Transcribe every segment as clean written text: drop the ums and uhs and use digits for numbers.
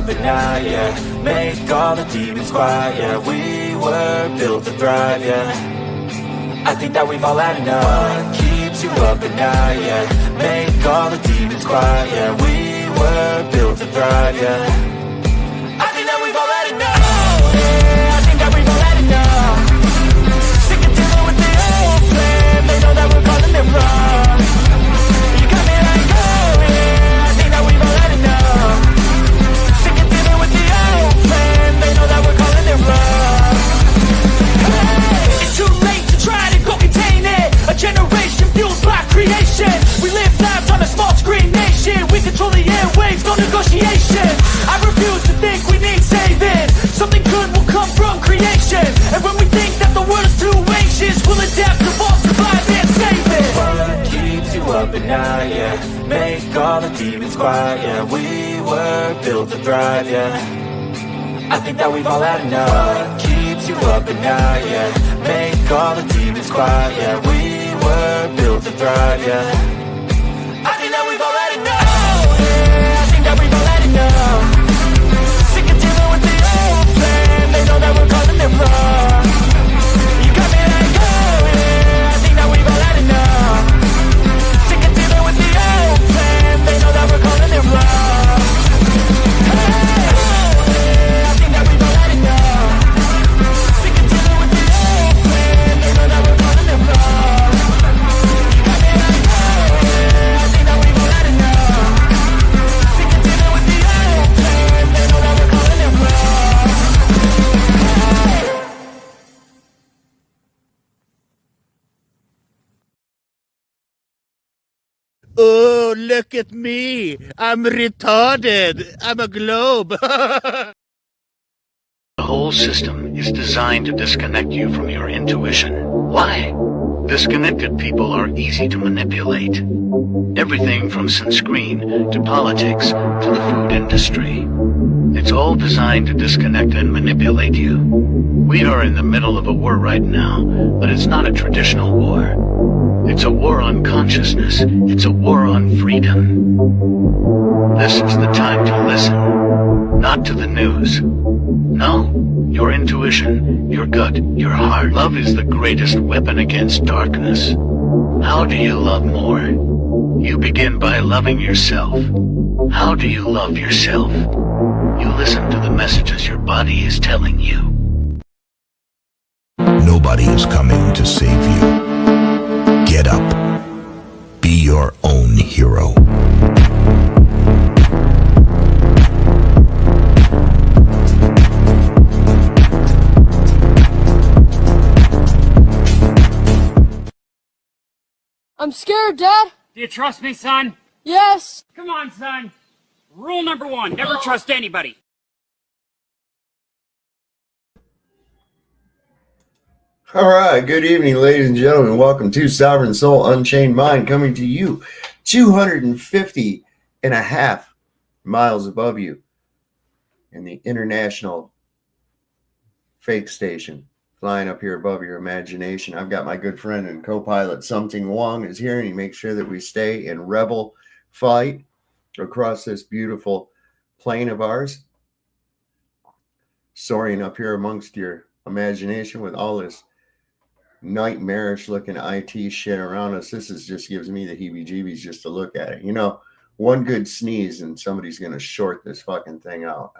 At night, yeah. Make all the demons quiet, yeah. We were built to thrive, yeah. I think that we've all had enough. What keeps you up at night, yeah. Make all the demons quiet, yeah. We were built to thrive, yeah. I think that we've all had enough. Oh, yeah, I think that we've all had enough. Sick of dealing with the old plan. They know that we're calling them wrong. You got me like, oh, yeah, I think that we've all had enough. They know that we're calling it wrong. Hey, it's too late to try to go contain it. A generation fueled by creation. We live lives on a small screen nation. We control the airwaves, no negotiation. I refuse to think we need saving. Something good will come from creation. And when we think that the world is too anxious, we'll adapt, evolve, survive, and save it. What keeps you up at night, yeah. Make all the demons quiet, yeah. We were built to thrive, yeah. I think that we've all had enough. What keeps you up at night, yeah. Make all the demons quiet, yeah. We were built to thrive, yeah. I think that we've all had enough. Oh, yeah, I think that we've all had enough. Sick of dealing with the old plan. They know that we're calling them wrong. You got me like, oh, yeah, I think that we've all had enough. Sick of dealing with the old plan. They know that we're calling them wrong. Oh, look at me. I'm retarded. I'm a globe. The whole system is designed to disconnect you from your intuition. Why? Disconnected people are easy to manipulate. Everything from sunscreen to politics to the food industry. It's all designed to disconnect and manipulate you. We are in the middle of a war right now, but it's not a traditional war. It's a war on consciousness. It's a war on freedom. This is the time to listen, not to the news. No, your intuition, your gut, your heart. Love is the greatest weapon against darkness. How do you love more? You begin by loving yourself. How do you love yourself? You listen to the messages your body is telling you. Nobody is coming to save you. Get up. Be your own hero. I'm scared, Dad. Do you trust me, son? Yes. Come on, son. Rule number 1, never trust anybody. All right, good evening, ladies and gentlemen. Welcome to Sovereign Soul Unchained Mind, coming to you 250 and a half miles above you in the international fake station, flying up here above your imagination. I've got my good friend and co-pilot Something Wong is here, and he makes sure that we stay in rebel flight across this beautiful plane of ours, soaring up here amongst your imagination with all this nightmarish looking IT shit around us. This is just gives me the heebie-jeebies just to look at it. You know, one good sneeze and somebody's going to short this fucking thing out.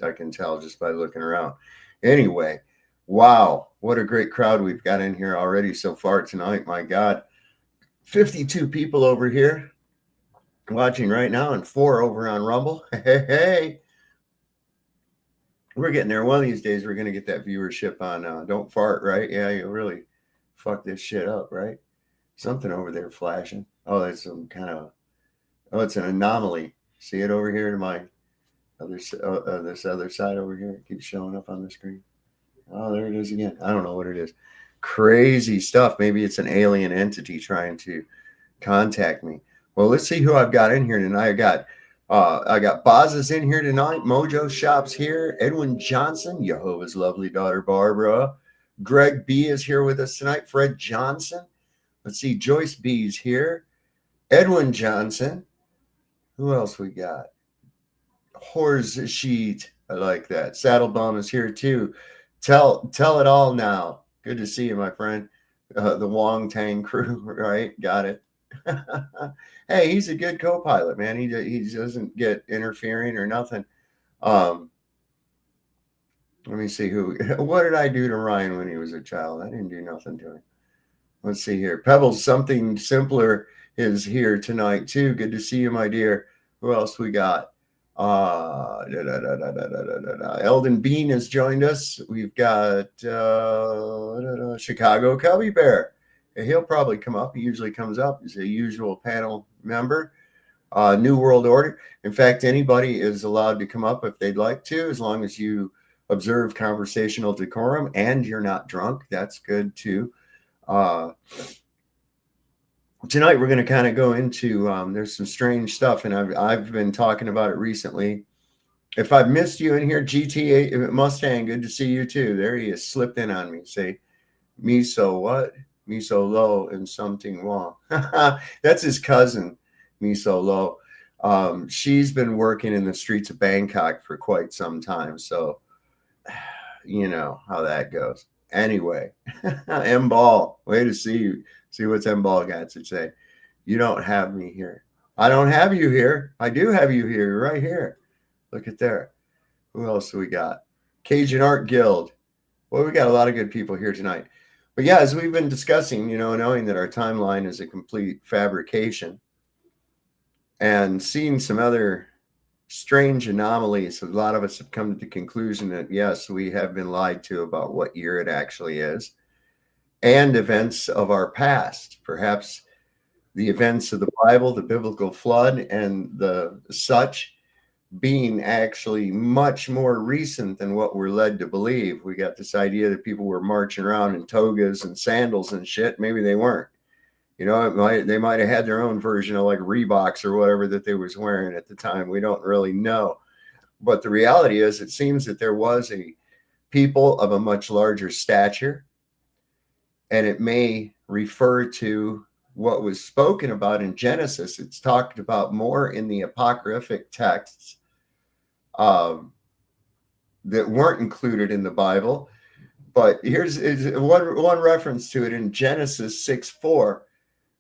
I can tell just by looking around. Anyway, wow, what a great crowd we've got in here already so far tonight. My God, 52 people over here watching right now and 4 over on Rumble. Hey. We're getting there. One of these days, we're going to get that viewership on Don't Fart, right? Yeah, you'll really fuck this shit up, right? Something over there flashing. Oh, that's some kind of Oh, it's an anomaly. See it over here to my this other side over here. It keeps showing up on the screen. Oh, there it is again. I don't know what it is. Crazy stuff. Maybe it's an alien entity trying to contact me. Well, let's see who I've got in here tonight. I got Boz in here tonight. Mojo Shop's here. Edwin Johnson, Jehovah's lovely daughter Barbara. Greg B is here with us tonight. Fred Johnson. Let's see. Joyce B's here. Edwin Johnson. Who else we got? Horse Sheet. I like that. Saddlebum is here too. Tell it all now. Good to see you, my friend. The Wong Tang crew, right? Got it. Hey, he's a good co-pilot, man. He doesn't get interfering or nothing. Let me see what did I do to Ryan when he was a child? I didn't do nothing to him. Let's see here. Pebbles, something simpler is here tonight too. Good to see you, my dear. Who else we got? Eldon Bean has joined us. We've got Chicago Cubby Bear. He'll probably come up. He usually comes up. He's a usual panel member. New World Order. In fact, anybody is allowed to come up if they'd like to, as long as you observe conversational decorum and you're not drunk. That's good too. Tonight we're going to kind of go into there's some strange stuff, and I've been talking about it recently. If I've missed you in here, GTA Mustang, good to see you too. There he is, slipped in on me. Say, me so what? Me so low and something wrong. That's his cousin, me so low. She's been working in the streets of Bangkok for quite some time, so you know how that goes. Anyway, M Ball, way to see you. See what's M Ball got to say. You don't have me here. I don't have you here. I do have you here, right here. Look at there. Who else do we got? Cajun Art Guild. Well, we got a lot of good people here tonight. But yeah, as we've been discussing, you know, knowing that our timeline is a complete fabrication and seeing some other strange anomalies, a lot of us have come to the conclusion that, yes, we have been lied to about what year it actually is. And events of our past, perhaps the events of the Bible, the biblical flood, and the such being actually much more recent than what we're led to believe. We got this idea that people were marching around in togas and sandals and shit. Maybe they weren't. You know, they might have had their own version of like Reeboks or whatever that they was wearing at the time. We don't really know. But the reality is, it seems that there was a people of a much larger stature. And it may refer to what was spoken about in Genesis. It's talked about more in the apocryphic texts that weren't included in the Bible. But here's one reference to it in Genesis 6:4,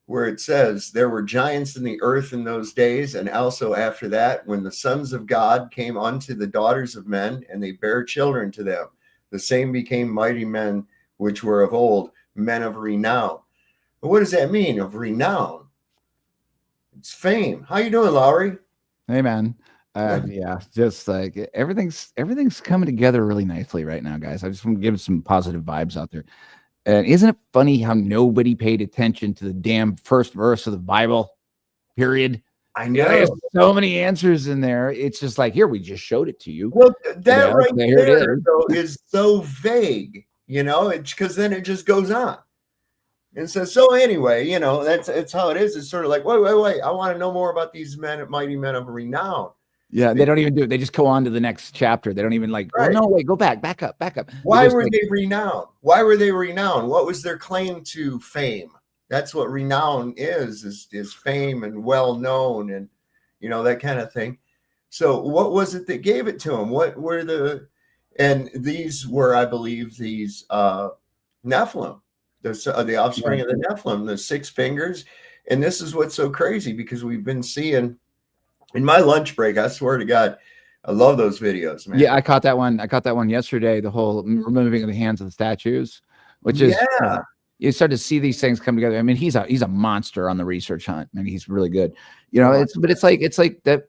where it says, there were giants in the earth in those days, and also after that, when the sons of God came unto the daughters of men, and they bare children to them. The same became mighty men, which were of old, men of renown. But what does that mean, of renown? It's fame. How you doing, Lowry? Hey, man. Yeah, just like everything's coming together really nicely right now, guys. I just want to give some positive vibes out there. And isn't it funny how nobody paid attention to the damn first verse of the Bible? Period. I know. There's so many answers in there. It's just like, here, we just showed it to you. Well, that Yeah, right there it there is. though, is so vague, you know, because then it just goes on. And so anyway, you know, it's how it is. It's sort of like, wait. I want to know more about these mighty men of renown. Yeah, they don't even do it. They just go on to the next chapter. They don't even like, Right. oh, no, wait, go back up. Why just were like, they renowned? Why were they renowned? What was their claim to fame? That's what renown is fame and well known and, you know, that kind of thing. So what was it that gave it to them? What were and these were, I believe, these Nephilim, the offspring of the Nephilim, the 6 fingers. And this is what's so crazy, because we've been seeing in my lunch break, I swear to God, I love those videos, man. Yeah, I caught that one yesterday, the whole removing of the hands of the statues, which is, you start to see these things come together. I mean, he's a monster on the research hunt. I mean, he's really good, you know, it's like that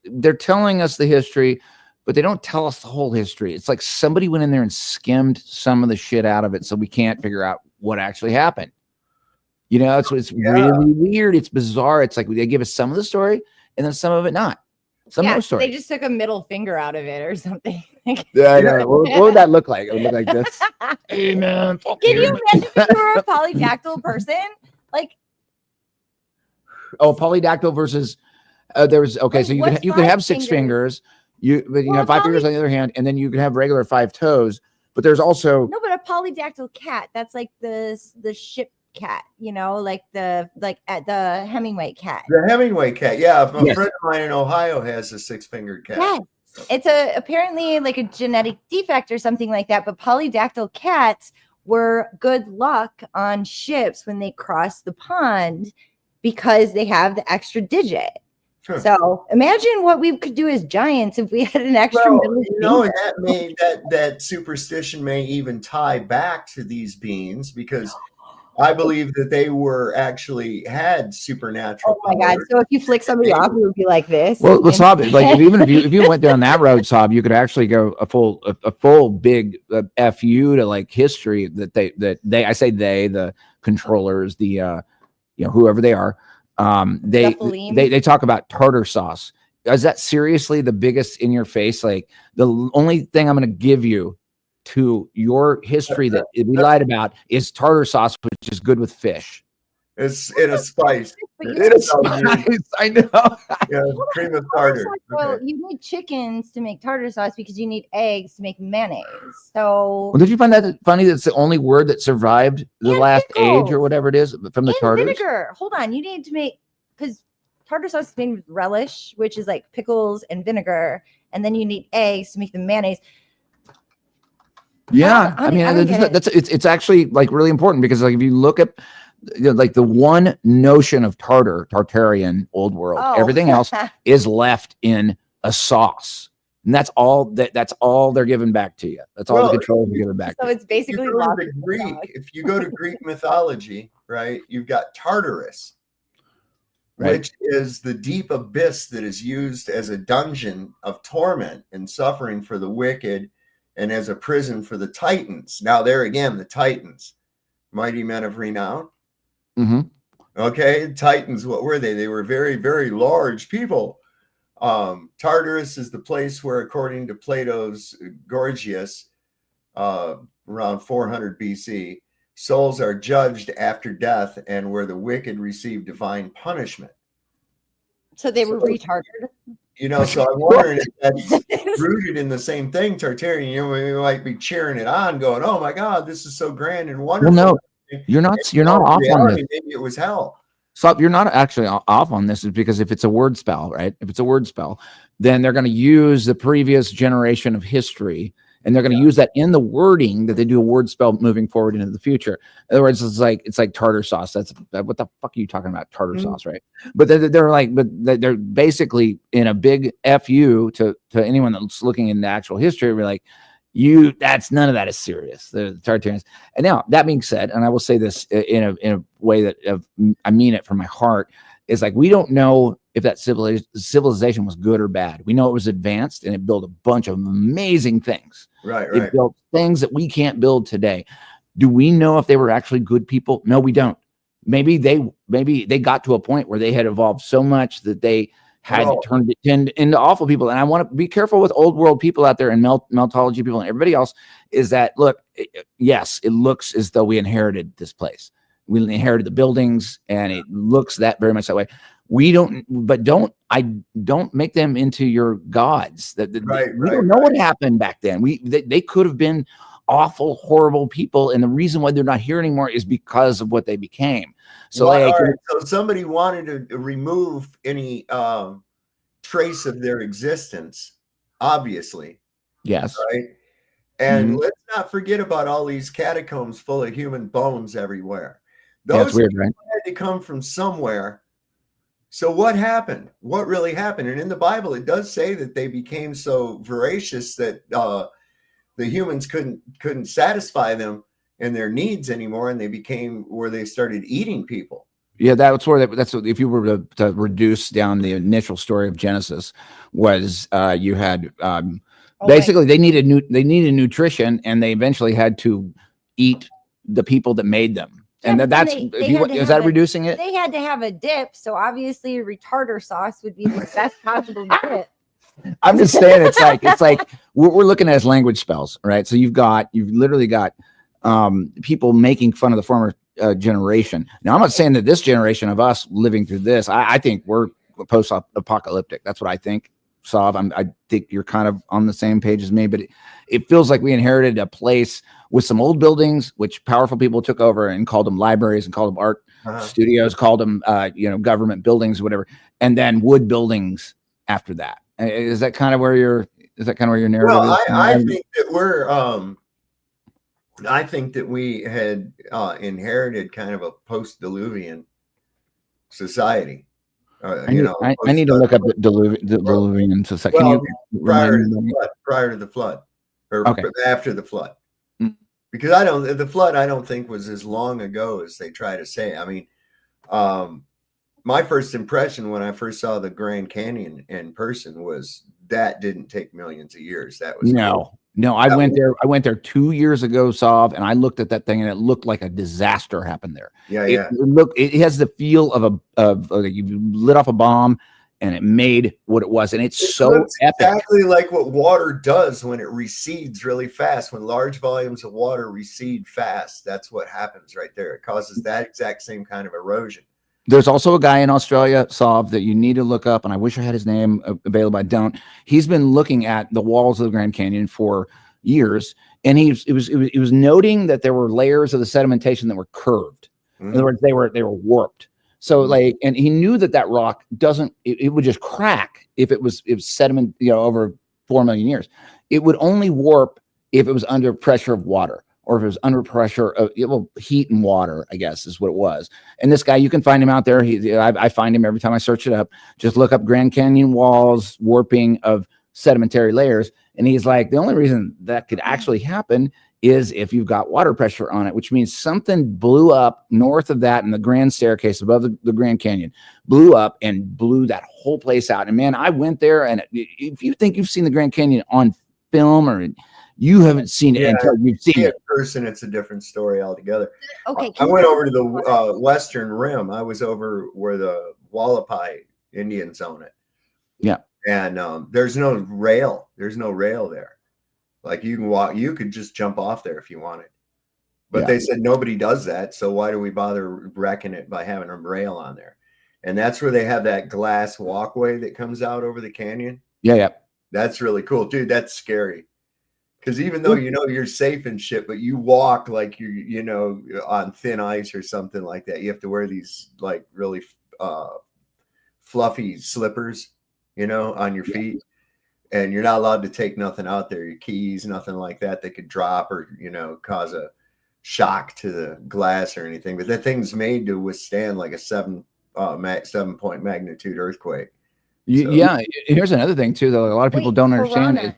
they're telling us the history, but they don't tell us the whole history. It's like somebody went in there and skimmed some of the shit out of it, so we can't figure out what actually happened. You know, it's really weird. It's bizarre. It's like they give us some of the story and then some of it not. Some more story. They just took a middle finger out of it or something. Yeah, yeah. What would that look like? It would look like this. Hey, man. Can you imagine if you were a polydactyl person? Like, polydactyl versus there's okay. So you could have 6 fingers. But you have 5 fingers on the other hand, and then you can have regular 5 toes. But there's also no, but a polydactyl cat. That's like the ship cat, you know, like the Hemingway cat. The Hemingway cat, yeah. A friend of mine in Ohio has a 6-fingered cat. Yes. It's apparently like a genetic defect or something like that. But polydactyl cats were good luck on ships when they cross the pond because they have the extra digit. Sure. So imagine what we could do as giants if we had an extra. Well, you know, and that superstition may even tie back to these beings because I believe that they had supernatural. Oh my God! So if you flick somebody off, it would be like this. Well, Saab, like if you went down that road, Saab, you could actually go a full big fu to like history that the controllers, whoever they are, they talk about tartar sauce. Is that seriously the biggest in your face? Like the only thing I'm going to give you to your history that we lied about is tartar sauce, which is good with fish. It's in a spice. It's spice. I know. Yeah, cream of tartar. Well, you need chickens to make tartar sauce because you need eggs to make mayonnaise. So, well, did you find that funny? That's the only word that survived the last age or whatever it is from the tartars. Vinegar. Hold on, you need to make because tartar sauce is made with relish, which is like pickles and vinegar, and then you need eggs to make the mayonnaise. Yeah, I mean, it's actually like really important because like if you look at like the one notion of Tartarian old world, everything else is left in a sauce, and that's all they're giving back to you. That's all the controls are giving back. So it's basically Greek. If you go to Greek mythology, right, you've got Tartarus, which is the deep abyss that is used as a dungeon of torment and suffering for the wicked. And as a prison for the Titans. Now, there again, the Titans, mighty men of renown. Mm-hmm. Okay, Titans, what were they? They were very, very large people. Tartarus is the place where, according to Plato's Gorgias, around 400 BC, souls are judged after death and where the wicked receive divine punishment. So they were retarded. You know, so I'm wondering if that's rooted in the same thing, Tartarian. You know, we might be cheering it on, going, "Oh my God, this is so grand and wonderful." Well, no, you're not off on this. Maybe it was hell. So you're not actually off on this, is because if it's a word spell, right? If it's a word spell, then they're going to use the previous generation of history, and they're going to use that in the wording that they do a word spell moving forward into the future. In other words, it's like tartar sauce. That's what the fuck are you talking about? Tartar sauce, right? But they're basically in a big fu to anyone that's looking into actual history. We're like, that's none of that is serious. The Tartarians. And now that being said, and I will say this in a way that I mean it from my heart, is like we don't know if that civilization was good or bad. We know it was advanced and it built a bunch of amazing things. Right. It built things that we can't build today. Do we know if they were actually good people? No, we don't. Maybe they got to a point where they had evolved so much that they had turned it into awful people. And I want to be careful with old world people out there and meltology people and everybody else, is that, look, yes, it looks as though we inherited this place. We inherited the buildings and it looks that very much that way. We don't make them into your gods. We don't know what happened back then. They could have been awful, horrible people, and the reason why they're not here anymore is because of what they became. So, so somebody wanted to remove any trace of their existence, obviously. Yes. Right. And let's not forget about all these catacombs full of human bones everywhere. Those weird, right? had to come from somewhere. So what happened? What really happened? And in the Bible, it does say that they became so voracious that the humans couldn't satisfy them and their needs anymore, and they became where they started eating people. Yeah, that's what, if you were to reduce down the initial story of Genesis, was you had basically they needed nutrition, and they eventually had to eat the people that made them. And but that's then is that reducing it? They had to have a dip, so obviously retarder sauce would be the best possible dip. I'm just saying, it's like we're looking at as language spells, right? So you've literally got people making fun of the former generation. Now, I'm not saying that this generation of us living through this, I think we're post-apocalyptic. That's what I think. I think you're kind of on the same page as me, but it feels like we inherited a place with some old buildings, which powerful people took over and called them libraries and called them art studios, called them, government buildings, whatever, and then wood buildings after that. Is that kind of where your narrative Well, is? I think that I think that we had inherited kind of a post-Diluvian society. I need to look up the Diluvian society. Well, Can prior to the flood, or Okay. after the flood. Mm. Because the flood I don't think was as long ago as they try to say. I mean, my first impression when I first saw the Grand Canyon in person was that didn't take millions of years. That was No, I went there. I went there 2 years ago, Sav, and I looked at that thing, and it looked like a disaster happened there. It has the feel of you lit off a bomb, and it made what it was, and it's so epic. Exactly like what water does when it recedes really fast. When large volumes of water recede fast, that's what happens right there. It causes that exact same kind of erosion. There's also a guy in Australia, Sav, that you need to look up, and I wish I had his name available. I don't. He's been looking at the walls of the Grand Canyon for years, and he was noting that there were layers of the sedimentation that were curved. In other words, they were warped. So and he knew that rock it would just crack if it was sediment, over 4 million years. It would only warp if it was under pressure of water, or if it was under pressure of heat and water, I guess is what it was. And this guy, you can find him out there. I find him every time I search it up. Just look up Grand Canyon walls, warping of sedimentary layers. And he's like, the only reason that could actually happen is if you've got water pressure on it, which means something blew up north of that in the grand staircase above the Grand Canyon, blew up and blew that whole place out. And man, I went there, and if you think you've seen the Grand Canyon on film, or you haven't seen it until you've seen it in person, it's a different story altogether. Okay. I went over to the Western Rim. I was over where the Wallapai Indians own it. Yeah. And there's no rail. There's no rail there. Like you can walk, you could just jump off there if you wanted. But they said nobody does that. So why do we bother wrecking it by having a rail on there? And that's where they have that glass walkway that comes out over the canyon. Yeah. That's really cool. Dude, that's scary. Because even though you're safe and shit, but you walk like you're on thin ice or something like that. You have to wear these like really fluffy slippers, on your feet, and you're not allowed to take nothing out there, your keys, nothing like that could drop or cause a shock to the glass or anything. But that thing's made to withstand like a 7-point magnitude earthquake. Yeah. Here's another thing too, though. A lot of people don't understand.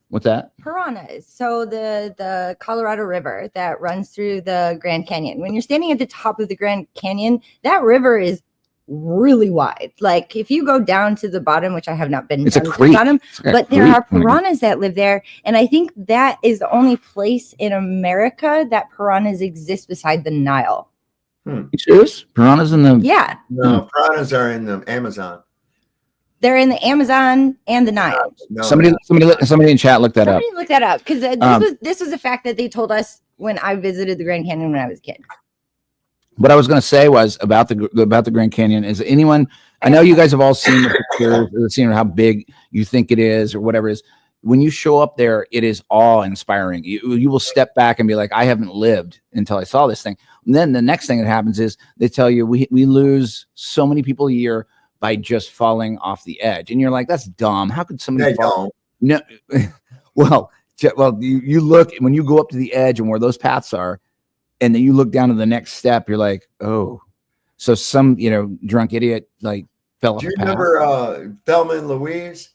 What's that? Piranhas. So the Colorado River that runs through the Grand Canyon. When you're standing at the top of the Grand Canyon, that river is really wide. Like if you go down to the bottom, which I have not been to the bottom, but there are piranhas that live there. And I think that is the only place in America that piranhas exist beside the Nile. You serious? Piranhas in the No, piranhas are in the Amazon. They're in the Amazon and the Nile. Somebody in chat look that up. Somebody look that up, because this was a fact that they told us when I visited the Grand Canyon when I was a kid. What I was going to say was about the Grand Canyon is anyone. I know you guys have all seen the pictures, seen how big you think it is or whatever it is. When you show up there, it is awe-inspiring. You will step back and be like, I haven't lived until I saw this thing. And then the next thing that happens is they tell you we lose so many people a year by just falling off the edge. And you're like, that's dumb. How could somebody fall? No. Well, you look when you go up to the edge and where those paths are, and then you look down to the next step, you're like, oh, so some, drunk idiot like fell off the path. Do you remember Thelma and Louise?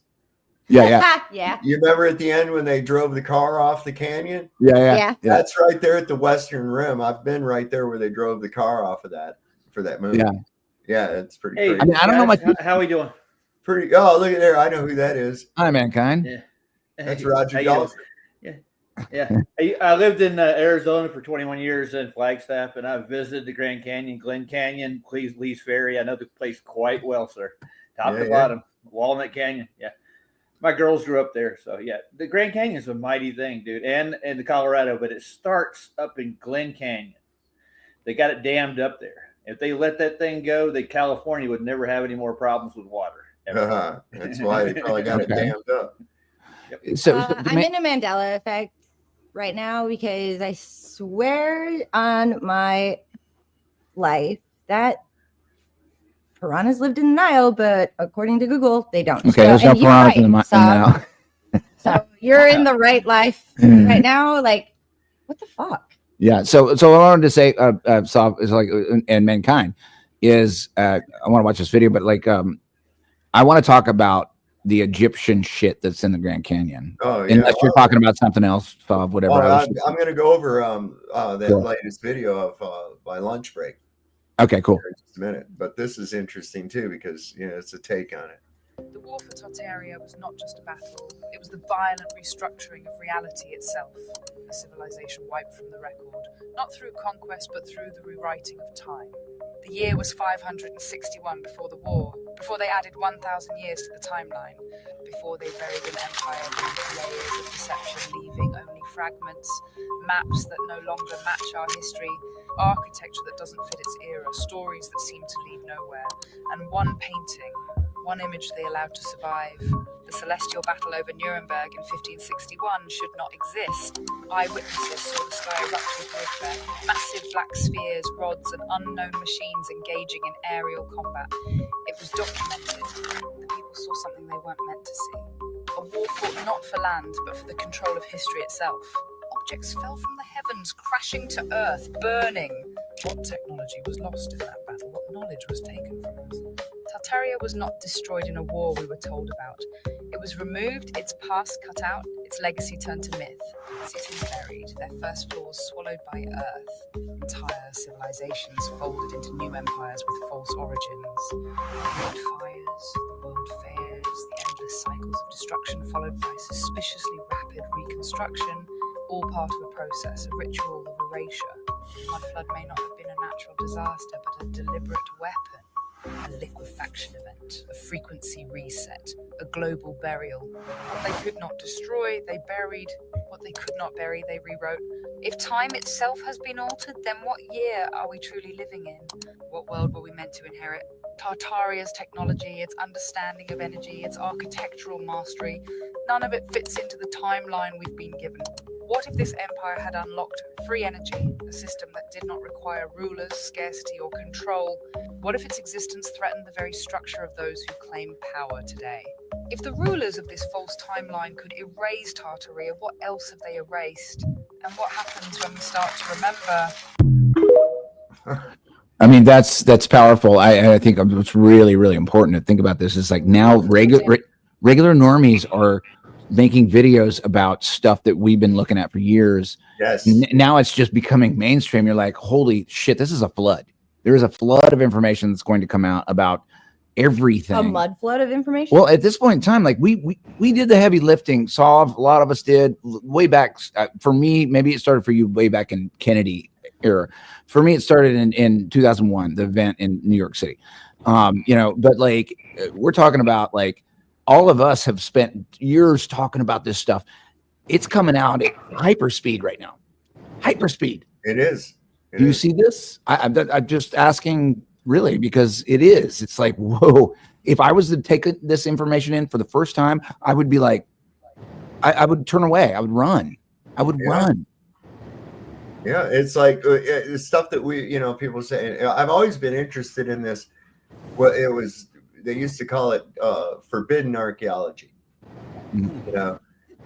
Yeah. Yeah. You remember at the end when they drove the car off the canyon? Yeah. That's right there at the Western Rim. I've been right there where they drove the car off of that for that movie. Yeah, it's pretty crazy. I mean, I don't know much. How are we doing? Pretty. Oh, look at there. I know who that is. Hi, mankind. Yeah. That's Roger Daltrey. Yeah. Yeah, I lived in Arizona for 21 years in Flagstaff, and I've visited the Grand Canyon, Glen Canyon, Lee's Ferry. I know the place quite well, sir. Top to bottom, Walnut Canyon. Yeah, my girls grew up there, so yeah, the Grand Canyon is a mighty thing, dude, and the Colorado, but it starts up in Glen Canyon. They got it dammed up there. If they let that thing go, California would never have any more problems with water. That's why they probably got it dammed up. Yep. So I'm in a Mandela effect right now because I swear on my life that piranhas lived in the Nile, but according to Google, they don't. Okay, there's no piranhas in the Nile. So you're in the right life right now. Like, what the fuck? Yeah. So what I wanted to say, is like, and mankind is, I want to watch this video, but like, I want to talk about the Egyptian shit that's in the Grand Canyon. Oh, yeah. Unless you're talking about something else, whatever. I'm going to go over that latest video of my lunch break. Okay, cool. In just a minute, but this is interesting too because it's a take on it. The war for Tartaria was not just a battle, it was the violent restructuring of reality itself, a civilization wiped from the record, not through conquest but through the rewriting of time. The year was 561 before the war, before they added 1,000 years to the timeline, before they buried an empire beneath layers of deception, leaving only fragments, maps that no longer match our history, architecture that doesn't fit its era, stories that seem to lead nowhere, and one painting, one image they allowed to survive. The celestial battle over Nuremberg in 1561 should not exist. Eyewitnesses saw the sky erupt with warfare, massive black spheres, rods, and unknown machines engaging in aerial combat. It was documented. The people saw something they weren't meant to see. A war fought not for land, but for the control of history itself. Objects fell from the heavens, crashing to earth, burning. What technology was lost in that battle? What knowledge was taken from us? Tartaria was not destroyed in a war we were told about. It was removed, its past cut out, its legacy turned to myth. Cities buried, their first floors swallowed by earth. Entire civilizations folded into new empires with false origins. Great fires, the world fairs, the endless cycles of destruction followed by suspiciously rapid reconstruction, all part of a process, a ritual of erasure. Mud flood may not have been a natural disaster, but a deliberate weapon, a liquefaction event, a frequency reset, a global burial. What they could not destroy, they buried. What they could not bury, they rewrote. If time itself has been altered, then what year are we truly living in? What world were we meant to inherit? Tartaria's technology, its understanding of energy, its architectural mastery, none of it fits into the timeline we've been given. What if this empire had unlocked free energy, a system that did not require rulers, scarcity, or control? What if its existence threatened the very structure of those who claim power today? If the rulers of this false timeline could erase Tartaria, what else have they erased? And what happens when we start to remember? I mean, that's powerful. I think what's really, really important to think about this is like now regular normies are making videos about stuff that we've been looking at for years. Yes. Now it's just becoming mainstream. You're like, holy shit, this is a flood. There is a flood of information that's going to come out about everything. A mud flood of information? Well, at this point in time, like we did the heavy lifting. A lot of us did way back. For me, maybe it started for you way back in Kennedy era. For me, it started in 2001, the event in New York City. But like we're talking about like all of us have spent years talking about this stuff. It's coming out at hyperspeed right now. Hyperspeed. It is. Do you see this? I'm just asking really because it is. It's like, whoa. If I was to take this information in for the first time, I would be like, I would turn away. I would run. Run. Yeah, it's like it's stuff that people say. I've always been interested in this. Well, they used to call it forbidden archaeology. Mm-hmm.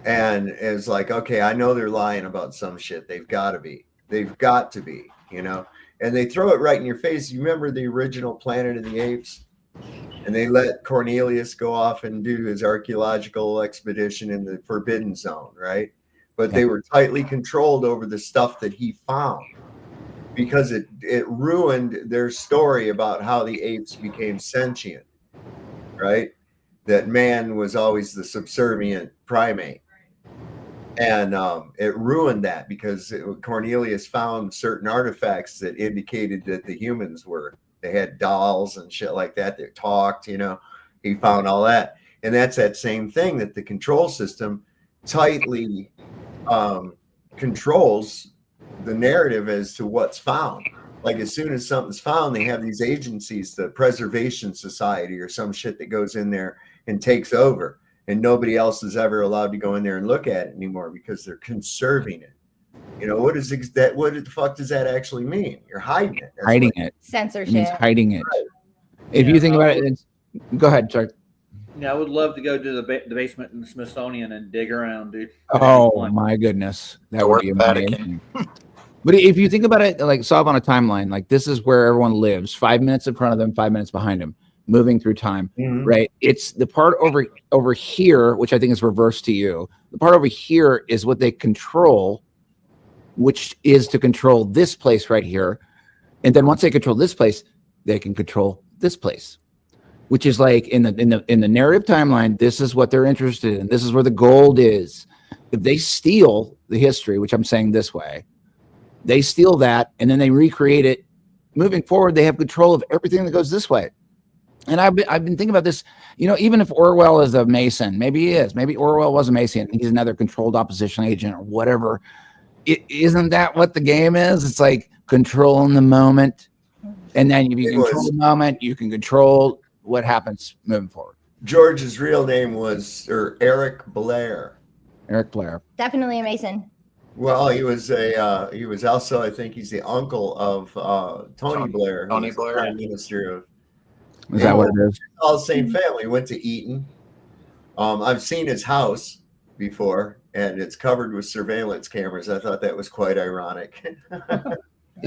And it's like, okay, I know they're lying about some shit. They've got to be, and they throw it right in your face. You remember the original Planet of the Apes? And they let Cornelius go off and do his archaeological expedition in the Forbidden Zone, right? But they were tightly controlled over the stuff that he found because it ruined their story about how the apes became sentient, right? That man was always the subservient primate. And it ruined that because Cornelius found certain artifacts that indicated that the humans they had dolls and shit like that that talked, you know. He found all that. And that's that same thing, that the control system tightly controls the narrative as to what's found. Like as soon as something's found, they have these agencies, the Preservation Society or some shit that goes in there and takes over. And nobody else is ever allowed to go in there and look at it anymore because they're conserving it. You know, what the fuck does that actually mean? You're hiding it. That's hiding it. Censorship. It means hiding it. Right. If you think about it, go ahead, sorry. Yeah, I would love to go to the basement in the Smithsonian and dig around, dude. Oh my goodness, that would be amazing. But if you think about it, like solve on a timeline, like this is where everyone lives. 5 minutes in front of them, 5 minutes behind them, moving through time. Right? It's the part over here, which I think is reversed to you. The part over here is what they control, which is to control this place right here. And then once they control this place, they can control this place, which is like in the narrative timeline. This is what they're interested in. This is where the gold is. If they steal the history, which I'm saying this way, they steal that and then they recreate it. Moving forward, they have control of everything that goes this way. And I've been thinking about this, you know, even if Orwell is a Mason, maybe he is, maybe Orwell was a Mason, he's another controlled opposition agent or whatever. Isn't that what the game is? It's like controlling the moment. And then if you control the moment, you can control what happens moving forward. George's real name was Eric Blair. Eric Blair. Definitely a Mason. Well, he was also, I think he's the uncle of Tony Blair. Tony Blair. Prime Minister of. Is that what it is? All the same family. Went to Eton. I've seen his house before, and it's covered with surveillance cameras. I thought that was quite ironic.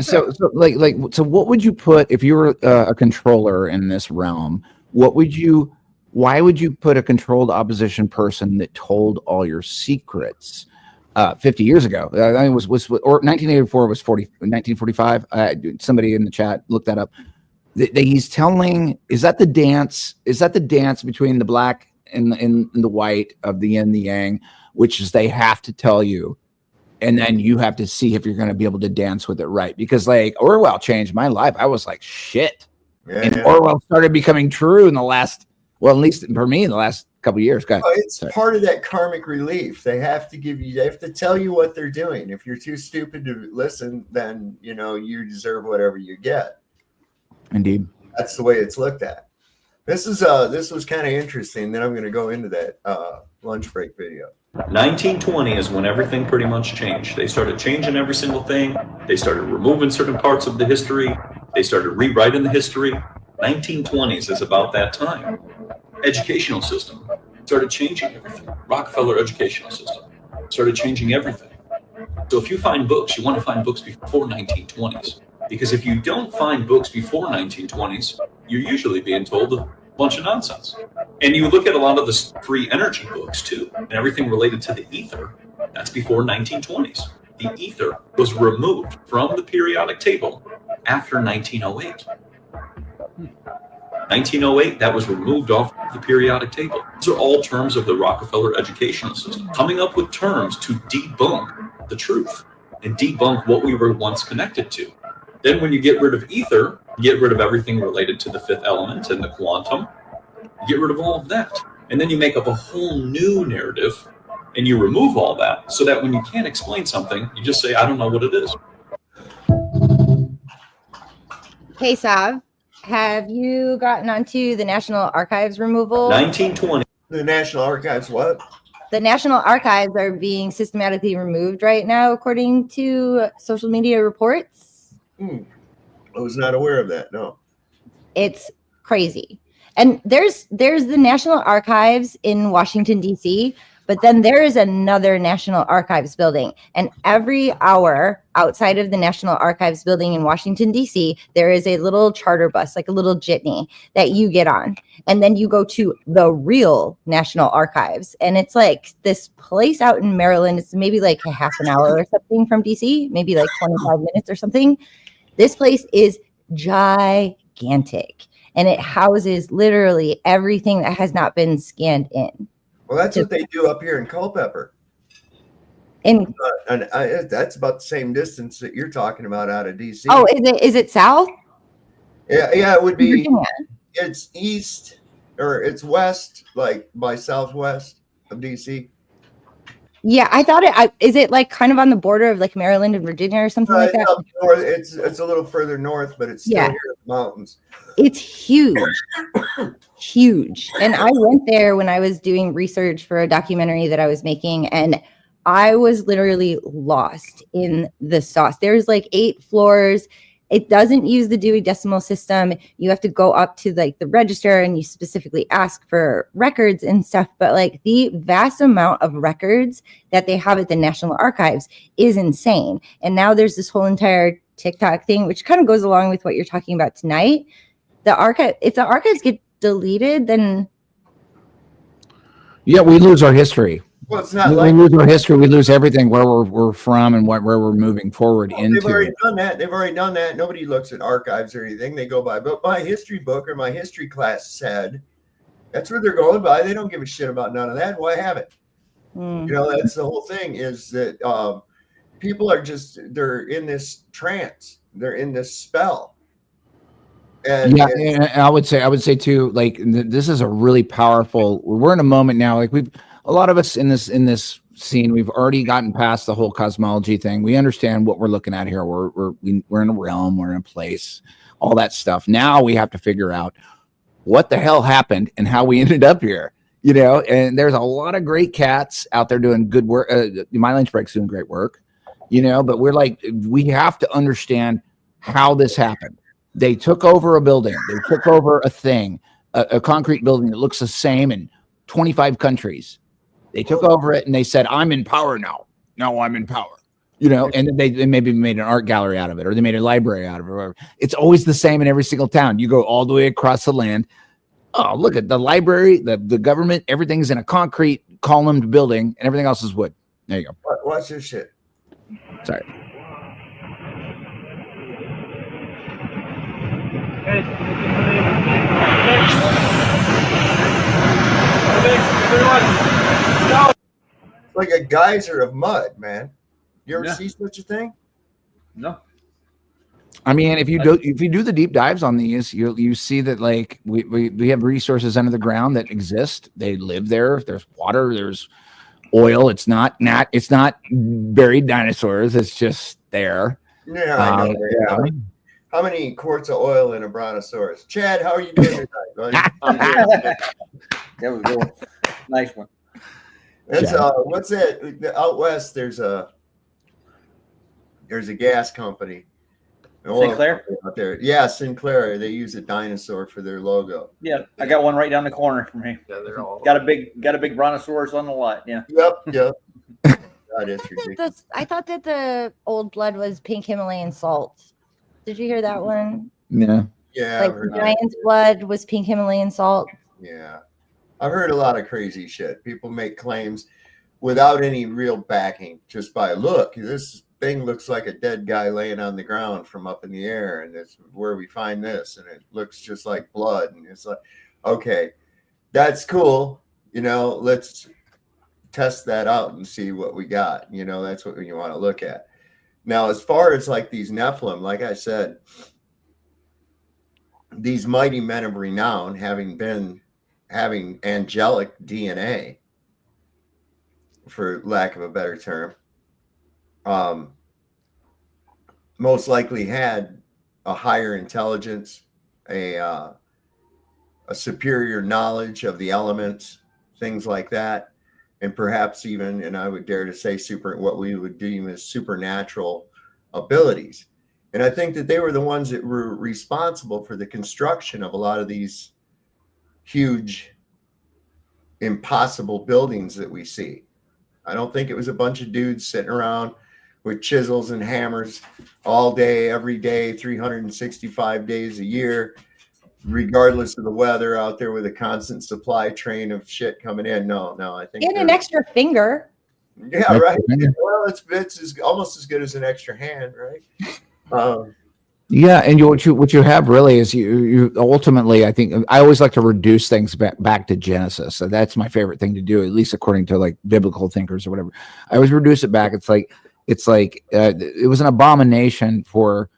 So what would you put if you were a controller in this realm? Why would you put a controlled opposition person that told all your secrets 50 years ago? I think it was or 1984 was 1945. Somebody in the chat looked that up. He's telling, is that the dance between the black and the white of the yin and the yang, which is they have to tell you, and then you have to see if you're going to be able to dance with it right. Because like Orwell changed my life. I was like, shit. Yeah, and Orwell started becoming true in the last, well, at least for me in the last couple of years. It's part of that karmic relief. They have to tell you what they're doing. If you're too stupid to listen, then, you know, you deserve whatever you get. Indeed. That's the way it's looked at. This was kind of interesting. Then I'm going to go into that lunch break video. 1920 is when everything pretty much changed. They started changing every single thing. They started removing certain parts of the history. They started rewriting the history. 1920s is about that time. Educational system started changing everything. Rockefeller educational system started changing everything. So if you find books, you want to find books before 1920s. Because if you don't find books before 1920s, you're usually being told a bunch of nonsense. And you look at a lot of the free energy books too, and everything related to the ether, that's before 1920s. The ether was removed from the periodic table after 1908. 1908, that was removed off the periodic table. These are all terms of the Rockefeller educational system, coming up with terms to debunk the truth and debunk what we were once connected to. Then when you get rid of ether, you get rid of everything related to the fifth element and the quantum. You get rid of all of that. And then you make up a whole new narrative and you remove all that so that when you can't explain something, you just say, I don't know what it is. Hey, Sav, have you gotten onto the National Archives removal? 1920. The National Archives what? The National Archives are being systematically removed right now, according to social media reports. I was not aware of that. No, it's crazy. And there's the National Archives in Washington, D.C., but then there is another National Archives building. And every hour outside of the National Archives building in Washington, D.C., there is a little charter bus, like a little jitney that you get on. And then you go to the real National Archives. And it's like this place out in Maryland. It's maybe like a half an hour or something from D.C., maybe like 25 minutes or something. This place is gigantic, and it houses literally everything that has not been scanned in. Well, that's what they do up here in Culpeper. And that's about the same distance that you're talking about out of DC. oh, is it south? Yeah, it would be. Virginia. It's east or it's west, like by southwest of DC. Yeah, I thought is it like kind of on the border of like Maryland and Virginia or something like that? Up north. It's a little further north, but it's still here in the mountains. It's huge. Huge. And I went there when I was doing research for a documentary that I was making, and I was literally lost in the sauce. There's like 8 floors. It doesn't use the Dewey Decimal System. You have to go up to like the register and you specifically ask for records and stuff. But like the vast amount of records that they have at the National Archives is insane. And now there's this whole entire TikTok thing, which kind of goes along with what you're talking about tonight. If the archives get deleted, then yeah, we lose our history. Well, it's not we lose our history. We lose everything where we're from and where we're moving forward into. They've already done that. Nobody looks at archives or anything. They go by, but my history book or my history class said that's what they're going by. They don't give a shit about none of that. Why have it? You know, that's the whole thing is that people are they're in this trance. They're in this spell. And I would say too, like this is a really powerful. We're in a moment now. Like a lot of us in this scene, we've already gotten past the whole cosmology thing. We understand what we're looking at here. We're in a realm, we're in a place, all that stuff. Now we have to figure out what the hell happened and how we ended up here. You know, and there's a lot of great cats out there doing good work. My Lunch Break's doing great work. You know, but we have to understand how this happened. They took over a building. They took over a thing, a concrete building that looks the same in 25 countries. They took over it and they said, I'm in power now. No, I'm in power. You know, and they maybe made an art gallery out of it, or they made a library out of it, or whatever. It's always the same in every single town. You go all the way across the land. Oh, look at the library, the government, everything's in a concrete columned building and everything else is wood. There you go. Watch this shit. Sorry. Like a geyser of mud, man. You ever see such a thing? No. I mean, if you do the deep dives on these, you see that like we have resources under the ground that exist. They live there. There's water. There's oil. It's not buried dinosaurs. It's just there. Yeah, I know. Yeah. How many quarts of oil in a brontosaurus? Chad, how are you doing tonight, buddy? That was good. Nice one. That's what's that? Out west, there's a gas company. Sinclair out there. Yeah, Sinclair. They use a dinosaur for their logo. Yeah, I got one right down the corner from me. Yeah, they're all got a big brontosaurus on the lot. Yeah. Yep. That is ridiculous. I thought that the old blood was pink Himalayan salt. Did you hear that one? Yeah. Yeah. Like giant's blood was pink Himalayan salt. Yeah. I've heard a lot of crazy shit. People make claims without any real backing, just by look, this thing looks like a dead guy laying on the ground from up in the air, and it's where we find this, and it looks just like blood, and it's like, okay, that's cool. You know, let's test that out and see what we got. You know, that's what you want to look at. Now, as far as like these Nephilim, like I said, these mighty men of renown, having angelic DNA, for lack of a better term, most likely had a higher intelligence, a superior knowledge of the elements, things like that, and perhaps even, and I would dare to say, what we would deem as supernatural abilities. And I think that they were the ones that were responsible for the construction of a lot of these huge, impossible buildings that we see. I don't think it was a bunch of dudes sitting around with chisels and hammers all day, every day, 365 days a year, regardless of the weather, out there with a constant supply train of shit coming in. No, I think. And an extra finger. Yeah, right. Well, it's almost as good as an extra hand, right? Yeah, and what you have really is you ultimately, I think I always like to reduce things back to Genesis. So that's my favorite thing to do, at least according to like biblical thinkers or whatever. I always reduce it back. It's like it was an abomination for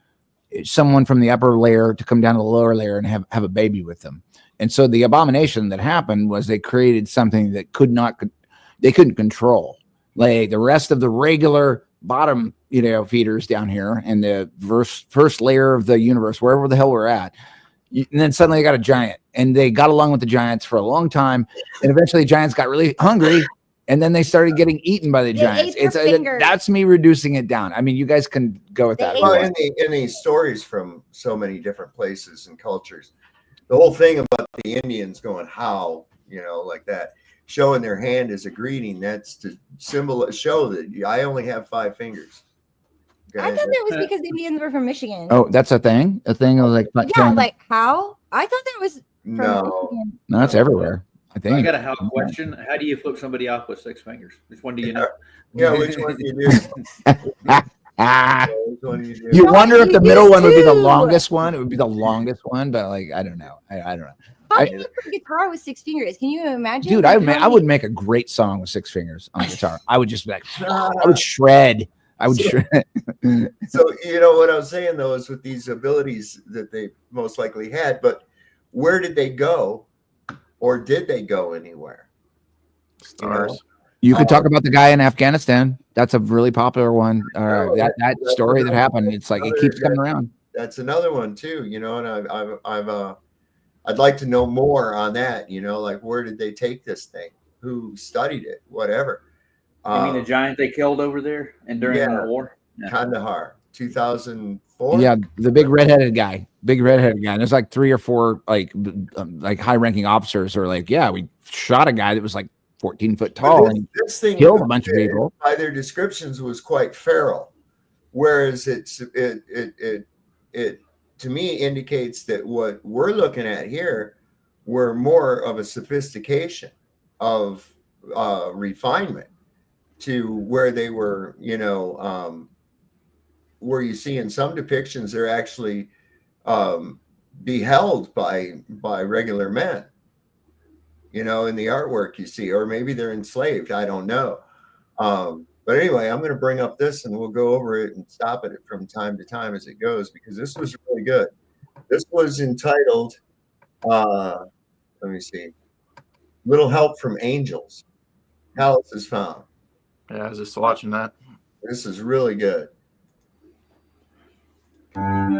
someone from the upper layer to come down to the lower layer and have a baby with them. And so the abomination that happened was they created something that they couldn't control. Like the rest of the regular bottom, feeders down here and the first layer of the universe, wherever the hell we're at. And then suddenly they got a giant, and they got along with the giants for a long time. And eventually the giants got really hungry, and then they started getting eaten by the giants. That's me reducing it down. I mean, you guys can go with that. Well, in these stories from so many different places and cultures, the whole thing about the Indians going how, like that, showing their hand as a greeting, that's to show that I only have 5 fingers. I thought that was because the Indians were from Michigan. Oh, that's a thing? A thing of like... Yeah, like how? I thought that was from Michigan. No, that's everywhere, I think. I got a how question. How do you flip somebody off with 6 fingers? Which one do you know? Yeah, which one do you do? You wonder if the middle one would be the longest one. It would be the longest one, but like, I don't know. I don't know. How can you play guitar with 6 fingers? Can you imagine? Dude, I would make a great song with 6 fingers on guitar. I would just be like, I would shred. Shred. So, what I was saying though is with these abilities that they most likely had, but where did they go, or did they go anywhere? Stars. You could talk about the guy in Afghanistan. That's a really popular one. That story that happened. It's like it keeps coming around. That's another one too. And I'd like to know more on that. Like where did they take this thing? Who studied it? Whatever. You mean the giant they killed over there and during the war? Kandahar, 2004. Yeah, the big redheaded guy. And there's like 3 or 4 like high-ranking officers who are like, yeah, we shot a guy that was like 14 foot tall and this thing killed a bunch of people. By their descriptions was quite feral, whereas it to me indicates that what we're looking at here were more of a sophistication of refinement to where they were, where you see in some depictions they're actually beheld by regular men, in the artwork you see, or maybe they're enslaved. I don't know. But anyway, I'm going to bring up this and we'll go over it and stop it from time to time as it goes, because this was really good. This was entitled, let me see, Little Help from Angels. How this is found. Yeah, I was just watching that. This is really good. And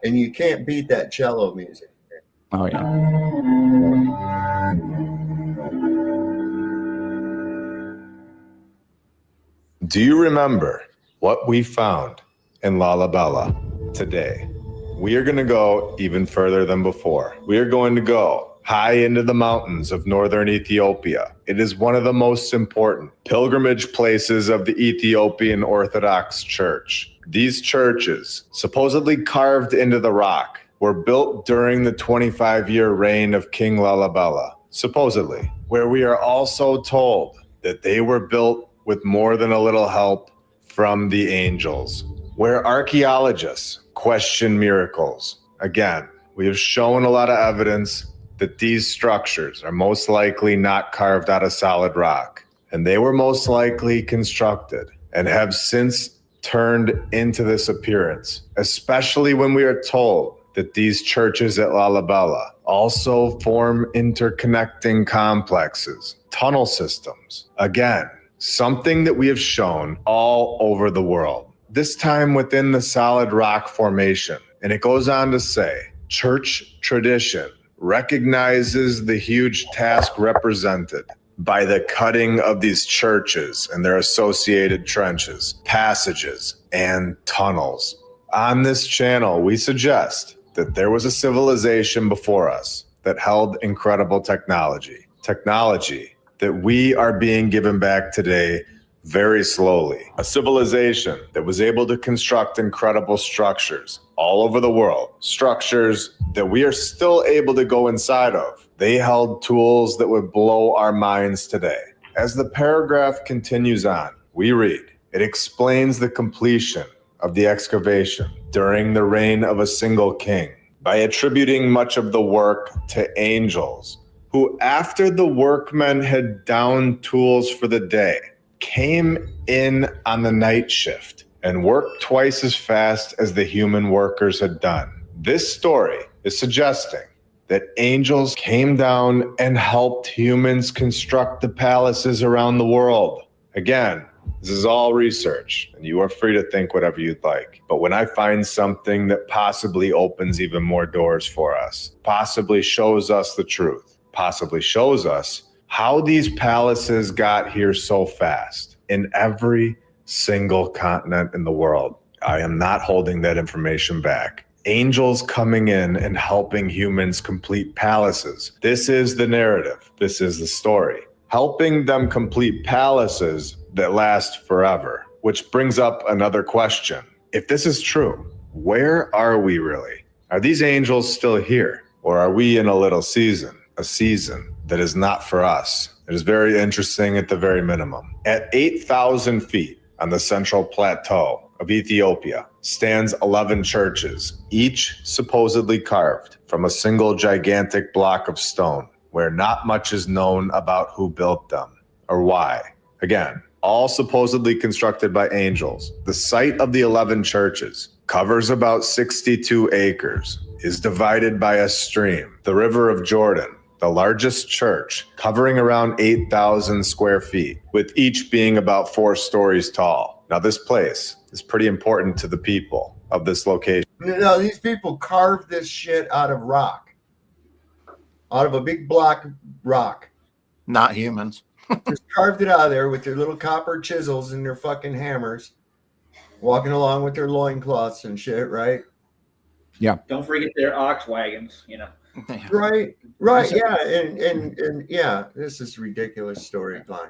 you can't beat that cello music. Oh, yeah. Do you remember what we found in Lalibela today? We are going to go even further than before. We are going to go high into the mountains of northern Ethiopia. It is one of the most important pilgrimage places of the Ethiopian Orthodox Church. These churches, supposedly carved into the rock, were built during the 25-year reign of King Lalibela, supposedly, where we are also told that they were built with more than a little help from the angels, where archaeologists question miracles. Again, we have shown a lot of evidence that these structures are most likely not carved out of solid rock, and they were most likely constructed and have since turned into this appearance, especially when we are told that these churches at Lalibela also form interconnecting complexes, tunnel systems. Again, something that we have shown all over the world, this time within the solid rock formation. And it goes on to say, church tradition recognizes the huge task represented by the cutting of these churches and their associated trenches, passages, and tunnels. On this channel, we suggest that there was a civilization before us that held incredible technology that we are being given back today very slowly. A civilization that was able to construct incredible structures all over the world, structures that we are still able to go inside of. They held tools that would blow our minds today. As the paragraph continues on, we read, it explains the completion of the excavation during the reign of a single king by attributing much of the work to angels, who, after the workmen had downed tools for the day, came in on the night shift and worked twice as fast as the human workers had done. This story is suggesting that angels came down and helped humans construct the palaces around the world. Again, this is all research, and you are free to think whatever you'd like. But when I find something that possibly opens even more doors for us, possibly shows us the truth, possibly shows us how these palaces got here so fast in every single continent in the world, I am not holding that information back. Angels coming in and helping humans complete palaces. This is the narrative. This is the story. Helping them complete palaces that last forever. Which brings up another question. If this is true, where are we really? Are these angels still here? Or are we in a little season? A season that is not for us. It is very interesting at the very minimum. At 8,000 feet on the central plateau of Ethiopia stands 11 churches, each supposedly carved from a single gigantic block of stone, where not much is known about who built them or why. Again, all supposedly constructed by angels. The site of the 11 churches covers about 62 acres, is divided by a stream, the River of Jordan, the largest church, covering around 8,000 square feet, with each being about 4 stories tall. Now, this place is pretty important to the people of this location. No, these people carved this shit out of rock, out of a big block rock. Not humans. Just carved it out of there with their little copper chisels and their fucking hammers, walking along with their loincloths and shit, right? Yeah. Don't forget their ox wagons, you know. Right, yeah, and yeah, this is ridiculous storyline.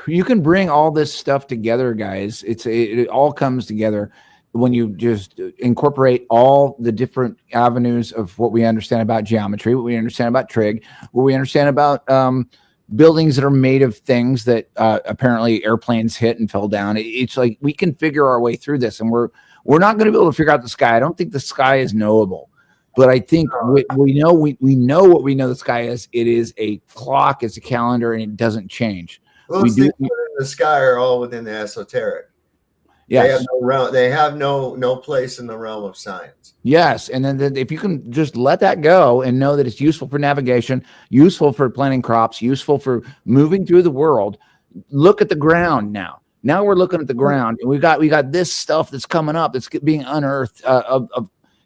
You can bring all this stuff together, guys. It all comes together when you just incorporate all the different avenues of what we understand about geometry, what we understand about trig, what we understand about buildings that are made of things that apparently airplanes hit and fell down. It's like we can figure our way through this, and we're not going to be able to figure out the sky. I don't think the sky is knowable. But I think we know what we know the sky is. It is a clock, it's a calendar, and it doesn't change. Those things in the sky are all within the esoteric. Yes. They have no place in the realm of science. Yes. And then if you can just let that go and know that it's useful for navigation, useful for planting crops, useful for moving through the world, look at the ground now. Now we're looking at the ground, and we got this stuff that's coming up that's being unearthed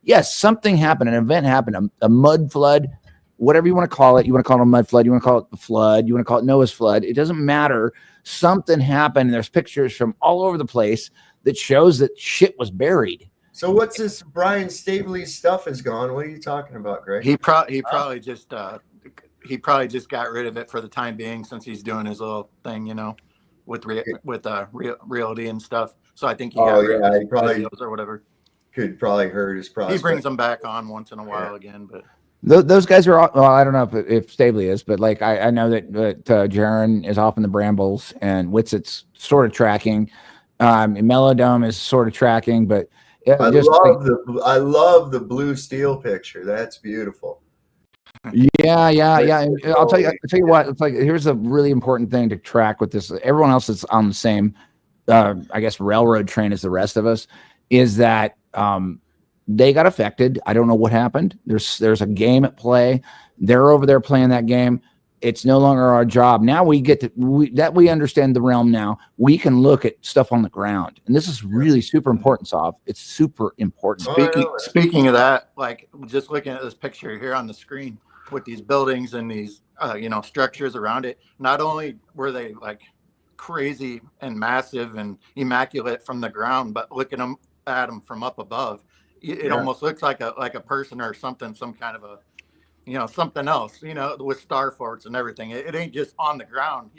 yes, something happened, an event happened, a mud flood, whatever you want to call it. You want to call it a mud flood, you want to call it the flood, you want to call it Noah's flood. It doesn't matter. Something happened, and there's pictures from all over the place that shows that shit was buried. So what's this Brian Staveley stuff is gone? What are you talking about, Greg? He probably just got rid of it for the time being, since he's doing his little thing, you know, with realty and stuff. So I think he got rid of videos or whatever. Could probably hurt his prospect. He brings them back on once in a while again, but those guys are well, I don't know if Staveley is, but like I know that Jaron is off in the brambles, and Witset's sort of tracking. And Melodome is sort of tracking, but I love the blue steel picture. That's beautiful. Yeah. And I'll tell you what. It's like, here's a really important thing to track with this. Everyone else that's on the same, I guess, railroad train as the rest of us, is that they got affected. I don't know what happened. There's a game at play. They're over there playing that game. It's no longer our job. Now we understand the realm now. We can look at stuff on the ground. And this is really super important, Sav. It's super important. Speaking of that, like just looking at this picture here on the screen with these buildings and these structures around it, not only were they like crazy and massive and immaculate from the ground, but looking at them from up above, it almost looks like a person or something, some kind of a something else, with star forts and everything. It ain't just on the ground,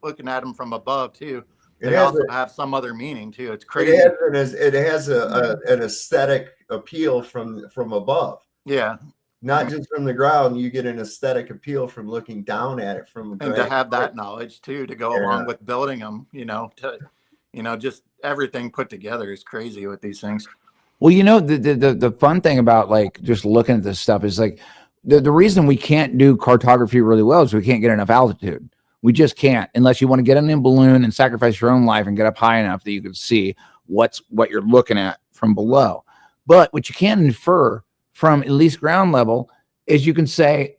looking at them from above too. They also have some other meaning too. It's crazy. It has an aesthetic appeal from above. Yeah. Not just from the ground. You get an aesthetic appeal from looking down at it from. And to have that knowledge too, to go along with building them, everything put together is crazy with these things. Well, you know, the fun thing about like just looking at this stuff is like the reason we can't do cartography really well is we can't get enough altitude. We just can't, unless you want to get in a balloon and sacrifice your own life and get up high enough that you can see what you're looking at from below. But what you can infer from at least ground level is you can say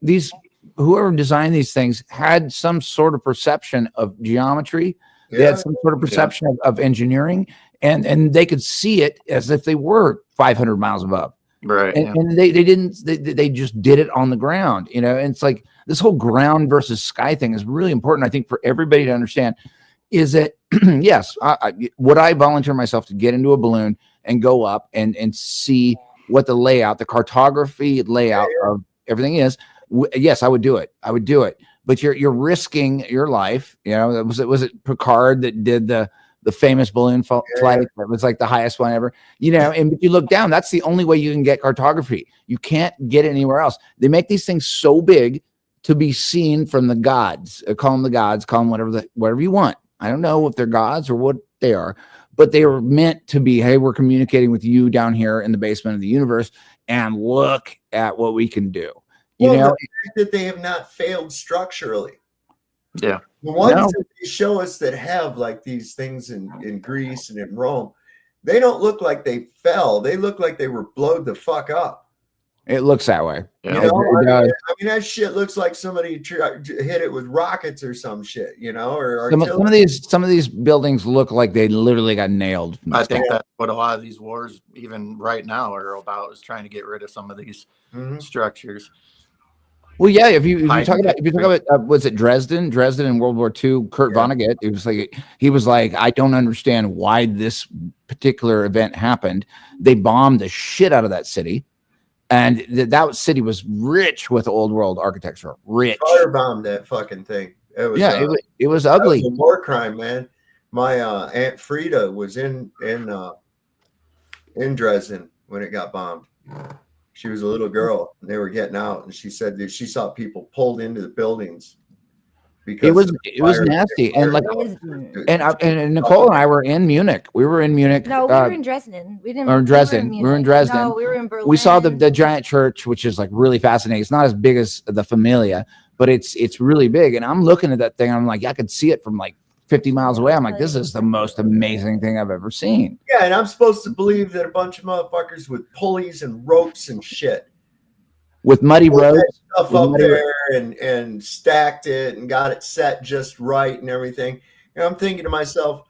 whoever designed these things had some sort of perception of geometry. They had some sort of perception of engineering, and they could see it as if they were 500 miles above. Right. And they just did it on the ground, you know. And it's like this whole ground versus sky thing is really important, I think, for everybody to understand. Is that yes, would I volunteer myself to get into a balloon and go up and see what the layout, the cartography layout of everything is? Yes, I would do it. I would do it. But you're risking your life. You know, was it Picard that did the famous balloon flight that was like the highest one ever? You know, and you look down, that's the only way you can get cartography. You can't get it anywhere else. They make these things so big to be seen from the gods. Call them the gods, call them whatever you want. I don't know if they're gods or what they are, but they were meant to be, hey, we're communicating with you down here in the basement of the universe, and look at what we can do. You know, the fact that they have not failed structurally. Yeah. The ones that they show us that have like these things in Greece and in Rome, they don't look like they fell. They look like they were blowed the fuck up. It looks that way. Yeah. You know, I mean, that shit looks like somebody hit it with rockets or some shit, you know, or some of these buildings look like they literally got nailed. I think that's what a lot of these wars, even right now, are about, is trying to get rid of some of these structures. Well, yeah. If you talk about was it Dresden in World War II? Kurt Vonnegut. He was like, I don't understand why this particular event happened. They bombed the shit out of that city. And that city was rich with old world architecture. Rich. Firebombed that fucking thing. It was, it was ugly. That was a war crime, man. My Aunt Frida was in Dresden when it got bombed. She was a little girl, and they were getting out, and she said that she saw people pulled into the buildings. It was nasty, and like, and Nicole and I were in Munich. We were in Munich. No, we were in Dresden. We were in Dresden. We were in Dresden. No, we were in Berlin. We saw the giant church, which is like really fascinating. It's not as big as the Familia, but it's really big. And I'm looking at that thing. I'm like, I could see it from like 50 miles away. I'm like, this is the most amazing thing I've ever seen. Yeah, and I'm supposed to believe that a bunch of motherfuckers with pulleys and ropes and shit, with muddy roads, stuff up there and stacked it and got it set just right and everything. And I'm thinking to myself,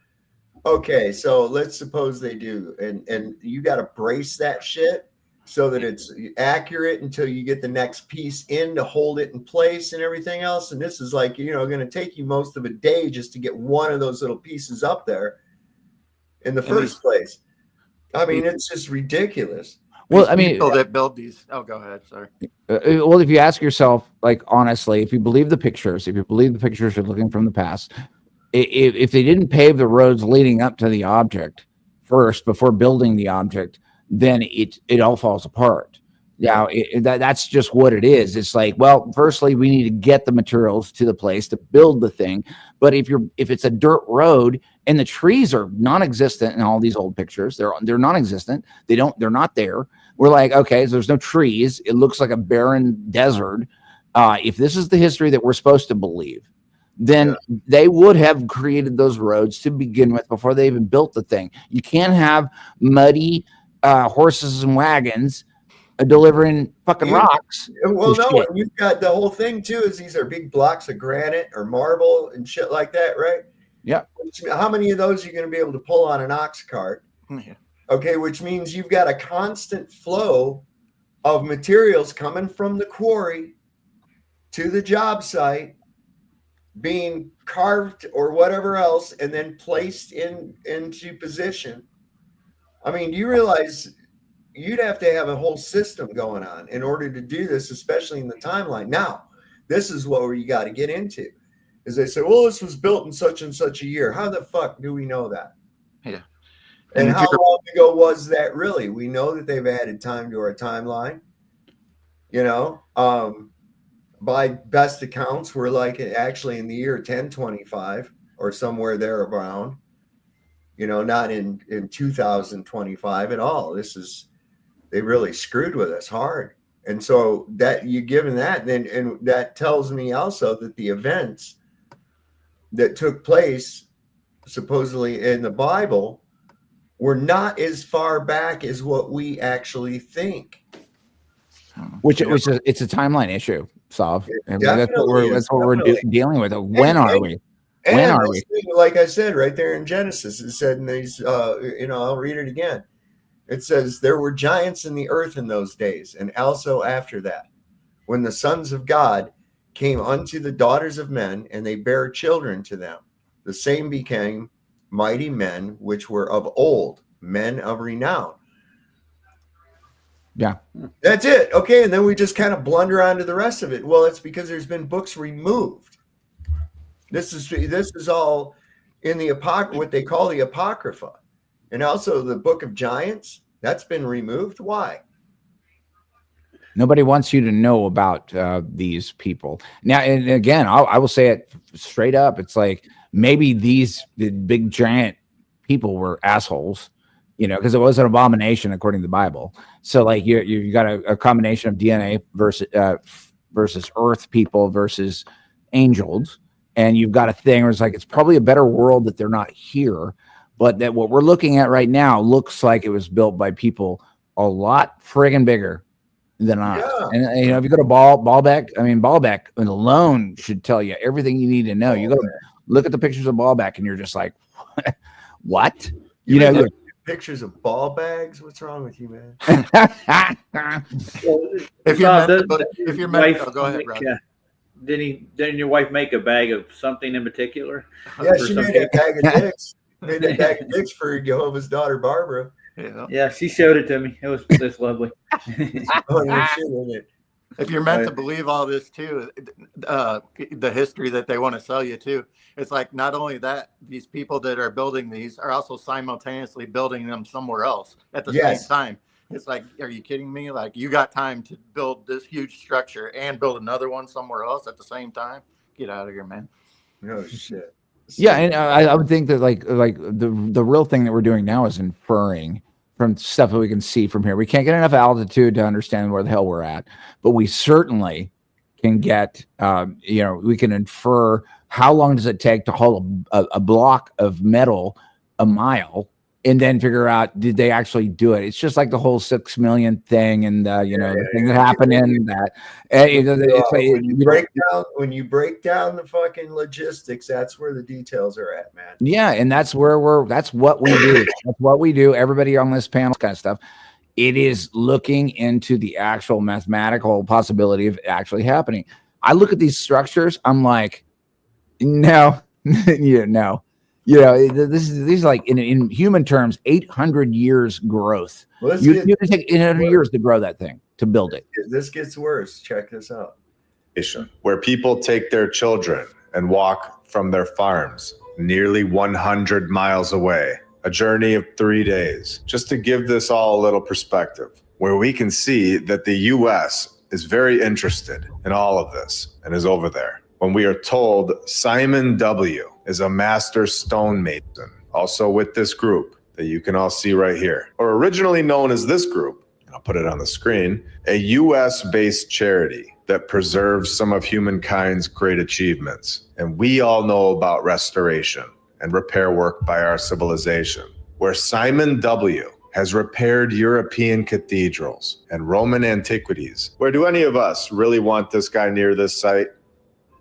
okay, so let's suppose they do, and you got to brace that shit so that it's accurate until you get the next piece in to hold it in place and everything else. And this is like, you know, going to take you most of a day just to get one of those little pieces up there in the first place. I mean, it's just ridiculous. Well, I mean, people that build these. Oh, go ahead. Sorry. Well, if you ask yourself, like, honestly, if you believe the pictures, you're looking from the past, if they didn't pave the roads leading up to the object first before building the object, then it all falls apart. Now, that's just what it is. It's like, well, firstly, we need to get the materials to the place to build the thing. But if it's a dirt road and the trees are non-existent in all these old pictures, they're non-existent. They're not there. We're like, okay, so there's no trees. It looks like a barren desert. If this is the history that we're supposed to believe, then they would have created those roads to begin with before they even built the thing. You can't have muddy horses and wagons delivering fucking rocks. Well, no, and you've got the whole thing too is these are big blocks of granite or marble and shit like that, right? Yeah. How many of those are you going to be able to pull on an ox cart? Yeah. Okay, which means you've got a constant flow of materials coming from the quarry to the job site, being carved or whatever else, and then placed into position. I mean, do you realize you'd have to have a whole system going on in order to do this, especially in the timeline? Now, this is what you got to get into. Is they say, well, this was built in such and such a year. How the fuck do we know that? Yeah. And how long ago was that really? We know that they've added time to our timeline. You know, by best accounts, we're like actually in the year 1025 or somewhere there around. not in 2025 at all. They really screwed with us hard. And so that you given that, and that tells me also that the events that took place supposedly in the Bible were not as far back as what we actually think. Which is it's a timeline issue, Sav. And that's what we're dealing with. When are we? Like I said, right there in Genesis, it said in these, I'll read it again. It says, there were giants in the earth in those days, and also after that, when the sons of God came unto the daughters of men, and they bare children to them. The same became mighty men, which were of old, men of renown. Yeah. That's it. Okay. And then we just kind of blunder onto the rest of it. Well, it's because there's been books removed. This is all in the what they call the Apocrypha. And also the Book of Giants, that's been removed. Why? Nobody wants you to know about these people. Now, and again, I will say it straight up. It's like maybe the big giant people were assholes, because it was an abomination according to the Bible. So like you got a combination of DNA versus Earth people versus angels, and you've got a thing where it's like it's probably a better world that they're not here, but that what we're looking at right now looks like it was built by people a lot friggin' bigger than us. Yeah. And if you go to Baalbek alone should tell you everything you need to know. You go to look at the pictures of Baalbek and you're just like, what? Pictures of ball bags? What's wrong with you, man? If you're meant, go ahead, Rob. Didn't your wife make a bag of something in particular? Yeah, she made a bag of dicks. Made a bag of dicks for Jehovah's daughter Barbara. Yeah, she showed it to me. It was lovely. If you're meant to believe all this too, the history that they want to sell you too, it's like not only that, these people that are building these are also simultaneously building them somewhere else at the same time. It's like, are you kidding me? Like, you got time to build this huge structure and build another one somewhere else at the same time? Get out of here, man. No shit. Yeah, and I would think that like the real thing that we're doing now is inferring from stuff that we can see from here. We can't get enough altitude to understand where the hell we're at, but we certainly can get, we can infer how long does it take to haul a block of metal a mile, and then figure out, did they actually do it? It's just like the whole 6 million thing, and the thing that happened in that. When you break down the fucking logistics, that's where the details are at, man. Yeah, and that's what we do. That's what we do. Everybody on this panel, kind of stuff. It is looking into the actual mathematical possibility of actually happening. I look at these structures, I'm like, no, no. These are like in human terms, 800 years growth. Well, you have to take 800 years to grow that thing, to build it. This gets worse. Check this out. Where people take their children and walk from their farms nearly 100 miles away, a journey of 3 days, just to give this all a little perspective, where we can see that the U.S. is very interested in all of this and is over there. When we are told Simon W. is a master stonemason, also with this group that you can all see right here, or originally known as this group, I'll put it on the screen, a US-based charity that preserves some of humankind's great achievements. And we all know about restoration and repair work by our civilization, where Simon W. has repaired European cathedrals and Roman antiquities. Where do any of us really want this guy near this site?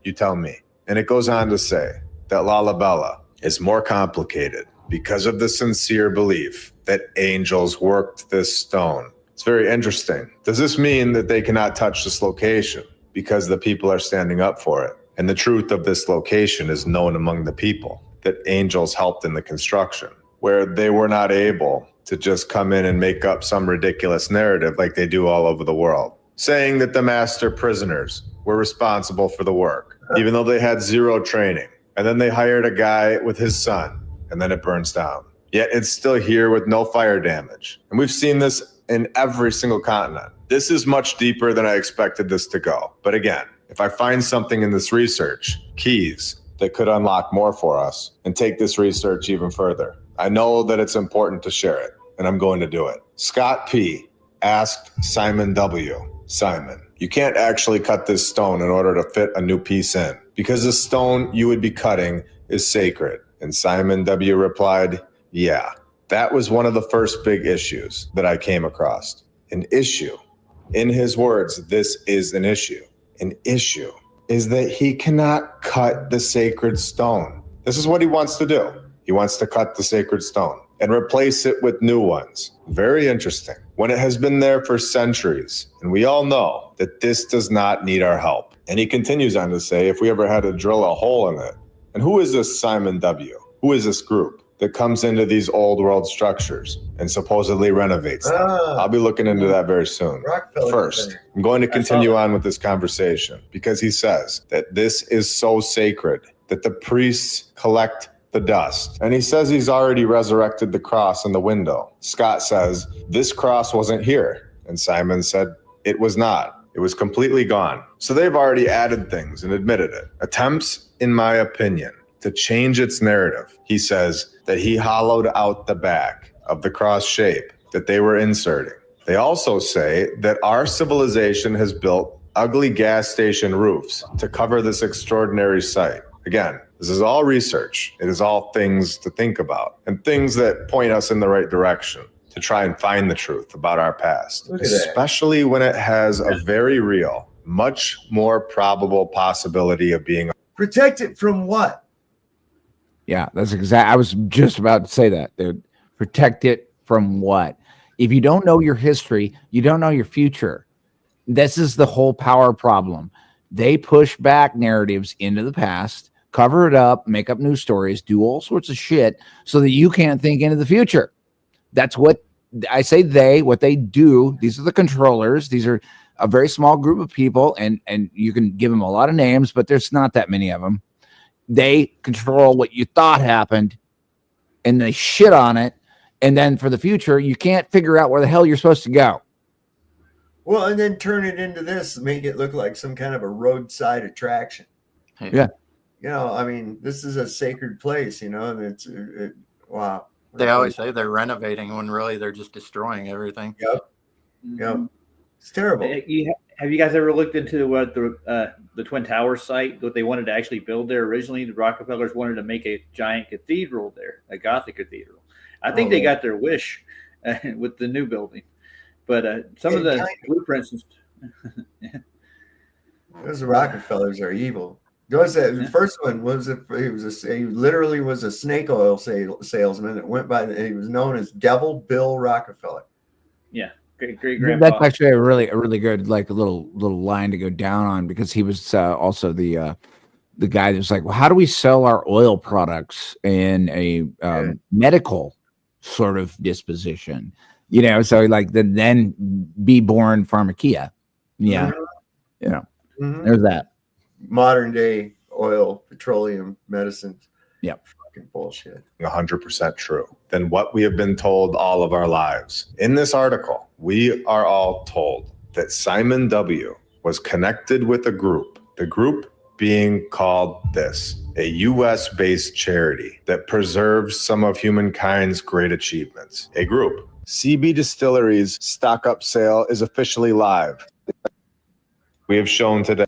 You tell me. And it goes on to say that Lalibela is more complicated because of the sincere belief that angels worked this stone. It's very interesting. Does this mean that they cannot touch this location because the people are standing up for it? And the truth of this location is known among the people, that angels helped in the construction, where they were not able to just come in and make up some ridiculous narrative like they do all over the world, saying that the master prisoners were responsible for the work, even though they had zero training. And then they hired a guy with his son, and then it burns down. Yet it's still here with no fire damage. And we've seen this in every single continent. This is much deeper than I expected this to go. But again, if I find something in this research, keys that could unlock more for us and take this research even further, I know that it's important to share it, and I'm going to do it. Scott P. asked Simon W. Simon, you can't actually cut this stone in order to fit a new piece in, because the stone you would be cutting is sacred. And Simon W. replied, yeah, that was one of the first big issues that I came across. An issue. In his words, this is an issue. An issue is that he cannot cut the sacred stone. This is what he wants to do. He wants to cut the sacred stone and replace it with new ones. Very interesting. When it has been there for centuries, and we all know that this does not need our help. And he continues on to say, if we ever had to drill a hole in it. And who is this Simon W? Who is this group that comes into these old world structures and supposedly renovates them? I'll be looking into that very soon. First, I'm going to continue on with this conversation because he says that this is so sacred that the priests collect the dust. And he says he's already resurrected the cross in the window. Scott says, this cross wasn't here. And Simon said, it was not. It was completely gone. So they've already added things and admitted it. Attempts, in my opinion, to change its narrative. He says that he hollowed out the back of the cross shape that they were inserting. They also say that our civilization has built ugly gas station roofs to cover this extraordinary site. Again, this is all research. It is all things to think about and things that point us in the right direction to try and find the truth about our past, especially when it has a very real, much more probable possibility of being. Protect it from what? Yeah, that's exact. I was just about to say that, dude. Protect it from what? If you don't know your history, you don't know your future. This is the whole power problem. They push back narratives into the past, cover it up, make up new stories, do all sorts of shit so that you can't think into the future. That's what I say what they do. These are the controllers. These are a very small group of people, and you can give them a lot of names, but there's not that many of them. They control what you thought happened, and they shit on it. And then for the future, you can't figure out where the hell you're supposed to go. Well, and then turn it into this, make it look like some kind of a roadside attraction. Yeah. You know, I mean, this is a sacred place, you know, and it's wow. They always say they're renovating when really they're just destroying everything. Yep. Yep. It's terrible. Have you guys ever looked into what the Twin Towers site, what they wanted to actually build there originally? The Rockefellers wanted to make a giant cathedral there, a Gothic cathedral. I think they got their wish with the new building. But some of the blueprints. Those Rockefellers are evil. The first one was he literally was a snake oil salesman that went by. He was known as Devil Bill Rockefeller. Yeah, great grandpa. That's actually a really good like a little line to go down on, because he was also the guy that was like, well, how do we sell our oil products in a medical sort of disposition? You know, so like then be born pharmakia. Yeah, you know, there's that. Modern day oil, petroleum, medicine. Yep. Fucking bullshit. 100% true than what we have been told all of our lives. In this article, we are all told that Simon W. was connected with a group, the group being called this, a US-based charity that preserves some of humankind's great achievements. A group. CB Distillery's stock-up sale is officially live. We have shown today,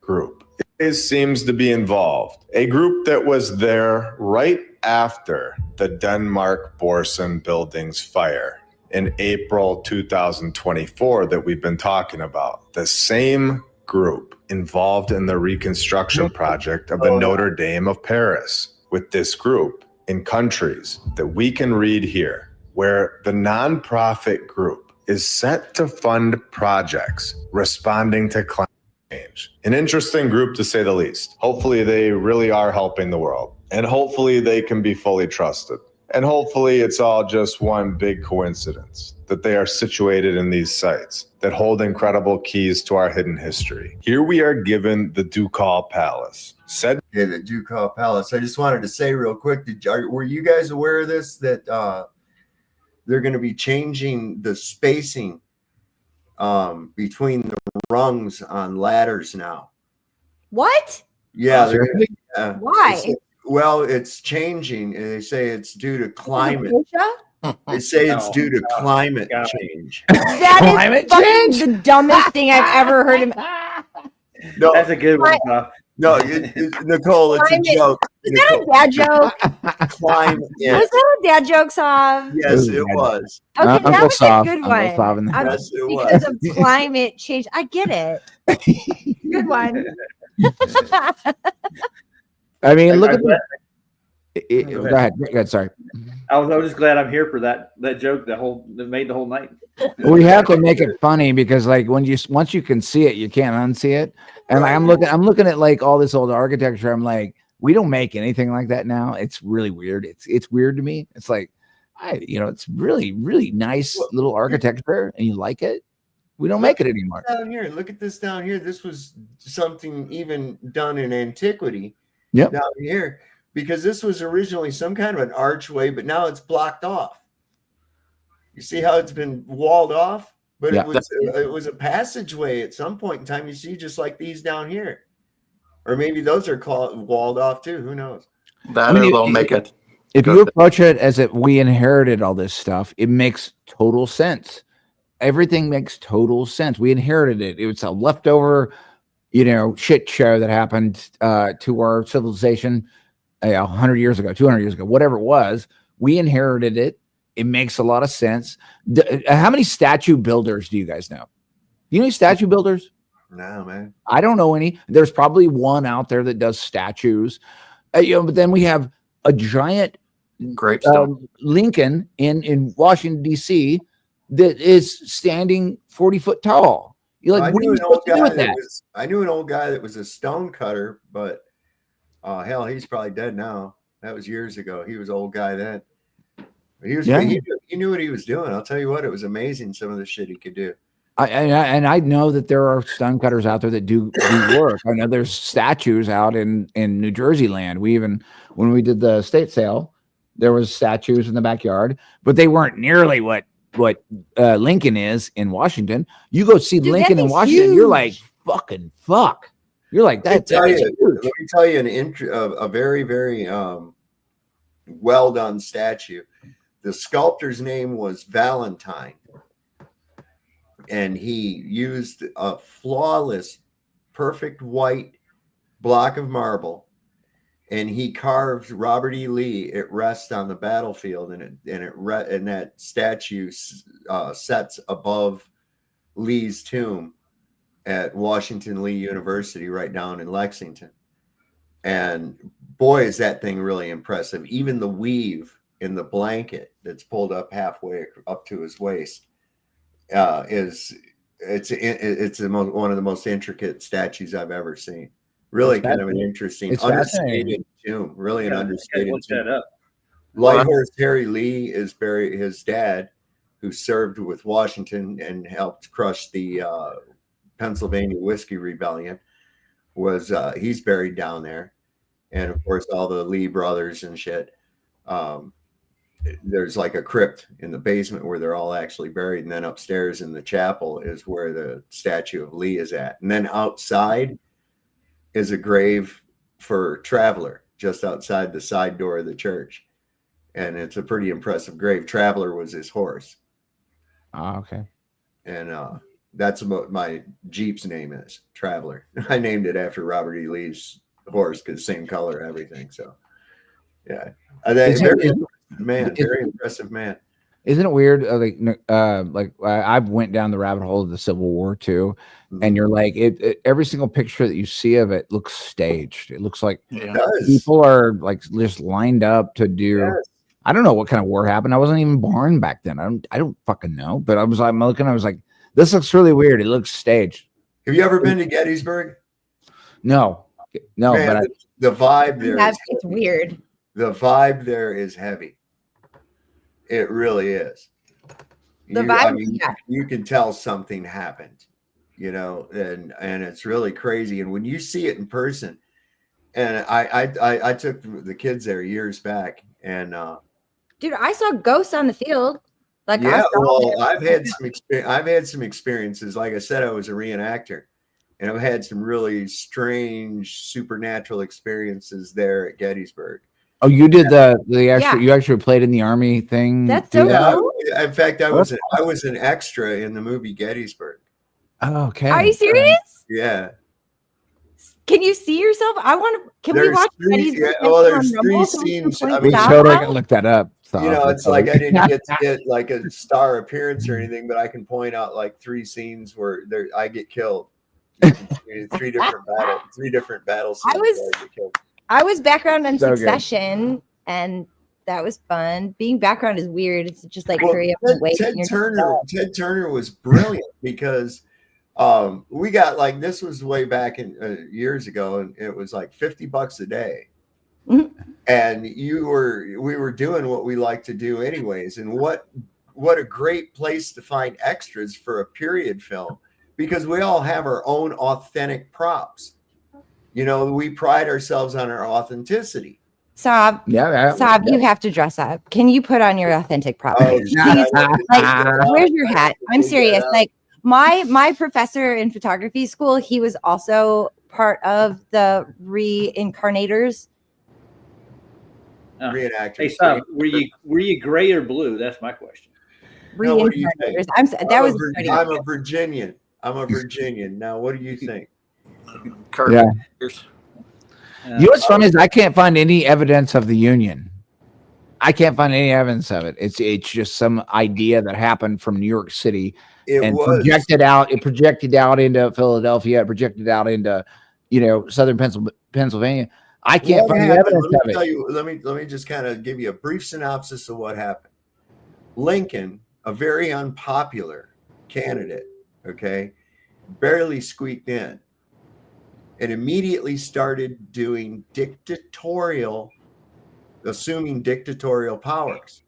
group. It seems to be involved. A group that was there right after the Denmark Borsen building's fire in April 2024 that we've been talking about. The same group involved in the reconstruction project of the Notre Dame of Paris. With this group in countries that we can read here, where the nonprofit group is set to fund projects responding to climate change. An interesting group, to say the least. Hopefully they really are helping the world, and hopefully they can be fully trusted. And hopefully it's all just one big coincidence that they are situated in these sites that hold incredible keys to our hidden history. Here we are given the Ducal Palace. The Ducal Palace. I just wanted to say real quick, were you guys aware of this, that they're going to be changing the spacing between the rungs on ladders now? What? Yeah. Why? Well, it's changing. They say it's due to climate. They say it's due to climate change. That is fucking the dumbest thing I've ever heard of. No, That's a good one, Bob. No, Nicole, it's a joke. Was that a dad joke? Climate. Was that a dad joke, Sav? Yes, it was. Okay, that Uncle was Sav. a good Uncle one. Sav in the Yes, it Because was. of climate change. I get it. Good one. I mean, look at that. Go ahead. Go ahead. Sorry. I was just glad I'm here for that joke that made the whole night. We have to make it funny because like once you can see it, you can't unsee it. And like, I'm looking at like all this old architecture. I'm like, we don't make anything like that now. It's really weird. It's weird to me. It's like, it's really, really nice little architecture and you like it. We don't make it anymore. Down here, look at this down here. This was something even done in antiquity. Yep. Down here, because this was originally some kind of an archway, but now it's blocked off. You see how it's been walled off? But Yeah. it was a passageway at some point in time. You see, just like these down here, or maybe those are walled off too. Who knows? That or they'll make it. If you approach it as if we inherited all this stuff, it makes total sense. Everything makes total sense. We inherited it. It was a leftover, shit show that happened to our civilization 100 years ago, 200 years ago, whatever it was. We inherited it. It makes a lot of sense. How many statue builders do you guys know? Do you know any statue builders? No, man. I don't know any. There's probably one out there that does statues. But then we have a giant gravestone Lincoln in Washington, D.C. that is standing 40 foot tall. You're like, what are you supposed to do with that? I knew an old guy that was a stone cutter, but hell, he's probably dead now. That was years ago. He was an old guy then. He was. Yeah. He knew what he was doing. I'll tell you what, it was amazing some of the shit he could do. I know that there are stone cutters out there that do work. I know there's statues out in New Jersey land. When we did the estate sale, there was statues in the backyard, but they weren't nearly what Lincoln is in Washington. You go see Lincoln in Washington, huge. You're like, fucking fuck. You're like, that's let huge. me tell you a very, very well done statue. The sculptor's name was Valentine, and he used a flawless, perfect white block of marble, and he carved Robert E. Lee at rest on the battlefield, and that statue sets above Lee's tomb at Washington Lee University, right down in Lexington. And boy, is that thing really impressive. Even the weave in the blanket that's pulled up halfway up to his waist it's one of the most intricate statues I've ever seen. Really kind of an interesting, understated tomb. Really an understated tomb. Light Horse Harry Lee is buried. His dad, who served with Washington and helped crush the Pennsylvania Whiskey Rebellion, he's buried down there. And of course, all the Lee brothers and shit. There's like a crypt in the basement where they're all actually buried. And then upstairs in the chapel is where the statue of Lee is at. And then outside is a grave for Traveler, just outside the side door of the church. And it's a pretty impressive grave. Traveler was his horse. Oh, okay. And that's what my Jeep's name is, Traveler. I named it after Robert E. Lee's horse because same color, everything. So, yeah. Very impressive man. Isn't it weird? Like I went down the rabbit hole of the Civil War too, and you're like, every single picture that you see of it looks staged. It looks like people are like just lined up to do. Yes. I don't know what kind of war happened. I wasn't even born back then. I don't fucking know. But I'm looking. I was like, this looks really weird. It looks staged. Have you ever been to Gettysburg? No. Man, but the vibe there. It's weird. The vibe there is heavy. It really is. You can tell something happened, and it's really crazy. And when you see it in person, and I took the kids there years back, and dude, I saw ghosts on the field. I've had some experiences. Like I said, I was a reenactor, And I've had some really strange supernatural experiences there at Gettysburg. Oh, you did the actual you actually played in the army thing. That's so cool. In fact, I was an extra in the movie Gettysburg. Oh, okay. Are you serious? Yeah. Can you see yourself? I want to. Can we watch Gettysburg? There's three scenes. I mean, totally can look that up. So you know, it's like I didn't get like a star appearance or anything, but I can point out like 3 scenes where I get killed. three different battles. I was background on Succession, and that was fun. Being background is weird. It's just like hurry up and wait. Ted Turner was brilliant because we got like, this was way back in years ago, and it was like $50 a day. And we were doing what we like to do anyways. And what a great place to find extras for a period film, because we all have our own authentic props. You know, we pride ourselves on our authenticity. Saab, you have to dress up. Can you put on your authentic props? Where's your hat? I'm serious. Like my professor in photography school, he was also part of the reincarnators. Reenactors. Hey, Saab, were you gray or blue? That's my question. Reincarnators. I'm a Virginian. Now, what do you think? Yeah. You know what's funny is I can't find any evidence of the Union. I can't find any evidence of it. It's just some idea that happened from New York City projected out. It projected out into Philadelphia. It projected out into, southern Pennsylvania. I can't find any evidence of it. Let me just kind of give you a brief synopsis of what happened. Lincoln, a very unpopular candidate, barely squeaked in, and immediately started doing assuming dictatorial powers.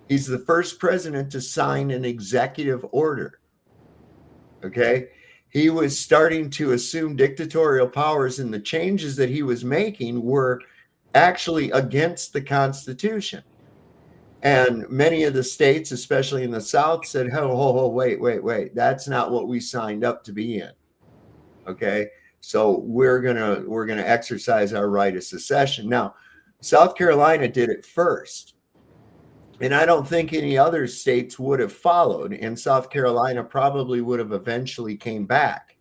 He's the first president to sign an executive order. He was starting to assume dictatorial powers, and the changes that he was making were actually against the Constitution. And many of the states, especially in the South, said, wait, that's not what we signed up to be in. So we're gonna exercise our right of secession. Now, South Carolina did it first, and I don't think any other states would have followed, and South Carolina probably would have eventually came back.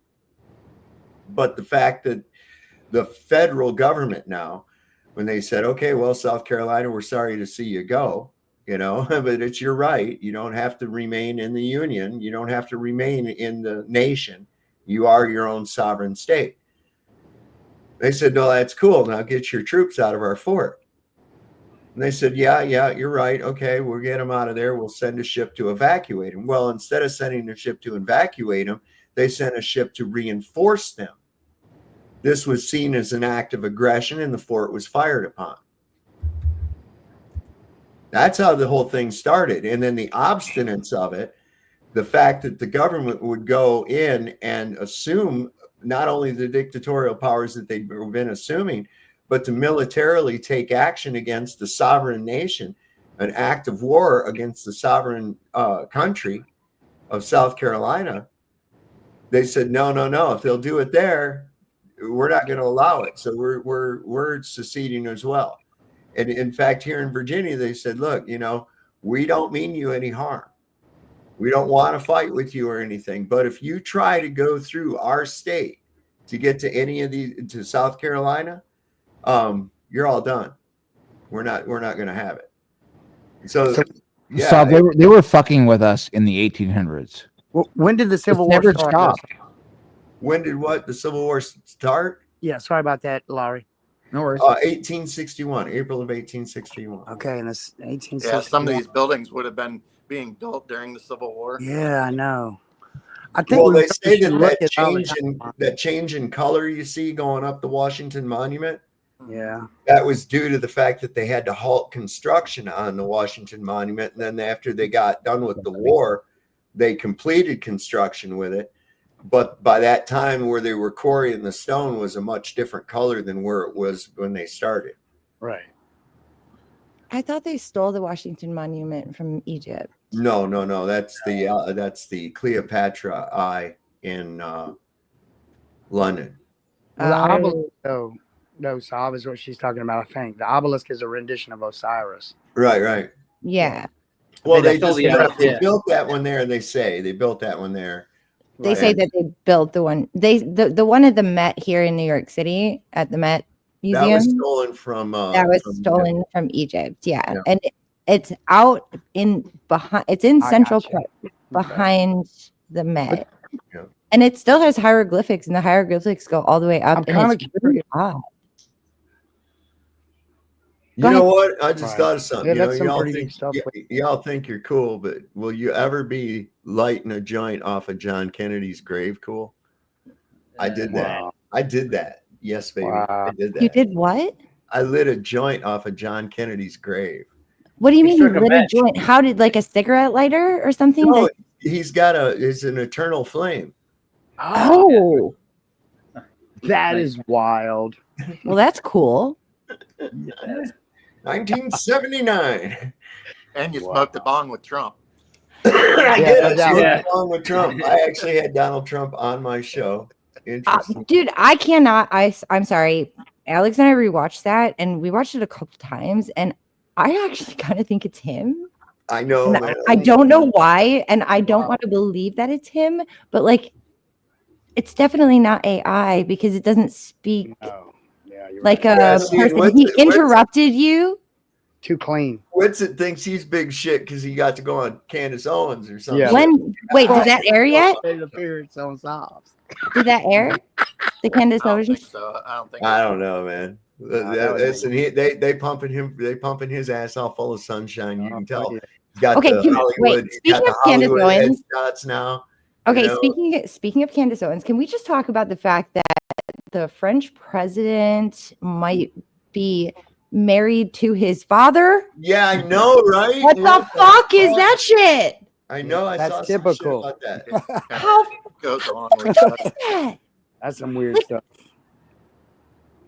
But the fact that the federal government now, when they said, okay, well, South Carolina, we're sorry to see you go, but it's your right. You don't have to remain in the Union. You don't have to remain in the nation. You are your own sovereign state. They said, no, that's cool. Now get your troops out of our fort. And they said, yeah, you're right. Okay, we'll get them out of there. We'll send a ship to evacuate them. Well, instead of sending a ship to evacuate them, they sent a ship to reinforce them. This was seen as an act of aggression, and the fort was fired upon. That's how the whole thing started. And then the obstinance of it, the fact that the government would go in and assume not only the dictatorial powers that they've been assuming, but to militarily take action against the sovereign nation, an act of war against the sovereign country of South Carolina. They said, no, if they'll do it there, we're not going to allow it. So we're seceding as well. And in fact, here in Virginia, they said, look, we don't mean you any harm. We don't want to fight with you or anything. But if you try to go through our state to get to any of these, to South Carolina, you're all done. We're not going to have it. So they were fucking with us in the 1800s. Well, when did the Civil War never start? Stopped. When did the Civil War start? Yeah, sorry about that, Laurie. No worries. 1861, April of 1861. Okay, and it's 1861. Yeah, some of these buildings would have been being built during the Civil War. Yeah, I know. I think they say that change in color you see going up the Washington Monument. Yeah, that was due to the fact that they had to halt construction on the Washington Monument, and then after they got done with the war, they completed construction with it. But by that time, where they were quarrying the stone was a much different color than where it was when they started. Right. I thought they stole the Washington Monument from Egypt. No. That's the Cleopatra Eye in London. Well, the obelisk, no, Saab is what she's talking about, I think. The obelisk is a rendition of Osiris. Right. Yeah. Well, They they stole the they built that one there. They built that one there. They say that they built the one the one at the Met here in New York City at the Met Museum. That was stolen from stolen from Egypt. Yeah. And it's out in behind. It's in Central Park behind the Met. Yeah. And it still has hieroglyphics, and the hieroglyphics go all the way up. And it's really odd. You know what? I just thought of something. Yeah, that's some y'all pretty think good stuff. y'all think you're cool, but will you ever be lighting a joint off of John Kennedy's grave? Cool. I did that. Wow. I did that. Yes, baby. I did that. You did what? I lit a joint off of John Kennedy's grave. What do you mean you lit a joint? How did, like, a cigarette lighter or something? No, it's an eternal flame. Oh. That is wild. Well, that's cool. 1979. And you smoked a bong with Trump. I did. I smoked a bong with Trump. I actually had Donald Trump on my show. Interesting. Dude, I cannot. I'm sorry. Alex and I rewatched that, and we watched it a couple times, and I actually kind of think it's him. I know. I don't know why, and I don't want to believe that it's him, but like, it's definitely not AI because it doesn't speak like a person. He interrupted you. Too clean. Whitson thinks he's big shit because he got to go on Candace Owens or something. Yeah. Wait, did that air yet? It appears on Sobs. Did that air? The Candace Owens? So I don't know, man. Listen, they pumping him. They pumping his ass all full of sunshine. You can tell. He's got the Hollywood. Speaking of Candace Owens, shots now. Okay, speaking of Candace Owens, can we just talk about the fact that the French president might be married to his father? Yeah, I know, right? What the fuck is that shit? I know. I That's saw typical. some shit about that. How goes along what with the fuck is that? That's some weird stuff.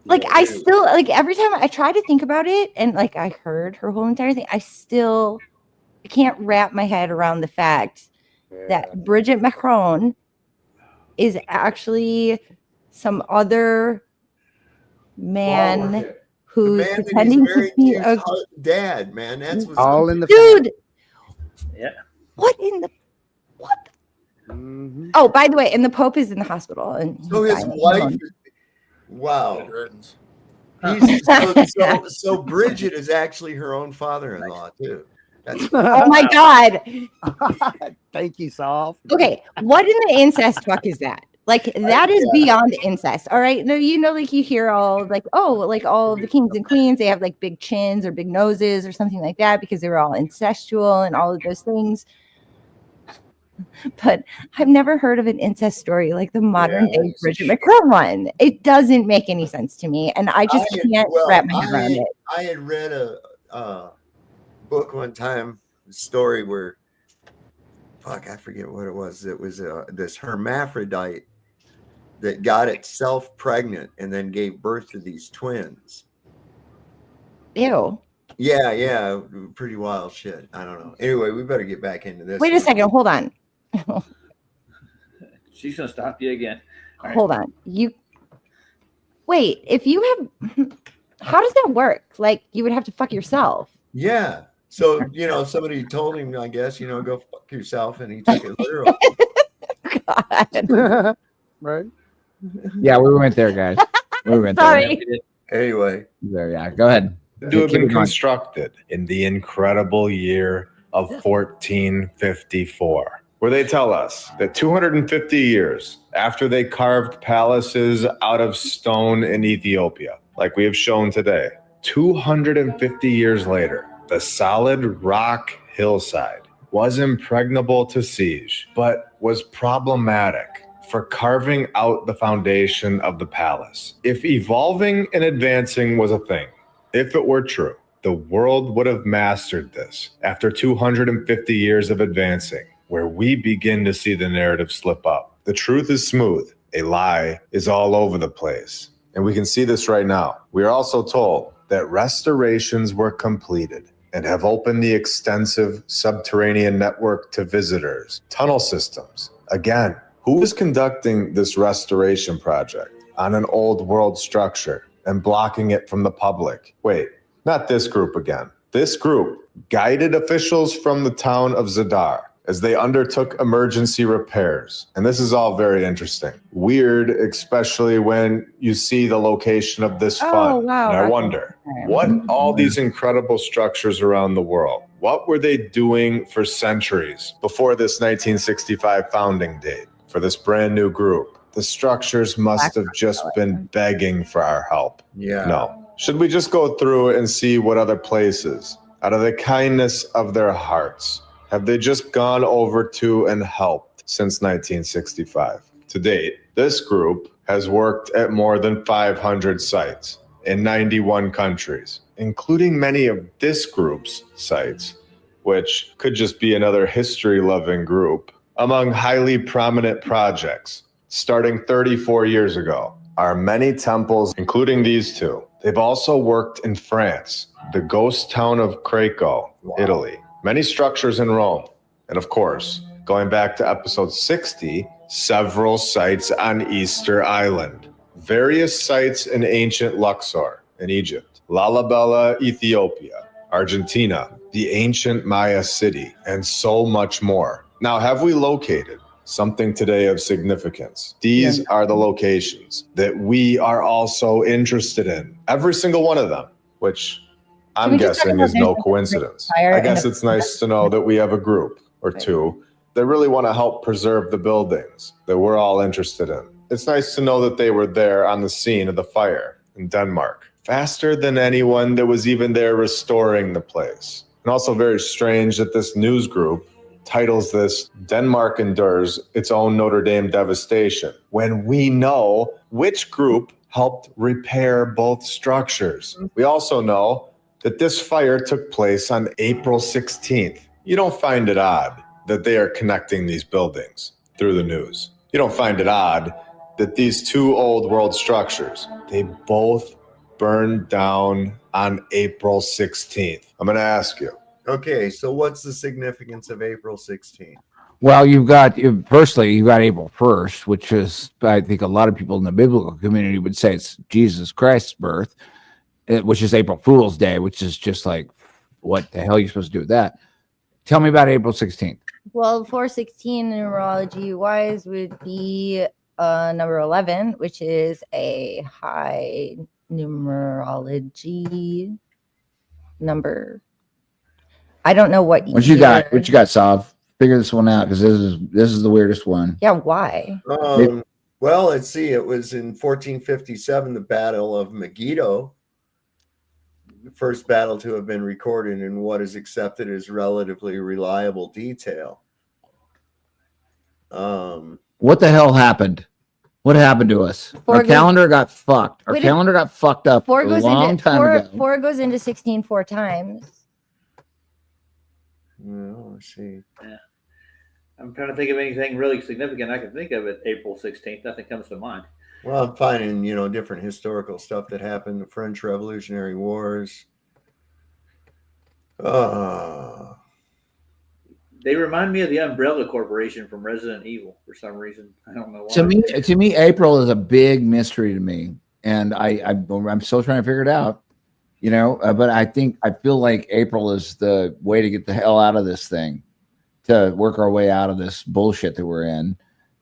Like, I still, like, every time I try to think about it, and like I heard her whole entire thing, I can't wrap my head around the fact that Bridget Macron is actually some other man who's pretending to be a dad, man. That's what's all in the dude. Yeah. What in the what? Mm-hmm. Oh, by the way, and the Pope is in the hospital, and so his wife. Wow. So Bridget is actually her own father-in-law too. That's oh my God. Thank you, Saul. Okay, what in the incest fuck is that? Like, that is beyond incest. All right. No, like you hear all like, oh, like all of the kings and queens, they have like big chins or big noses or something like that because they were all incestual and all of those things. But I've never heard of an incest story like the modern day Bridget Macron one. It doesn't make any sense to me, and I just can't wrap my head around it. I had read a book one time, a story where, fuck, I forget what it was. It was this hermaphrodite that got itself pregnant and then gave birth to these twins. Ew. Yeah, pretty wild shit. I don't know. Anyway, we better get back into this. Wait a second. Hold on. She's gonna stop you again. All right. Hold on. Wait. If you have, how does that work? Like, you would have to fuck yourself. Yeah. So somebody told him, I guess, go fuck yourself, and he took it literal. God. Right. Yeah, we went there, guys. We went Sorry. there. Anyway. There, yeah. Go ahead. To have been constructed in the incredible year of 1454, where they tell us that 250 years after they carved palaces out of stone in Ethiopia, like we have shown today, 250 years later, the solid rock hillside was impregnable to siege, but was problematic for carving out the foundation of the palace. If evolving and advancing was a thing, if it were true, the world would have mastered this after 250 years of advancing, where we begin to see the narrative slip up. The truth is smooth. A lie is all over the place. And we can see this right now. We are also told that restorations were completed and have opened the extensive subterranean network to visitors, tunnel systems. Again, Who is conducting this restoration project on an old world structure and blocking it from the public? Wait, not this group again. This group guided officials from the town of Zadar as they undertook emergency repairs. And this is all very interesting. Weird, especially when you see the location of this fund. Wow. And I wonder, what all these incredible structures around the world, what were they doing for centuries before this 1965 founding date for this brand new group? The structures must have just been begging for our help. Yeah. No. Should we just go through and see what other places, out of the kindness of their hearts, have they just gone over to and helped since 1965? To date, this group has worked at more than 500 sites in 91 countries, including many of this group's sites, which could just be another history-loving group. Among highly prominent projects, starting 34 years ago, are many temples, including these two. They've also worked in France, the ghost town of Craco, Italy, many structures in Rome, and of course, going back to episode 60, several sites on Easter Island, various sites in ancient Luxor in Egypt, Lalibela, Ethiopia, Argentina, the ancient Maya city, and so much more. Now, have we located something today of significance? These are the locations that we are also interested in. Every single one of them, which I'm guessing is no coincidence. I guess it's nice to know that we have a group or two that really want to help preserve the buildings that we're all interested in. It's nice to know that they were there on the scene of the fire in Denmark, faster than anyone that was even there restoring the place. And also very strange that this news group titles this "Denmark Endures Its Own Notre Dame Devastation," when we know which group helped repair both structures. We also know that this fire took place on April 16th. You don't find it odd that they are connecting these buildings through the news. You don't find it odd that these two old world structures, they both burned down on April 16th. I'm going to ask you. Okay, so what's the significance of April 16th? Well, firstly, you've got April 1st, which is, I think a lot of people in the biblical community would say it's Jesus Christ's birth, which is April Fool's Day, which is just like, what the hell are you supposed to do with that? Tell me about April 16th. Well, 416 numerology wise would be number 11, which is a high numerology number. I don't know what you got. What you got, Sav? Figure this one out, because this is the weirdest one. Yeah, why? Well, let's see. It was in 1457, the Battle of Megiddo, the first battle to have been recorded in what is accepted as relatively reliable detail. What the hell happened? What happened to us? Our calendar got fucked. Our calendar got fucked up a long time ago. 4 goes into 16 4 times. Well, let's see. Yeah. I'm trying to think of anything really significant I can think of at April 16th. Nothing comes to mind. Well, I'm finding, different historical stuff that happened, the French Revolutionary Wars. They remind me of the Umbrella Corporation from Resident Evil for some reason. I don't know why. To me, April is a big mystery to me, and I'm still trying to figure it out. But I feel like April is the way to get the hell out of this thing, to work our way out of this bullshit that we're in.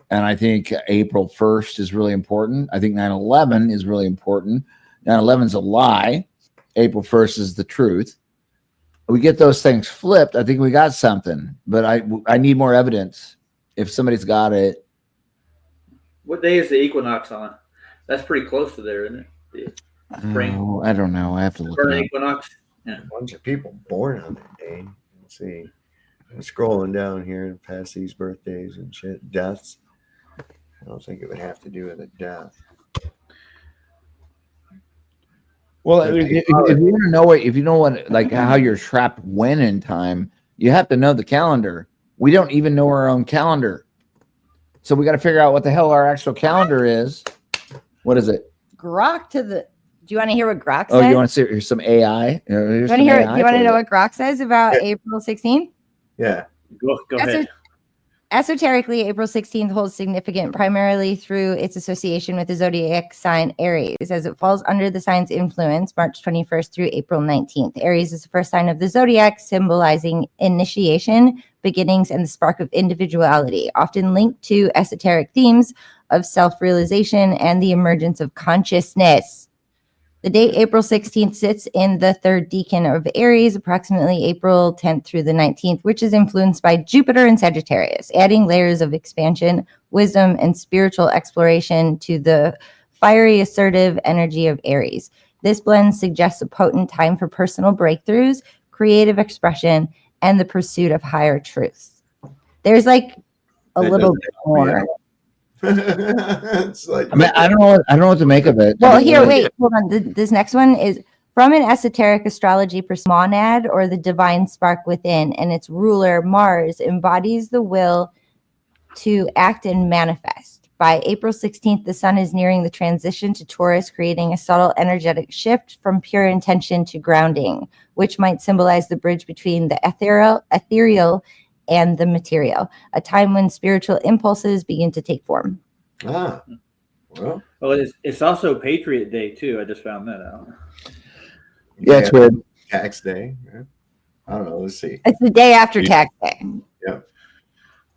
And I think April 1st is really important. I think 9/11 is really important. 9/11 is a lie. April 1st is the truth. We get those things flipped, I think we got something. But I need more evidence. If somebody's got it. What day is the equinox on? That's pretty close to there, isn't it? Spring. Oh, I don't know. I have to look it up. Equinox. Yeah. A bunch of people born on that day. Let's see. I'm scrolling down here past these birthdays and shit. Deaths. I don't think it would have to do with a death. Well, if you want to know how you're trapped when in time, you have to know the calendar. We don't even know our own calendar. So we got to figure out what the hell our actual calendar is. What is it? Grok to the. Do you want to hear what Grok says? Oh, you want to see? Here's some AI. Do you want to know what Grok says about April 16th? Yeah. Go ahead. Esoterically, April 16th holds significant primarily through its association with the zodiac sign Aries, as it falls under the sign's influence March 21st through April 19th. Aries is the first sign of the zodiac, symbolizing initiation, beginnings, and the spark of individuality, often linked to esoteric themes of self-realization and the emergence of consciousness. The date April 16th sits in the third decan of Aries, approximately April 10th through the 19th, which is influenced by Jupiter and Sagittarius, adding layers of expansion, wisdom, and spiritual exploration to the fiery, assertive energy of Aries. This blend suggests a potent time for personal breakthroughs, creative expression, and the pursuit of higher truths. There's like a little bit more. It's like, I mean, I don't know what to make of it. Well, here, wait, hold on. This next one is from an esoteric astrology perspective. Monad, or the divine spark within, and its ruler, Mars, embodies the will to act and manifest. By April 16th, the sun is nearing the transition to Taurus, creating a subtle energetic shift from pure intention to grounding, which might symbolize the bridge between the ethereal and the material, a time when spiritual impulses begin to take form. Well, it's also Patriot Day too. I just found that out. Yeah, it's weird. Tax day. Yeah. I don't know. Let's see. It's the day after tax day. Yeah.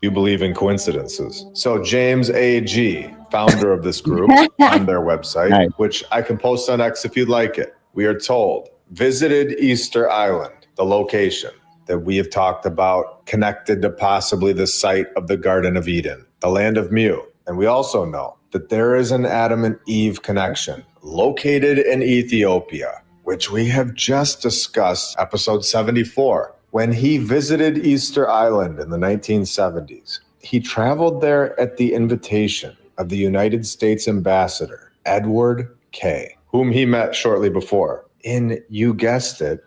You believe in coincidences. So James A.G., founder of this group, on their website, which I can post on X if you'd like it, we are told, visited Easter Island, the location that we have talked about, connected to possibly the site of the Garden of Eden, the land of Mu. And we also know that there is an Adam and Eve connection located in Ethiopia, which we have just discussed, episode 74. When he visited Easter Island in the 1970s, he traveled there at the invitation of the United States ambassador, Edward K., whom he met shortly before in, you guessed it,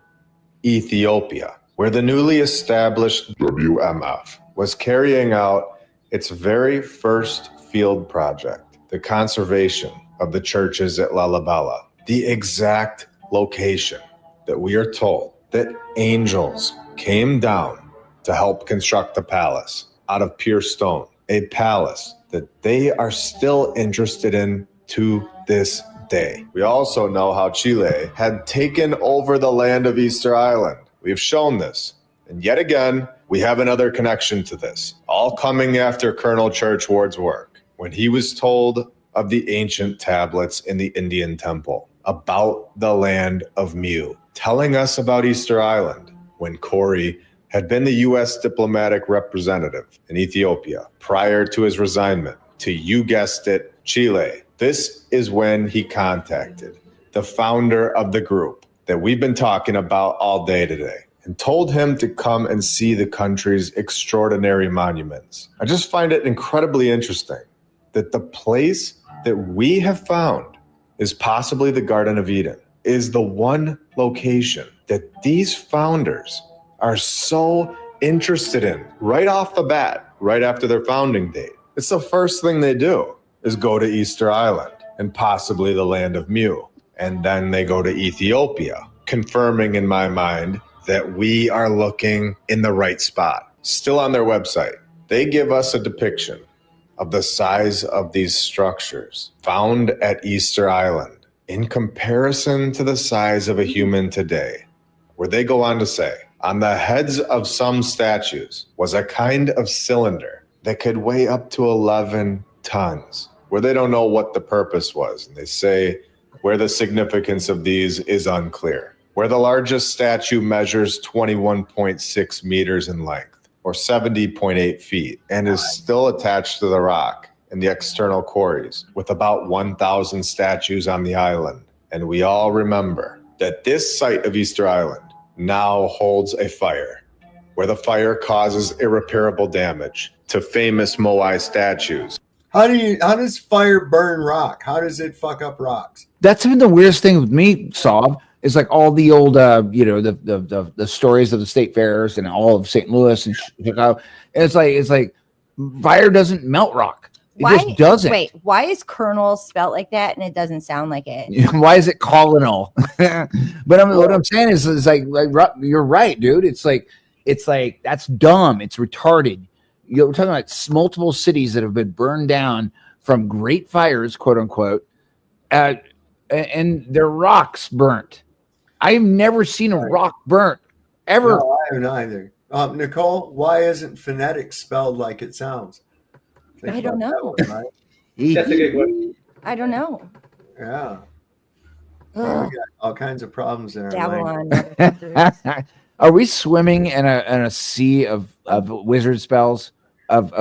Ethiopia, where the newly established WMF was carrying out its very first field project, the conservation of the churches at Lalibela, the exact location that we are told that angels came down to help construct the palace out of pure stone, a palace that they are still interested in to this day. We also know how Chile had taken over the land of Easter Island. We've shown this. And yet again, we have another connection to this, all coming after Colonel Churchward's work, when he was told of the ancient tablets in the Indian temple, about the land of Mu, telling us about Easter Island, when Corey had been the U.S. diplomatic representative in Ethiopia prior to his resignment to, you guessed it, Chile. This is when he contacted the founder of the group that we've been talking about all day today, and told him to come and see the country's extraordinary monuments. I just find it incredibly interesting that the place that we have found is possibly the Garden of Eden, is the one location that these founders are so interested in right off the bat, right after their founding date. It's the first thing they do is go to Easter Island and possibly the land of Mu. And then they go to Ethiopia, confirming in my mind that we are looking in the right spot. Still on their website, they give us a depiction of the size of these structures found at Easter Island in comparison to the size of a human today, where they go on to say, on the heads of some statues was a kind of cylinder that could weigh up to 11 tons, where they don't know what the purpose was. And they say where the significance of these is unclear, where the largest statue measures 21.6 meters in length, or 70.8 feet, and is still attached to the rock and the external quarries, with about 1,000 statues on the island. And we all remember that this site of Easter Island now holds a fire, where the fire causes irreparable damage to famous Moai statues. How does fire burn rock? How does it fuck up rocks? That's been the weirdest thing with me, Saab, is like all the old, the stories of the state fairs and all of St. Louis and Chicago. And it's like fire doesn't melt rock. It just doesn't. Wait, why is Colonel spelt like that and it doesn't sound like it? Why is it colonel? But what I'm saying is like you're right, dude. It's like that's dumb. It's retarded. we're talking about multiple cities that have been burned down from great fires, quote unquote, and their rocks burnt. I've never seen a rock burnt ever. No, I haven't either. Nicole, why isn't phonetic spelled like it sounds? I don't know. That's a good question. I don't know. Yeah. We got all kinds of problems in our Babylon. Are we swimming in a sea of wizard spells of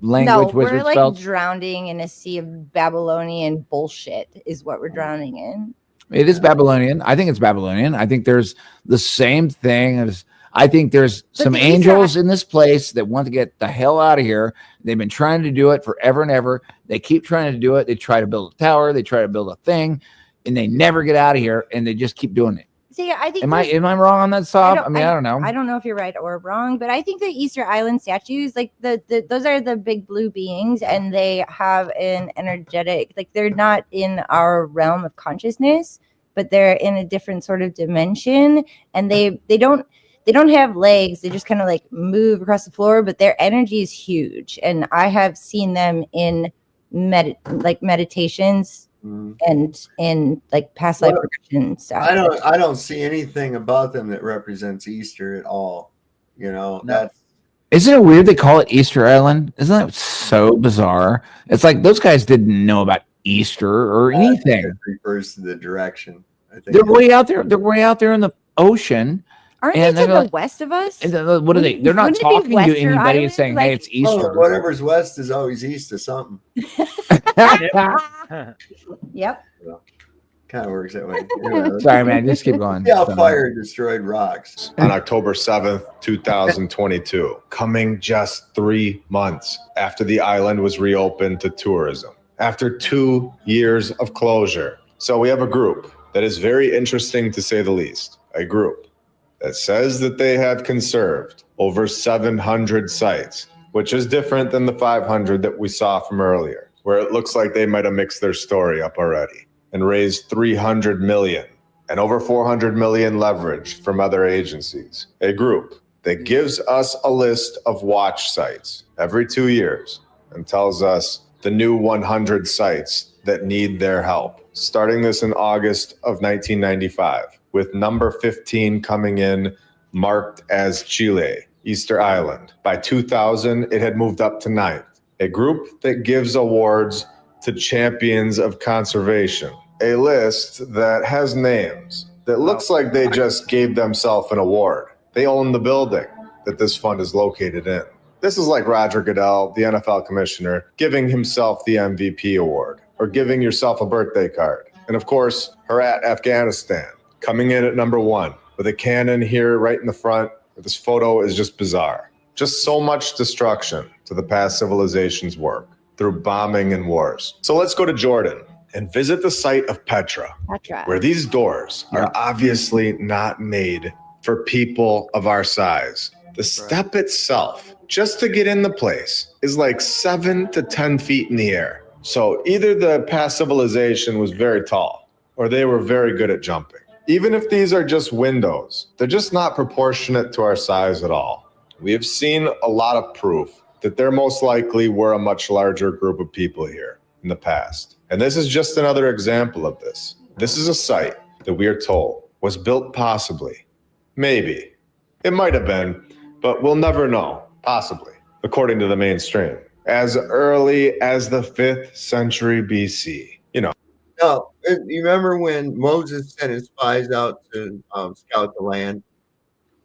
language No, wizard we're like spells? drowning in a sea of Babylonian bullshit is what we're drowning in. It is Babylonian. I think it's Babylonian. I think there's the same thing as I think there's some angels in this place that want to get the hell out of here. They've been trying to do it forever and ever. They keep trying to do it. They try to build a tower. They try to build a thing, and they never get out of here. And they just keep doing it. See, I think Am I wrong on that, Sob? I don't know. I don't know if you're right or wrong, but I think the Easter Island statues, like those are the big blue beings, and they have an energetic, like they're not in our realm of consciousness, but they're in a different sort of dimension, and they don't have legs. They just kind of like move across the floor, but their energy is huge, and I have seen them in meditations. And in like past life regression stuff. I don't see anything about them that represents Easter at all. You know, Isn't it weird they call it Easter Island? Isn't that so bizarre? It's like those guys didn't know about Easter or anything. It refers to the direction. I think They're way out there. They're way out there in the ocean. Aren't and they to the west of us? What are they? They're not talking to anybody and saying, "Hey, it's Easter." Oh, whatever's west is always east of something. Yep. Kind of works that way. Sorry, man. Just keep going. Yeah, fire destroyed rocks. On October 7th, 2022, coming just 3 months after the island was reopened to tourism, after 2 years of closure. So we have a group that is very interesting, to say the least. A group that says that they have conserved over 700 sites, which is different than the 500 that we saw from earlier, where it looks like they might have mixed their story up already and raised 300 million and over 400 million leverage from other agencies. A group that gives us a list of watch sites every 2 years and tells us the new 100 sites that need their help, starting this in August of 1995, with number 15 coming in marked as Chile, Easter Island. By 2000, it had moved up to 9th. A group that gives awards to champions of conservation. A list that has names that looks like they just gave themselves an award. They own the building that this fund is located in. This is like Roger Goodell, the NFL commissioner, giving himself the MVP award or giving yourself a birthday card. And of course, Herat, Afghanistan, coming in at number 1 with a cannon here right in the front. This photo is just bizarre. Just so much destruction to the past civilization's work through bombing and wars. So let's go to Jordan and visit the site of Petra, where these doors are obviously not made for people of our size. The step itself, just to get in the place, is like 7 to 10 feet in the air. So either the past civilization was very tall, or they were very good at jumping. Even if these are just windows, they're just not proportionate to our size at all. We have seen a lot of proof that there most likely were a much larger group of people here in the past. And this is just another example of this. This is a site that we are told was built possibly, maybe, it might have been, but we'll never know, possibly, according to the mainstream, as early as the 5th century BC. You know. No, you remember when Moses sent his spies out to scout the land?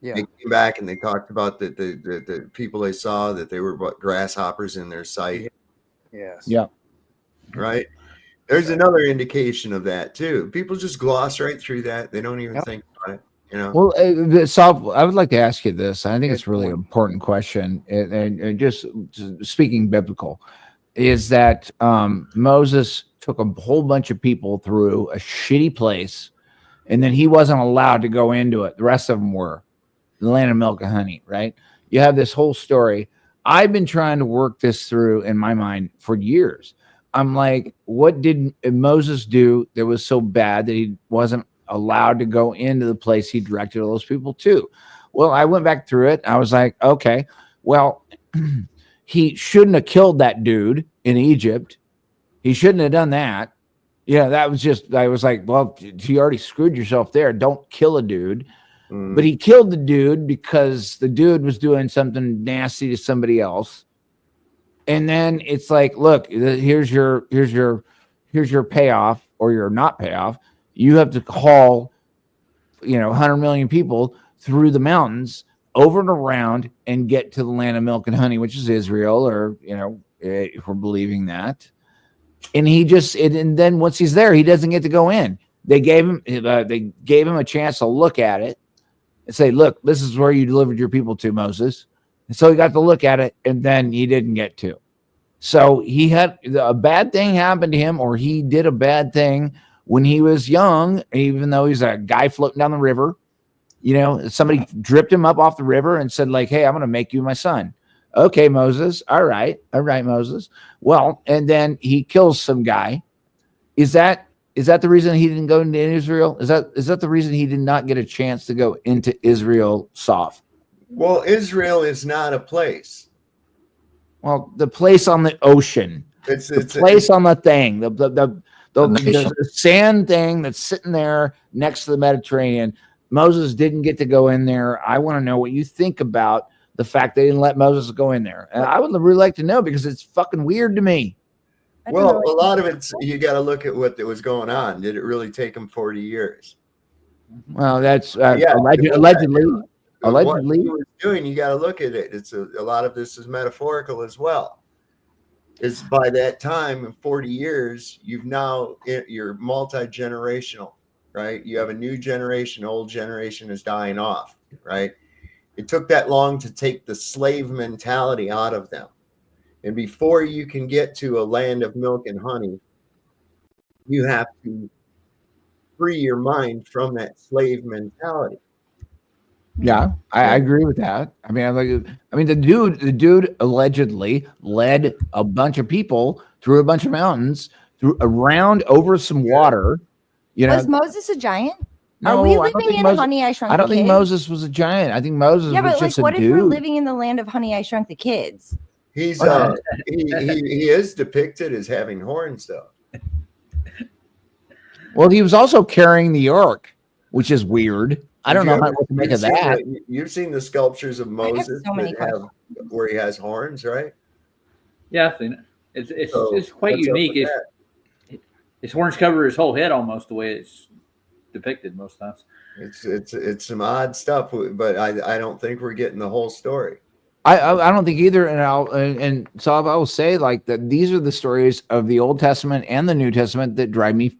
Yeah. They came back and they talked about the people they saw, that they were grasshoppers in their sight. Yes. Yeah. Right. There's another indication of that too. People just gloss right through that. They don't even think about it. You know. Well, Saul, I would like to ask you this. I think it's a really important question, and just speaking biblical, is that Moses took a whole bunch of people through a shitty place, and then he wasn't allowed to go into it. The rest of them were. The land of milk and honey, right? You have this whole story. I've been trying to work this through in my mind for years. I'm like, what did Moses do that was so bad that he wasn't allowed to go into the place he directed all those people to? Well, I went back through it. I was like, okay, well, he shouldn't have killed that dude in Egypt. He shouldn't have done that. That was just, I was like, well, you already screwed yourself there. Don't kill a dude. But he killed the dude because the dude was doing something nasty to somebody else. And then it's like, look, here's your payoff, or your not payoff. You have to haul, 100 million people through the mountains, over and around, and get to the land of milk and honey, which is Israel, or, if we're believing that. And and then once he's there, he doesn't get to go in. They gave him a chance to look at it and say, look, this is where you delivered your people to, Moses. And so he got to look at it, and then he didn't get to. So he had a bad thing happen to him, or he did a bad thing when he was young, even though he's a guy floating down the river. Somebody dripped him up off the river and said, like, hey, I'm going to make you my son. Okay, Moses. All right, Moses. Well, and then he kills some guy. Is that the reason he didn't go into Israel? Is that the reason he did not get a chance to go into Israel soft? Well, Israel is not a place. Well, the place on the ocean. It's the place on the thing. The sand thing that's sitting there next to the Mediterranean. Moses didn't get to go in there. I want to know what you think about the fact they didn't let Moses go in there. And I would really like to know, because it's fucking weird to me. Well, a lot of it's, you got to look at what was going on. Did it really take him 40 years? Well, that's allegedly. What he was doing, you got to look at it. It's a lot of this is metaphorical as well. Is by that time, in 40 years, you're multi-generational, right? You have a new generation, old generation is dying off, right? It took that long to take the slave mentality out of them. And before you can get to a land of milk and honey, you have to free your mind from that slave mentality. Yeah, I agree with that. I mean, the dude allegedly led a bunch of people through a bunch of mountains, over some water. Was Moses a giant? No, are we living in Honey, I Shrunk the Kids? I don't think Moses was a giant. I think Moses was just a dude. What if we're living in the land of Honey, I Shrunk the Kids? He's he is depicted as having horns, though. Well, he was also carrying the ark, which is weird. I don't know what to make of that. You've seen the sculptures of Moses where he has horns, right? Yeah, I've seen it. It's quite unique. His horns cover his whole head almost, the way it's depicted most times. It's some odd stuff, but I don't think we're getting the whole story. I don't think either, and so I will say, like, that these are the stories of the Old Testament and the New Testament that drive me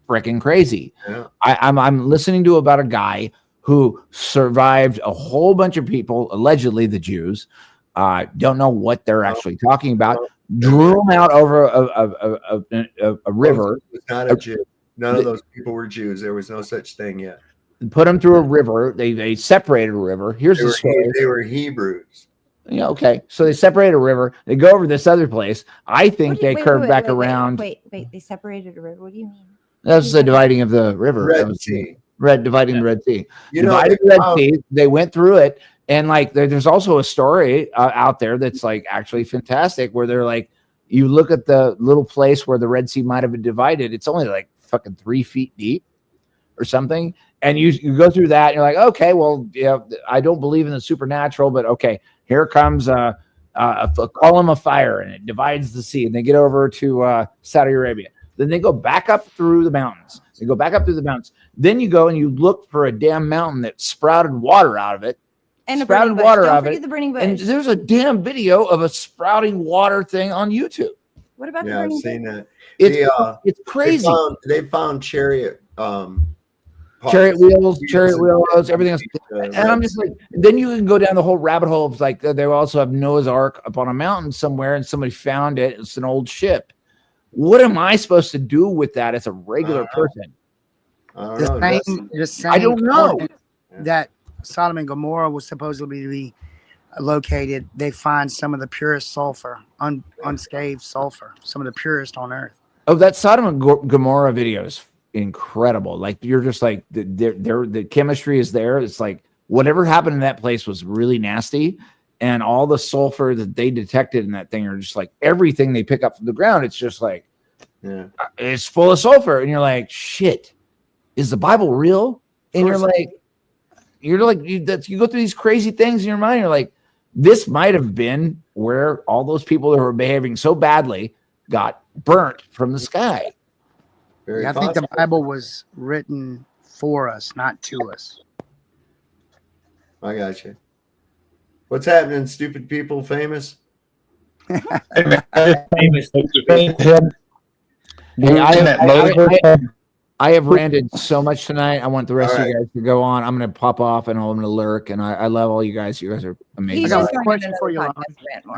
freaking crazy. Yeah. I'm listening to about a guy who survived a whole bunch of people, allegedly the Jews. Don't know what they're actually talking about. Drew them out over a river. It's not a Jew. None of those people were Jews. There was no such thing yet. Put them through a river. They separated a river. Here's the story. They were Hebrews. Yeah, okay. So they separated a river. They go over this other place. I think they curved back around. Wait. They separated a river. What do you mean? That was the dividing of the river. Red Sea. Dividing the Red Sea. Dividing the Red Sea. They went through it. And like, there's also a story out there that's like actually fantastic, where they're like, you look at the little place where the Red Sea might have been divided. It's only like fucking 3 feet deep or something. And you go through that and you're like, okay, well, yeah, I don't believe in the supernatural, but okay, here comes a column of fire and it divides the sea, and they get over to Saudi Arabia. Then they go back up through the mountains. Then you go and you look for a damn mountain that sprouted water out of it. And sprouted water out of it. The burning bush. And there's a damn video of a sprouting water thing on YouTube. What about the burning bush? I've seen that. It's crazy. They found chariot wheels, everything else. And I'm just like, then you can go down the whole rabbit hole of like, they also have Noah's Ark up on a mountain somewhere, and somebody found it. It's an old ship. What am I supposed to do with that as a regular person? I don't know. That Sodom and Gomorrah was supposedly to be located. They find some of the purest sulfur, unscathed sulfur, some of the purest on earth. Oh, that Sodom and Gomorrah video is incredible. Like, you're just like, the chemistry is there. It's like whatever happened in that place was really nasty, and all the sulfur that they detected in that thing are just like everything they pick up from the ground. It's just like, it's full of sulfur. And you're like, shit, is the Bible real? And you go through these crazy things in your mind. You're like, this might have been where all those people that were behaving so badly got burnt from the sky. Yeah, I think the Bible was written for us, not to us. I got you. What's happening, stupid people? Famous? Famous. I have ranted so much tonight. I want the rest of you guys to go on. I'm going to pop off and I'm going to lurk. And I love all you guys. You guys are amazing. I got a question for you, Lon.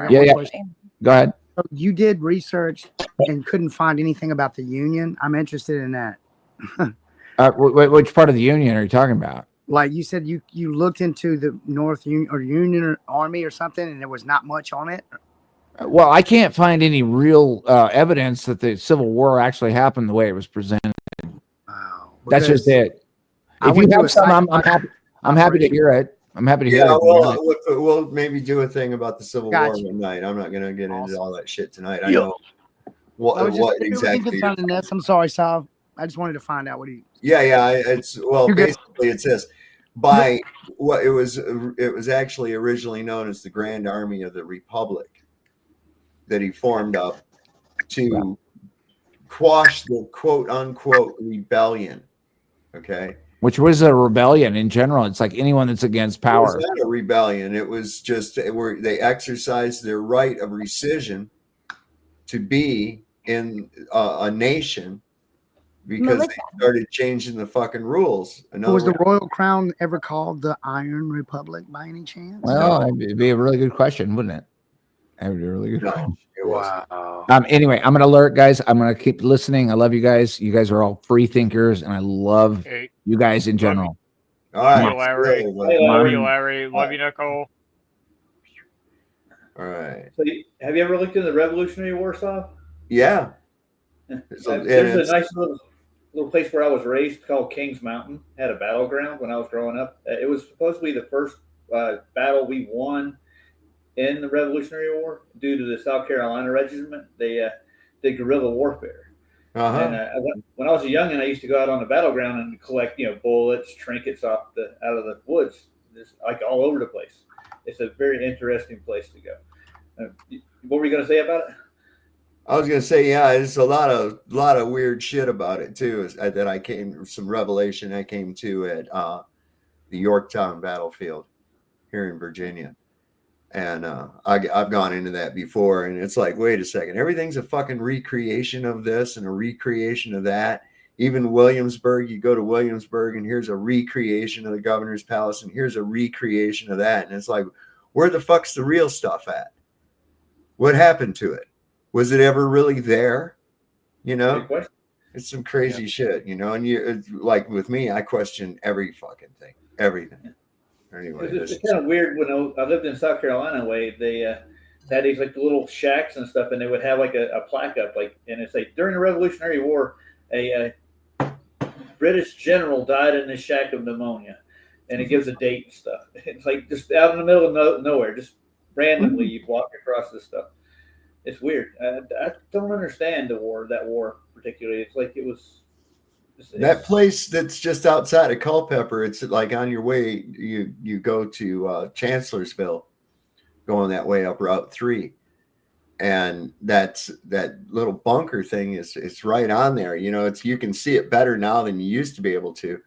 Yeah. Go ahead. So you did research and couldn't find anything about the Union. I'm interested in that. Which part of the Union are you talking about? Like you said, you looked into the North Union or Union Army or something, and there was not much on it. Well, I can't find any real evidence that the Civil War actually happened the way it was presented. Wow, that's just it. If you have some, I'm happy to hear it. I'm happy to hear it. We'll maybe do a thing about the Civil War tonight. I'm not going to get into all that shit tonight. I know what exactly. I'm sorry, Sal. I just wanted to find out what he. It's basically it's this. By what it was actually originally known as the Grand Army of the Republic that he formed up to quash the quote unquote rebellion. Okay. Which was a rebellion in general. It's like anyone that's against power. It was not a rebellion. It was just where they exercised their right of rescission to be in a nation because they started changing the fucking rules. Was the Royal Crown ever called the Iron Republic by any chance? Well, it'd be a really good question, wouldn't it? That would be a really good question. Wow. Anyway, I'm gonna alert guys. I'm gonna keep listening. I love you guys. You guys are all free thinkers, and I love you guys in general. All right, Larry. Love you, Larry. Love you, Nicole. All right. So, have you ever looked into the Revolutionary War stuff? Yeah. There's a nice little place where I was raised called Kings Mountain. Had a battleground when I was growing up. It was supposed to be the first battle we won in the Revolutionary War due to the South Carolina Regiment. They did guerrilla warfare. And when I was a youngin', I used to go out on the battleground and collect, bullets, trinkets out of the woods, just like all over the place. It's a very interesting place to go. What were you going to say about it? I was going to say, there's a lot of weird shit about it too. Some revelation I came to at the Yorktown battlefield here in Virginia. And I've gone into that before, and it's like, wait a second, everything's a fucking recreation of this and a recreation of that. Even Williamsburg, you go to Williamsburg, and here's a recreation of the governor's palace, and here's a recreation of that. And it's like, where the fuck's the real stuff at? What happened to it? Was it ever really there? It's some crazy shit, and like with me, I question every fucking thing, everything. Anyway, it's kind of weird. When I lived in South Carolina, they had these like the little shacks and stuff, and they would have like a plaque up, and it's like during the Revolutionary War, a British general died in his shack of pneumonia, and it gives a date and stuff. It's like just out in the middle of nowhere, just randomly you walk across this stuff. It's weird. I don't understand that war particularly. It's like it was. That place that's just outside of Culpeper, it's like on your way, you go to Chancellorsville, going that way up Route 3. And that little bunker thing it's right on there. You can see it better now than you used to be able to.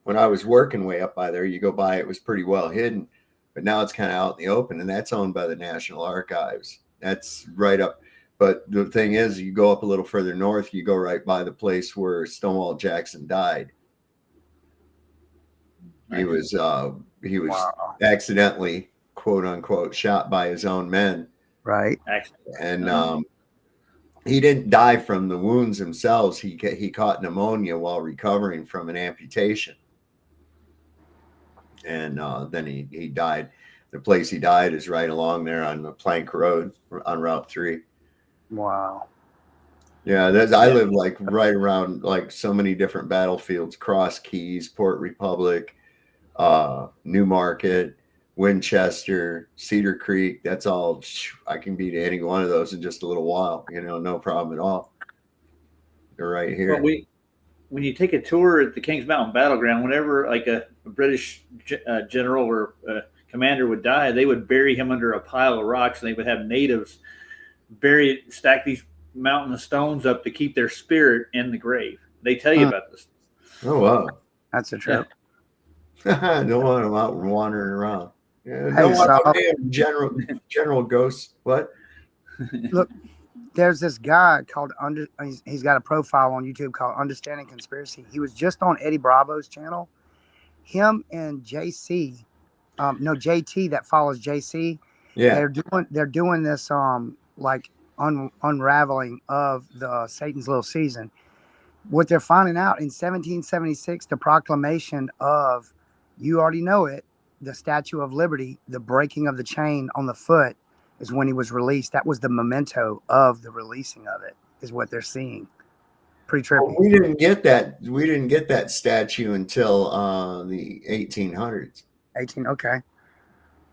When I was working way up by there, you go by, it was pretty well hidden. But now it's kind of out in the open, and that's owned by the National Archives. That's right up. But the thing is, you go up a little further north, you go right by the place where Stonewall Jackson died. He was accidentally, quote unquote, shot by his own men. Right. And he didn't die from the wounds themselves. He caught pneumonia while recovering from an amputation. And then he died. The place he died is right along there on the Plank Road on Route 3. Wow. Yeah, I live like right around like so many different battlefields: Cross Keys, Port Republic, Newmarket, Winchester, Cedar Creek. That's all. I can beat any one of those in just a little while. No problem at all. They're right here. Well, when you take a tour at the Kings Mountain Battleground, whenever like a British general or commander would die, they would bury him under a pile of rocks, and they would have natives stack these mountain of stones up to keep their spirit in the grave. They tell you about this. Oh wow, that's a trip. Yeah. Don't want them out wandering around. Yeah, Hey, don't want so- them general ghosts. What? Look, there's this guy called he's got a profile on YouTube called Understanding Conspiracy. He was just on Eddie Bravo's channel. Him and JT that follows JC. Yeah, they're doing this like unraveling of the Satan's Little Season. What they're finding out in 1776, the proclamation of, you already know it, the Statue of Liberty, the breaking of the chain on the foot is when he was released. That was the memento of the releasing of it, is what they're seeing. Pretty trippy. well, we didn't get that. We didn't get that statue until the 1800s. Okay.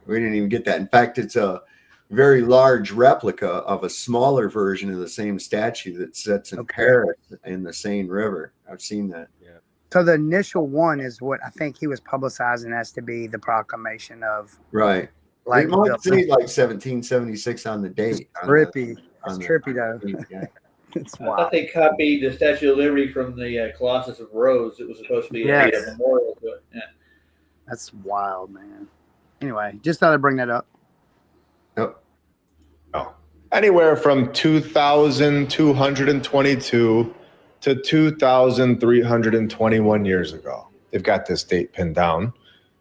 We didn't even get that. In fact, it's a very large replica of a smaller version of the same statue that sits in Paris in the Seine River. I've seen that. Yeah. So the initial one is what I think he was publicizing as to be the proclamation of. Right. Like it might say like 1776 on the date. Trippy. It's trippy though. Yeah. It's I wild. thought they copied the Statue of Liberty from the Colossus of Rhodes. It was supposed to be a memorial to it. Yeah. That's wild, man. Anyway, just thought I'd bring that up. Yep. Oh. Anywhere from 2,222 to 2,321 years ago. They've got this date pinned down.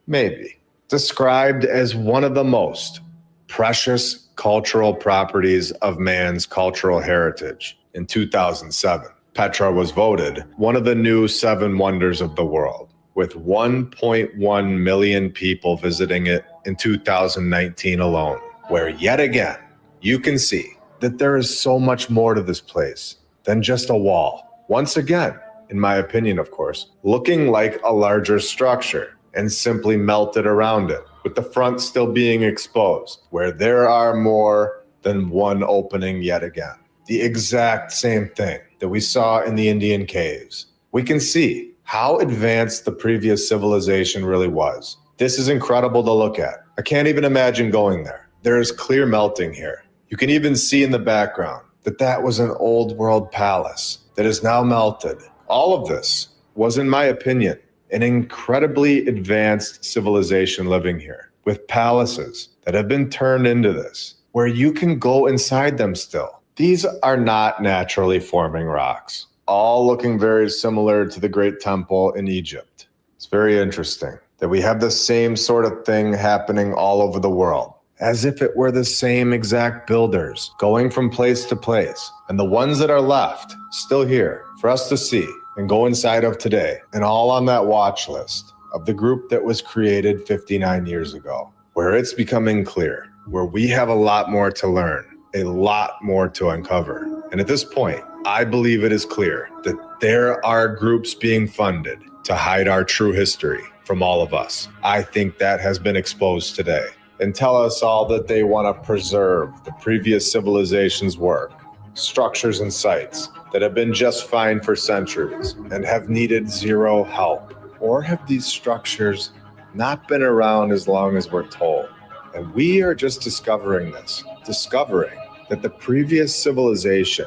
Maybe. Described as one of the most precious cultural properties of man's cultural heritage. In 2007, Petra was voted one of the new 7 wonders of the world, with 1.1 million people visiting it in 2019 alone, where yet again, you can see that there is so much more to this place than just a wall. Once again, in my opinion, of course, looking like a larger structure and simply melted around it, with the front still being exposed, where there are more than one opening yet again. The exact same thing that we saw in the Indian caves. We can see how advanced the previous civilization really was. This is incredible to look at. I can't even imagine going there. There is clear melting here. You can even see in the background that was an old world palace that is now melted. All of this was, in my opinion, an incredibly advanced civilization living here, with palaces that have been turned into this, where you can go inside them still. These are not naturally forming rocks, all looking very similar to the Great Temple in Egypt. It's very interesting that we have the same sort of thing happening all over the world, as if it were the same exact builders going from place to place, and the ones that are left still here for us to see and go inside of today, and all on that watch list of the group that was created 59 years ago, where it's becoming clear, where we have a lot more to learn, a lot more to uncover. And at this point, I believe it is clear that there are groups being funded to hide our true history from all of us. I think that has been exposed today, and tell us all that they want to preserve the previous civilization's work, structures and sites that have been just fine for centuries and have needed zero help. Or have these structures not been around as long as we're told? And we are just discovering this, discovering that the previous civilization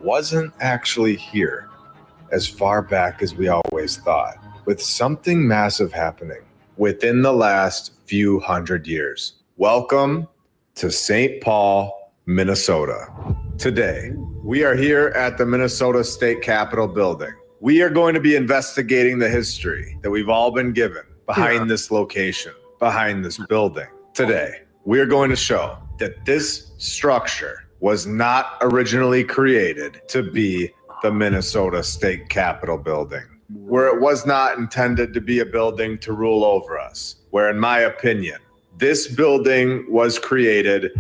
wasn't actually here as far back as we always thought, with something massive happening within the last few hundred years. Welcome to St. Paul, Minnesota. Today, we are here at the Minnesota State Capitol building. We are going to be investigating the history that we've all been given behind this location, behind this building. Today, we are going to show that this structure was not originally created to be the Minnesota State Capitol building, where it was not intended to be a building to rule over us, where, in my opinion, this building was created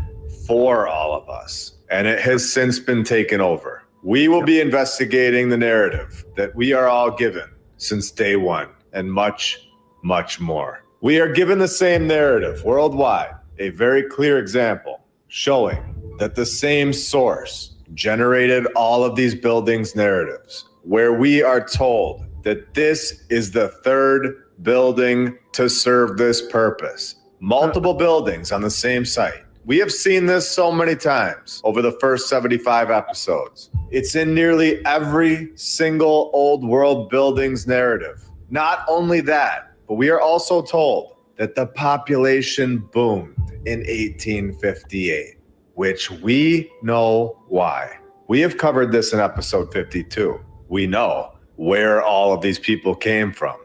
for all of us, and it has since been taken over. We will be investigating the narrative that we are all given since day one, and much, much more. We are given the same narrative worldwide, a very clear example showing that the same source generated all of these buildings' narratives, where we are told that this is the third building to serve this purpose. Multiple buildings on the same site. We have seen this so many times over the first 75 episodes. It's in nearly every single old world building's narrative. Not only that, but we are also told that the population boomed in 1858, which we know why. We have covered this in episode 52. We know where all of these people came from.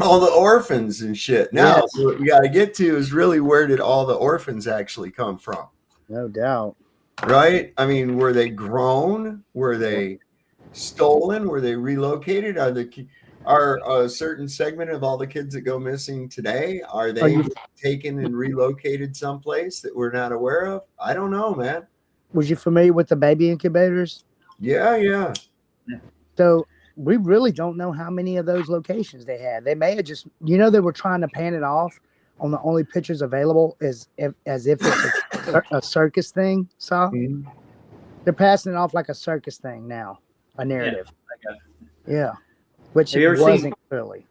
All the orphans and shit. Now, what we got to get to is really, where did all the orphans actually come from? No doubt. Right? I mean, were they grown? Were they stolen? Were they relocated? Are a certain segment of all the kids that go missing today, are they taken and relocated someplace that we're not aware of? I don't know, man. Was you familiar with the baby incubators? Yeah. So we really don't know how many of those locations they had. They may have just, they were trying to pan it off on the only pictures available as if it's a circus thing. So they're passing it off like a circus thing now, a narrative. Yeah. Which it wasn't really.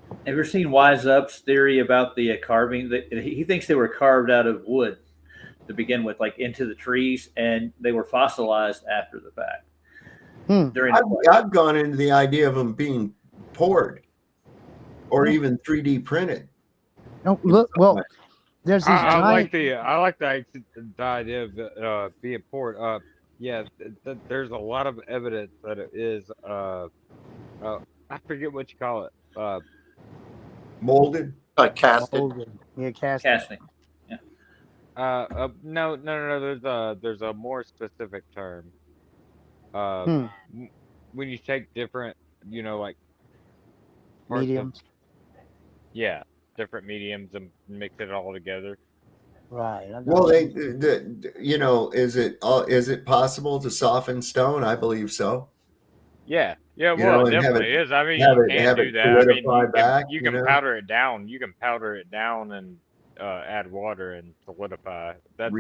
Have you ever seen Wise Up's theory about the carving? He thinks they were carved out of wood to begin with, like into the trees, and they were fossilized after the fact. I've gone into the idea of them being poured or even 3D printed. Oh, look, well, there's these I like the idea of being poured. There's a lot of evidence that it is. I forget what you call it. Molded, casted. Yeah, casting. Yeah. No. There's a more specific term. When you take different, like mediums. Different mediums and mix it all together. Right. Well, is it possible to soften stone? I believe so. Yeah. Well, it definitely is. I mean, you can do that. I mean, you can powder it down. You can powder it down and add water and solidify. That's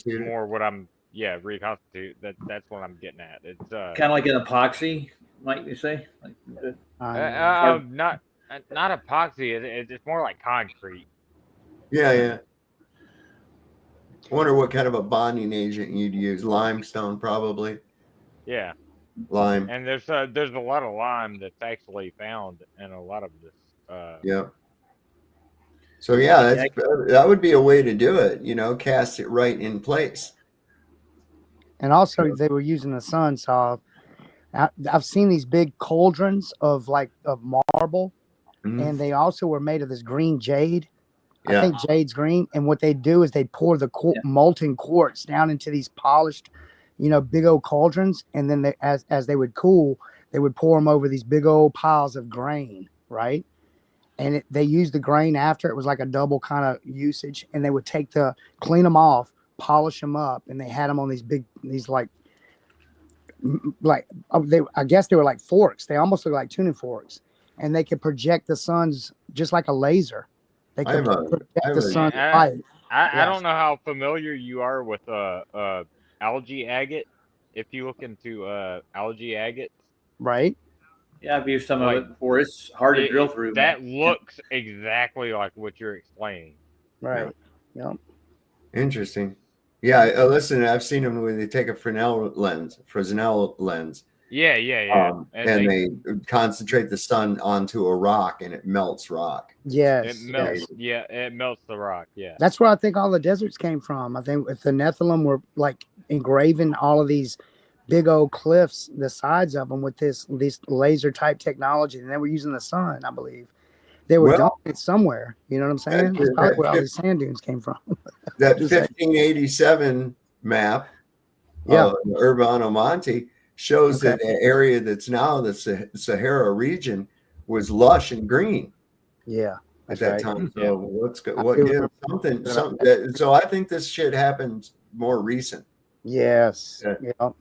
more what I'm. Yeah, reconstitute. That's what I'm getting at. It's kind of like an epoxy, might you say? Not epoxy. It's more like concrete. Yeah. I wonder what kind of a bonding agent you'd use. Limestone, probably. Yeah. Lime. And there's a lot of lime that's actually found in a lot of this. Yeah. So that would be a way to do it. Cast it right in place. And also, they were using the sun. So I've seen these big cauldrons of marble, and they also were made of this green jade. I think jade's green. And what they do is they pour the molten quartz down into these polished, big old cauldrons, and then as they would cool, they would pour them over these big old piles of grain, right? And they used the grain after. It was like a double kind of usage, and they would clean them off, polish them up, and they had them on I guess they were like forks. They almost look like tuning forks, and they could project the sun's just like a laser. They could project the sun's light. I don't know how familiar you are with algae agate. If you look into algae agate, right? Yeah, I've used some of it before. It's hard to drill through. That looks exactly like what you're explaining. Right. Yeah. Interesting. Yeah, listen, I've seen them when they take a Fresnel lens. Yeah. And they concentrate the sun onto a rock, and it melts rock. Yes. It melts. Yeah, it melts the rock. Yeah. That's where I think all the deserts came from. I think if the Nephilim were engraving all of these big old cliffs, the sides of them with this laser type technology, and they were using the sun, I believe. They were dumping it somewhere. You know what I'm saying? That's probably where all these sand dunes came from. That 1587 map of Urbano Monte shows that the area that's now the Sahara region was lush and green. Yeah. At that time. So what gives something. So I think this shit happened more recent. Yes. Yeah.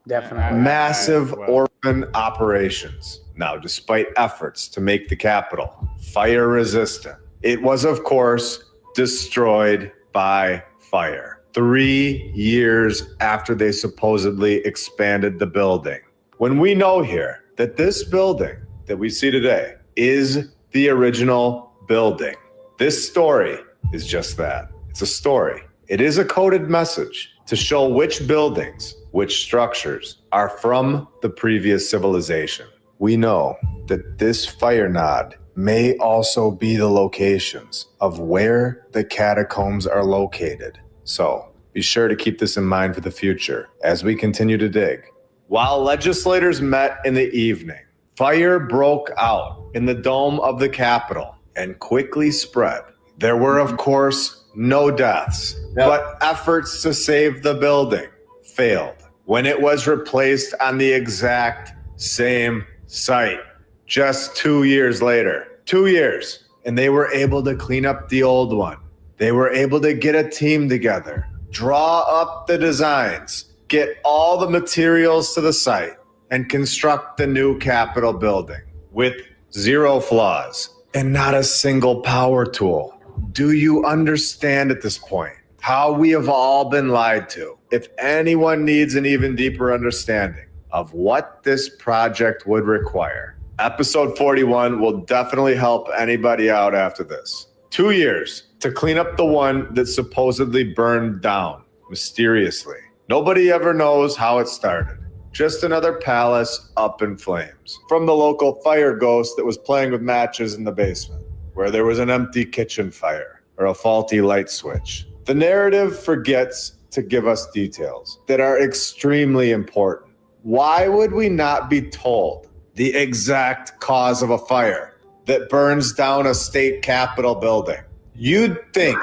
Definitely. Massive orphan operations. Now, despite efforts to make the capital fire resistant, It was, of course, destroyed by fire 3 years after they supposedly expanded the building. When we know here that this building that we see today is the original building, this story is just that. It's a story. It is a coded message to show which buildings, which structures are from the previous civilization. We know that this fire nod may also be the locations of where the catacombs are located. So be sure to keep this in mind for the future as we continue to dig. While legislators met in the evening, fire broke out in the dome of the Capitol and quickly spread. There were, of course, no deaths, but efforts to save the building failed when it was replaced on the exact same site just 2 years later. 2 years. And they were able to clean up the old one. They were able to get a team together, draw up the designs, get all the materials to the site, and construct the new Capitol building with 0 flaws and not a single power tool. Do you understand at this point how we have all been lied to? If anyone needs an even deeper understanding of what this project would require, episode 41 will definitely help anybody out after this. 2 years to clean up the one that supposedly burned down mysteriously. Nobody ever knows how it started. Just another palace up in flames. From the local fire ghost that was playing with matches in the basement, where there was an empty kitchen fire or a faulty light switch. The narrative forgets to give us details that are extremely important. Why would we not be told the exact cause of a fire that burns down a state capitol building? You'd think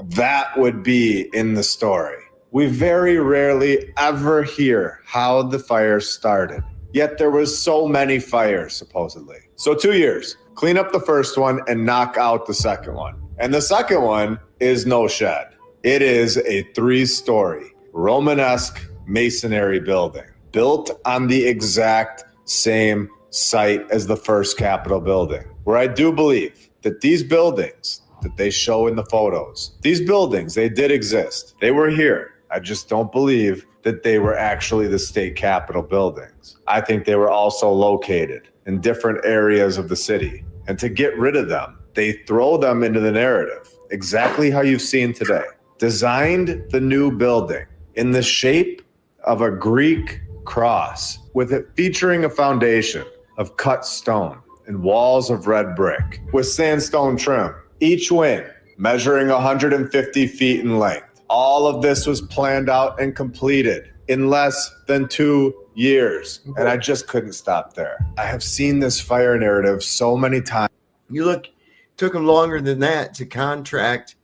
that would be in the story. We very rarely ever hear how the fire started. Yet there was so many fires, supposedly. So 2 years. Clean up the first one and knock out the second one. And the second one is no shed. It is a 3-story Romanesque masonry building built on the exact same site as the first Capitol building, where I do believe that these buildings that they show in the photos, these buildings, they did exist. They were here. I just don't believe that they were actually the state capitol buildings. I think they were also located in different areas of the city. And to get rid of them, they throw them into the narrative, exactly how you've seen today. Designed the new building in the shape of a Greek cross, with it featuring a foundation of cut stone and walls of red brick with sandstone trim, each wing measuring 150 feet in length. All of this was planned out and completed in less than 2 years. And I just couldn't stop there. I have seen this fire narrative so many times. You look, took them longer than that to contract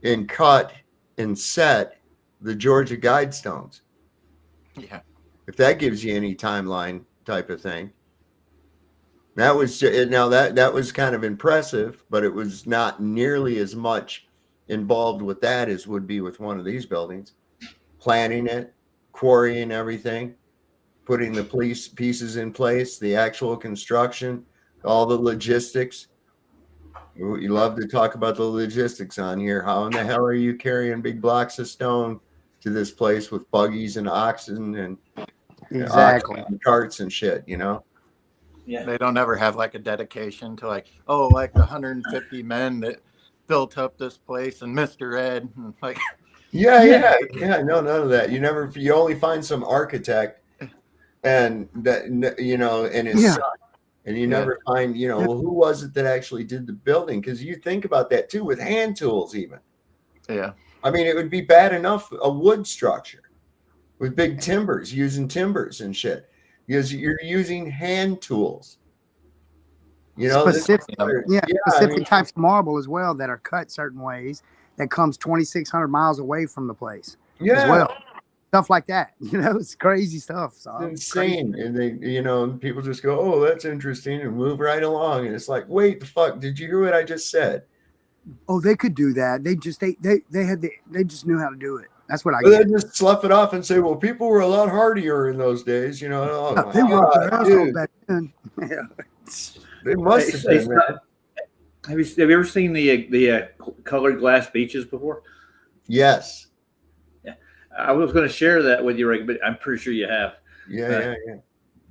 and cut and set the Georgia Guidestones. Yeah. If that gives you any timeline type of thing. That was, now that was kind of impressive, but it was not nearly as much involved with that as would be with one of these buildings. Planning it, quarrying everything, putting the police pieces in place, the actual construction, all the logistics. You love to talk about the logistics on here. How in the hell are you carrying big blocks of stone to this place with buggies and oxen and exactly and carts and shit, you know? Yeah. They don't ever have like a dedication to like, oh, like the 150 men that built up this place and Mr. Ed. And like, yeah. No, none of that. You only find some architect and that, you know, and his son. And you never find, you know, well, who was it that actually did the building? Because you think about that too, with hand tools even. Yeah. I mean, it would be bad enough a wood structure with big timbers, using timbers and shit. Because you're using hand tools. You know, specific types of marble as well that are cut certain ways that comes 2,600 miles away from the place as well. Stuff like that, you know, it's crazy stuff. So it's insane. Crazy. And they, you know, people just go, oh, that's interesting, and move right along. And it's like, wait, the fuck, did you hear what I just said? Oh, they could do that. They just they just knew how to do it. That's what I get. They just slough it off and say, well, people were a lot hardier in those days, you know. Oh, they worked their ass off back then. They must have been. Have you ever seen the colored glass beaches before? Yes. Yeah, I was going to share that with you, Rick, but I'm pretty sure you have. Yeah.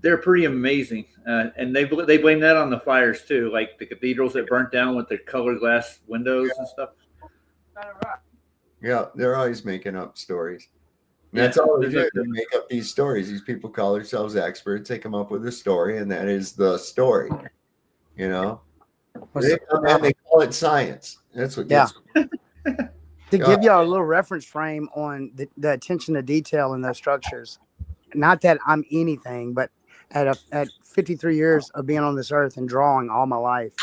They're pretty amazing, and they blame that on the fires too, like the cathedrals that burnt down with the colored glass windows and stuff. Yeah, they're always making up stories. And that's all they do. They make up these stories. These people call themselves experts. They come up with a story, and that is the story. You know, they call it science. That's what. Yeah. Gets To give y'all a little reference frame on the attention to detail in those structures. Not that I'm anything, but at 53 years of being on this earth and drawing all my life,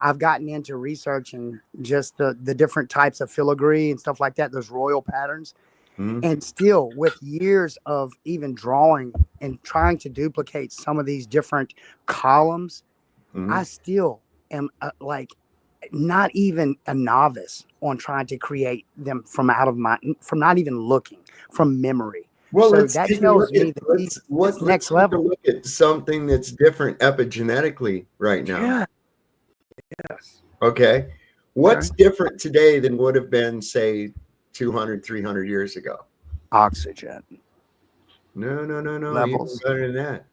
I've gotten into researching just the different types of filigree and stuff like that, those royal patterns. Mm-hmm. And still, with years of even drawing and trying to duplicate some of these different columns, Mm-hmm. I still am like not even a novice on trying to create them from not even looking, from memory. Well, so that tells me that let's next level. Look at something that's different epigenetically right now. Yeah. Yes. Okay. What's different today than would have been, say, 200, 300 years ago? Oxygen. No. Levels. Even better than that.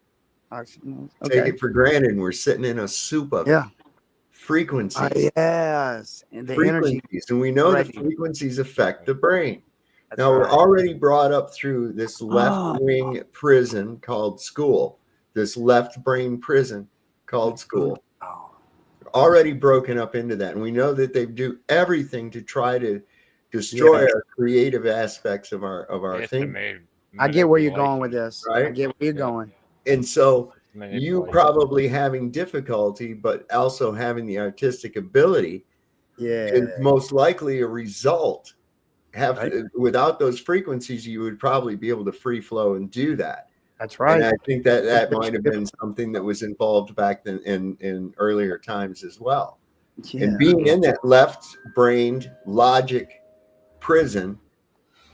Oxygen. Take it for granted, and we're sitting in a soup of frequencies. Yes. And the frequencies. energy. And we know the frequencies affect the brain. Now, we're already brought up through this left wing prison called school, this left brain prison called school. Already broken up into that. And we know that they do everything to try to destroy our creative aspects of our thinking. I get where you're going with this. Right? I get where you're going. And so you probably having difficulty, but also having the artistic ability is most likely a result. Without those frequencies, you would probably be able to free flow and do that. That's right. And I think that might have been something that was involved back then in earlier times as well. Yeah. And being in that left-brained logic prison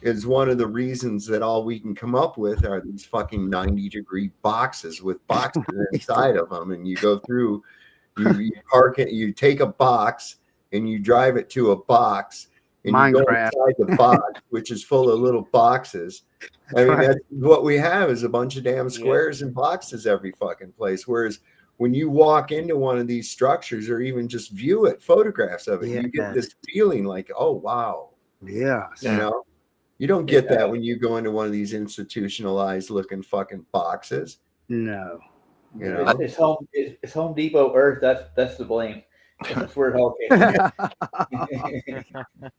is one of the reasons that all we can come up with are these fucking 90-degree boxes with boxes inside of them. And you go through, you park it, you take a box and you drive it to a box. And you go inside the box, which is full of little boxes. I mean, that's what we have is a bunch of damn squares and boxes every fucking place. Whereas when you walk into one of these structures or even just view it, photographs of it, you get this feeling like, oh, wow. Yeah. You know, you don't get that when you go into one of these institutionalized looking fucking boxes. No. You know, it's Home Depot Earth. That's the blame. That's where it all came from.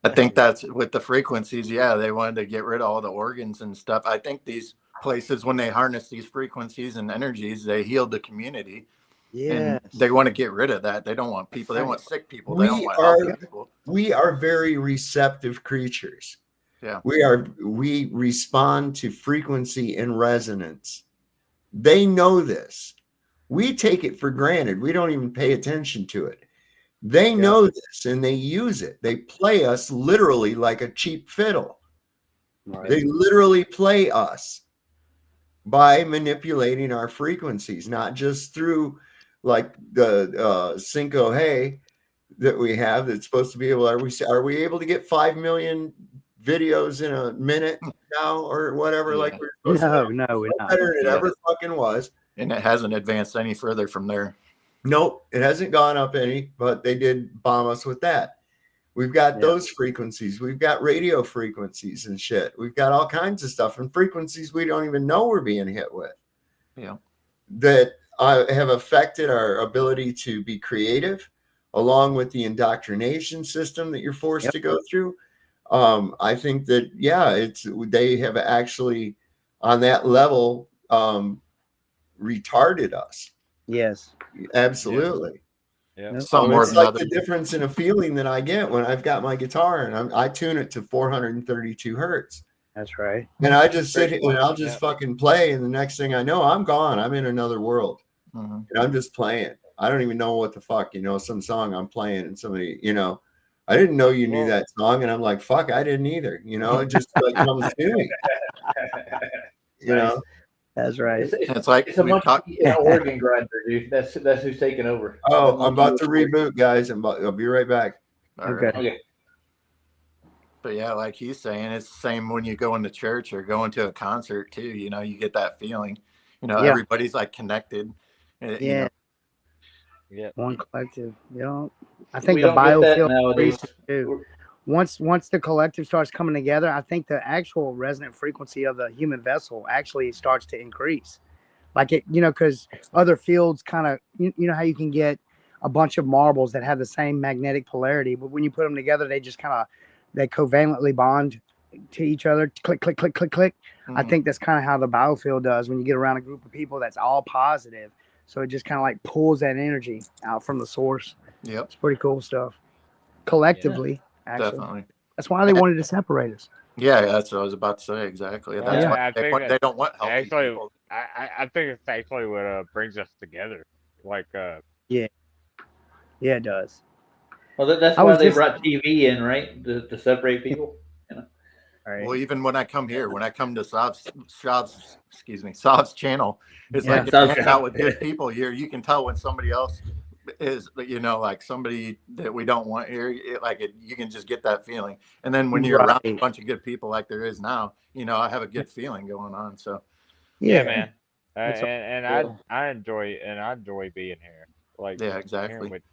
I think that's with the frequencies. Yeah, they wanted to get rid of all the organs and stuff. I think these places, when they harness these frequencies and energies, they heal the community. Yeah, they want to get rid of that. They don't want people. They want sick people. They don't want healthy people. We are very receptive creatures. Yeah, we respond to frequency and resonance. They know this. We take it for granted. We don't even pay attention to it. They know this and they use it. They play us literally like a cheap fiddle. Right. They literally play us by manipulating our frequencies, not just through like the Cinco Hey that we have that's supposed to be able. Are we able to get 5 million videos in a minute now or whatever? Like we're supposed to? No, we're not. Better than it ever fucking was. And it hasn't advanced any further from there. Nope, it hasn't gone up any, but they did bomb us with that. We've got those frequencies. We've got radio frequencies and shit. We've got all kinds of stuff and frequencies we don't even know we're being hit with. Yeah. That have affected our ability to be creative, along with the indoctrination system that you're forced to go through. I think that, they have actually on that level retarded us. Yes. Absolutely. Yeah. It's like the difference in a feeling that I get when I've got my guitar and I tune it to 432 hertz. That's right. And I just sit here and I'll just fucking play. And the next thing I know, I'm gone. I'm in another world. And I'm just playing. I don't even know what the fuck, some song I'm playing and somebody, I didn't know you knew that song. And I'm like, fuck, I didn't either. It just like comes to me. That's right. It's like it's a monkey in an organ grinder, dude. That's who's taking over. Oh, I'm about to reboot, guys. I'll be right back. Okay. But yeah, like he's saying, it's the same when you go into church or going to a concert too. You know, you get that feeling. You know, everybody's like connected. Yeah. Yeah. One collective. You know, I think We the don't get that biofield nowadays. increases too. Once the collective starts coming together, I think the actual resonant frequency of the human vessel actually starts to increase. Like it, you know, because other fields kind of, you know how you can get a bunch of marbles that have the same magnetic polarity, but when you put them together, they just kind of, they covalently bond to each other. Click, click, click, click, click. Mm-hmm. I think that's kind of how the biofield does when you get around a group of people that's all positive. So it just kind of like pulls that energy out from the source. Yep. It's pretty cool stuff. Collectively, actually. Definitely. That's why they wanted to separate us. Yeah, that's what I was about to say. Exactly. That's why they don't want healthy actually, people. I think it's actually what brings us together. Like, yeah, it does. Well, that's why they brought TV in, right? To separate people. You know? Right. Well, even when I come here, when I come to Sav's channel, it's like Sav's hanging out with good people here. You can tell when somebody else is, you know, like somebody that we don't want here. You can just get that feeling. And then when you're around a bunch of good people like there is now, you know, I have a good feeling going on. So yeah, man. I enjoy being here. Like, yeah, exactly. Hearing what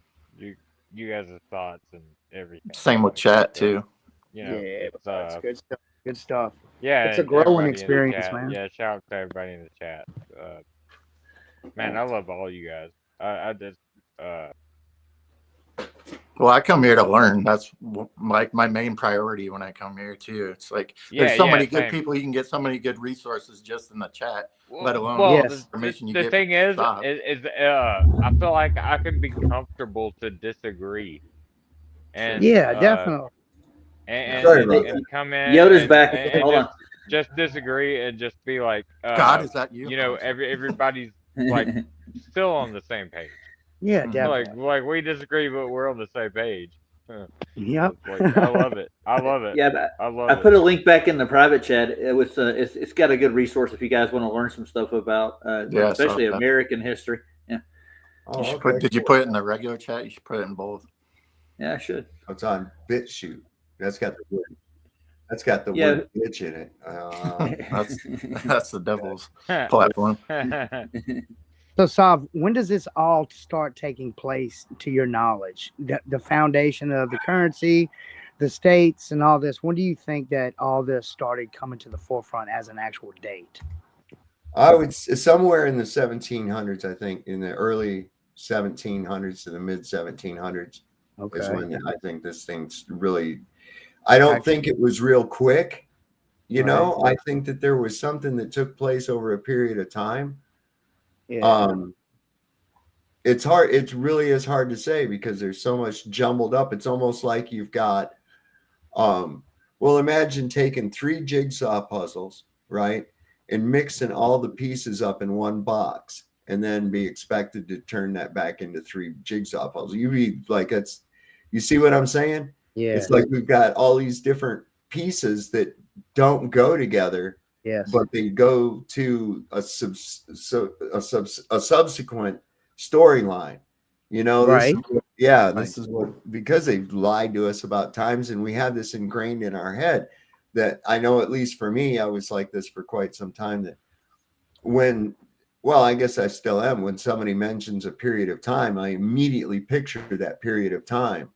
you guys' thoughts and everything. Same with chat too. You know, it's good stuff. Good stuff. Yeah, it's a growing experience, man. Yeah, shout out to everybody in the chat. Man, I love all you guys. I just well, I come here to learn. That's like my main priority when I come here too. It's like there's so many good people. You can get so many good resources just in the chat, let alone information you get. The thing is I feel like I can be comfortable to disagree. And definitely. And come in. Yoda's back. Hold on. Just disagree and just be like, God, is that you? You know, everybody's like still on the same page. Yeah, definitely. Like we disagree, but we're on the same page. Yep. Like, I love it. I love it. Yeah, I put a link back in the private chat. It's got a good resource if you guys want to learn some stuff about, especially American history. Yeah. Oh, did you put it in the regular chat? You should put it in both. Yeah, I should. It's on BitChute. That's got the word. That's got the word bitch in it. That's the devil's platform. So, Sav, when does this all start taking place to your knowledge? The foundation of the currency, the states, and all this. When do you think that all this started coming to the forefront as an actual date? I would somewhere in the 1700s, I think, in the early 1700s to the mid 1700s is when I think this thing's really. I don't think it was real quick. You know, I think that there was something that took place over a period of time. Yeah. It's hard. It really is hard to say because there's so much jumbled up. It's almost like you've got, well, imagine taking 3 jigsaw puzzles, right? And mixing all the pieces up in one box and then be expected to turn that back into 3 jigsaw puzzles. You'd be like, you see what I'm saying? Yeah. It's like we've got all these different pieces that don't go together. Yes. But they go to a subsequent storyline. You know, right? This is what, because they've lied to us about times, and we have this ingrained in our head that I know, at least for me, I was like this for quite some time. That I guess I still am. When somebody mentions a period of time, I immediately picture that period of time.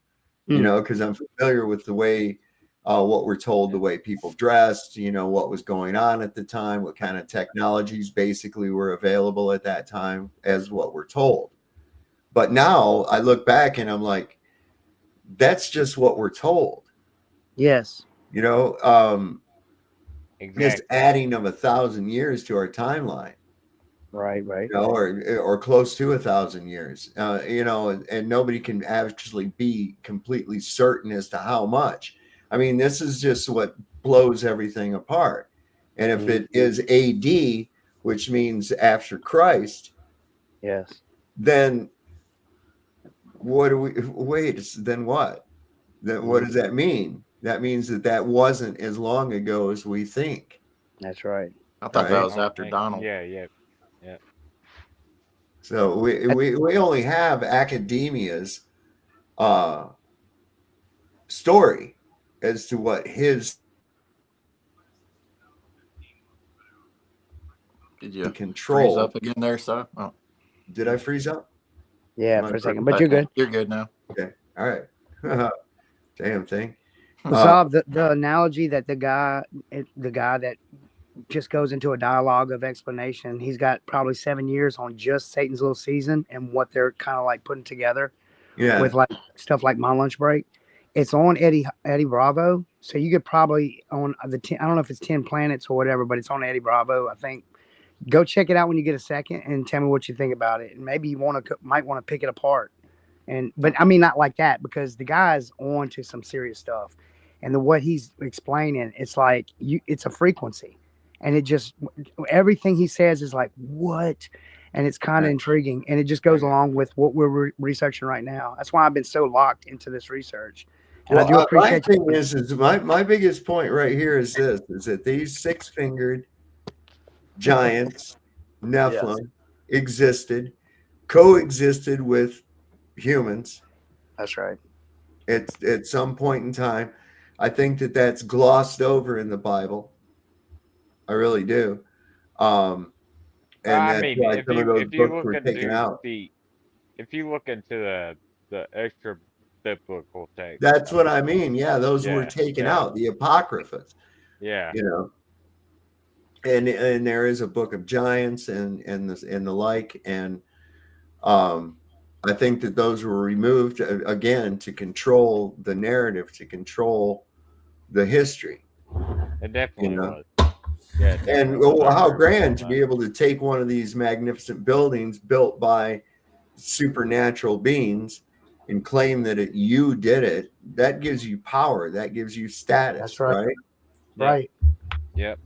You know, because I'm familiar with the way. What we're told, the way people dressed, you know, what was going on at the time, what kind of technologies basically were available at that time as what we're told. But now I look back and I'm like, that's just what we're told. Yes. You know, just adding of 1,000 years to our timeline. Right. You know, or close to 1,000 years, you know, and nobody can actually be completely certain as to how much. I mean, this is just what blows everything apart. And if it is AD, which means after Christ, yes, then what do we then what? Then what does that mean? That means that wasn't as long ago as we think. That's right. I thought that was after Donald. Yeah. So we only have academia's story as to what his Did you control freeze up again there, so? Oh. Did I freeze up? Yeah, for a second, but you're good. You're good now. Okay. All right. Damn thing. Zob, the analogy that the guy that just goes into a dialogue of explanation, he's got probably 7 years on just Satan's Little Season and what they're kind of like putting together with like stuff like My Lunch Break. It's on Eddie Bravo. So you could probably on the 10, I don't know if it's 10 Planets or whatever, but it's on Eddie Bravo, I think. Go check it out when you get a second and tell me what you think about it. And maybe you might want to pick it apart. But I mean, not like that, because the guy's on to some serious stuff. And what he's explaining, it's like it's a frequency. And it just, everything he says is like, what? And it's kind of intriguing. And it just goes along with what we're researching right now. That's why I've been so locked into this research. And I do appreciate my thing is my biggest point right here is this, is that these six-fingered giants, Nephilim, coexisted with humans. That's right. At some point in time. I think that that's glossed over in the Bible. I really do. And I mean, if you look into the extra biblical text, that's what I mean. Yeah, those were taken out, the apocryphas. Yeah, you know. And there is a book of giants and the like, and I think that those were removed again to control the narrative, to control the history. It definitely was. Yeah, and how grand to be able to take one of these magnificent buildings built by supernatural beings and claim that you did it. That gives you power. That gives you status. That's right. Right. Yep.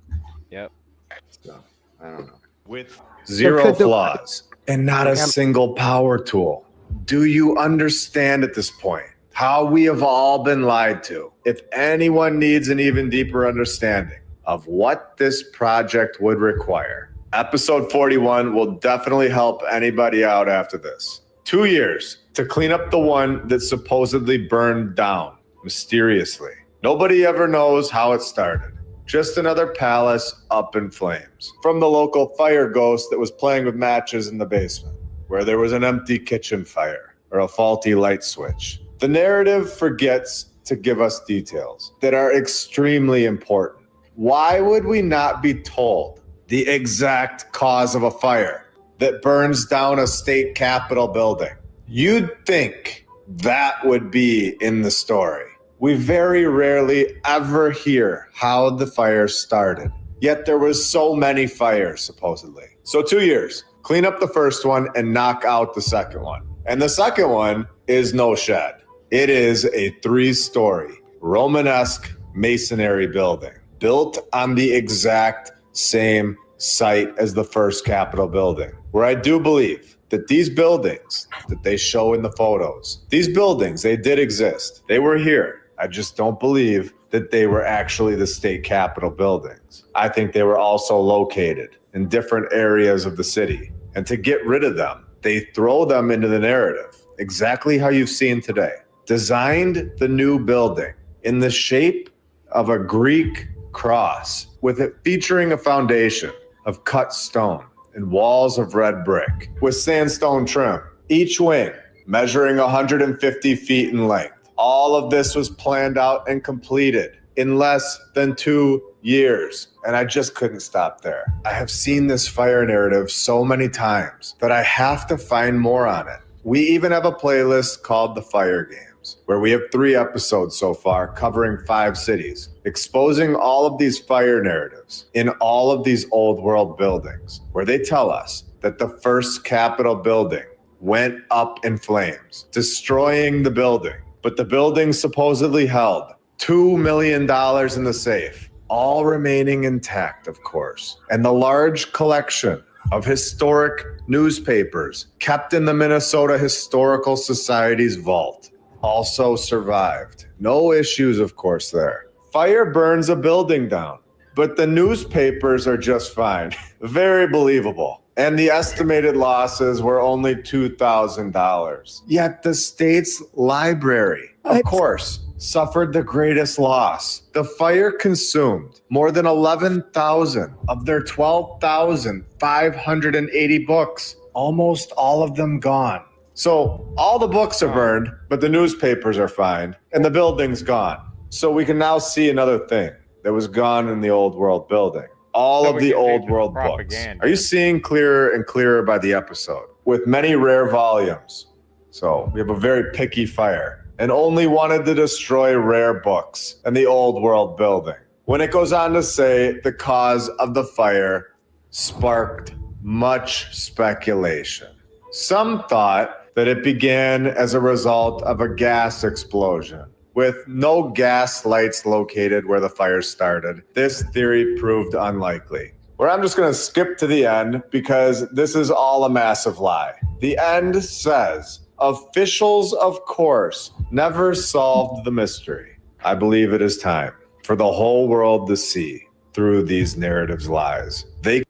So I don't know. With zero flaws and not a single power tool. Do you understand at this point how we have all been lied to? If anyone needs an even deeper understanding of what this project would require, episode 41 will definitely help anybody out after this. 2 years to clean up the one that supposedly burned down mysteriously. Nobody ever knows how it started. Just another palace up in flames. From the local fire ghost that was playing with matches in the basement, where there was an empty kitchen fire or a faulty light switch. The narrative forgets to give us details that are extremely important. Why would we not be told the exact cause of a fire that burns down a state capitol building? You'd think that would be in the story. We very rarely ever hear how the fire started. Yet there was so many fires, supposedly. So 2 years, clean up the first one and knock out the second one. And the second one is no shed. It is a 3-story Romanesque masonry building built on the exact same site as the first Capitol building, where I do believe that these buildings that they show in the photos, these buildings, they did exist. They were here. I just don't believe that they were actually the state capitol buildings. I think they were also located in different areas of the city. And to get rid of them, they throw them into the narrative, exactly how you've seen today. Designed the new building in the shape of a Greek cross, with it featuring a foundation of cut stone and walls of red brick with sandstone trim, each wing measuring 150 feet in length. All of this was planned out and completed in less than 2 years. And I just couldn't stop there. I have seen this fire narrative so many times that I have to find more on it. We even have a playlist called The Fire Games, where we have 3 episodes so far covering 5 cities, exposing all of these fire narratives in all of these old world buildings, where they tell us that the first Capitol building went up in flames, destroying the building. But the building supposedly held $2 million in the safe, all remaining intact, of course. And the large collection of historic newspapers kept in the Minnesota Historical Society's vault also survived. No issues, of course, there. Fire burns a building down, but the newspapers are just fine. Very believable. And the estimated losses were only $2,000. Yet the state's library, of course, suffered the greatest loss. The fire consumed more than 11,000 of their 12,580 books. Almost all of them gone. So all the books are burned, but the newspapers are fine, and the building's gone. So we can now see another thing that was gone in the old world building. All of the old world books. Are you seeing clearer and clearer by the episode? With many rare volumes. So we have a very picky fire and only wanted to destroy rare books and the old world building. When it goes on to say the cause of the fire sparked much speculation. Some thought that it began as a result of a gas explosion. With no gas lights located where the fire started, this theory proved unlikely. Where I'm just going to skip to the end because this is all a massive lie. The end says, officials, of course, never solved the mystery. I believe it is time for the whole world to see through these narratives' lies. This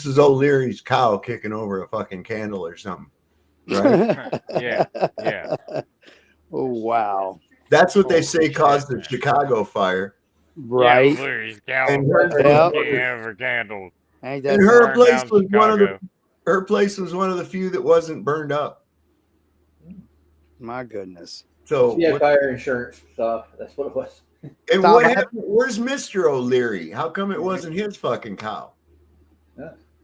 is O'Leary's cow kicking over a fucking candle or something, right? Yeah. Oh, wow. That's what they say caused the Chicago fire. Right. Yeah, And her place was her place was one of the few that wasn't burned up. My goodness. So yeah, fire insurance stuff. That's what it was. And what happened? Where's Mr. O'Leary? How come it wasn't his fucking cow?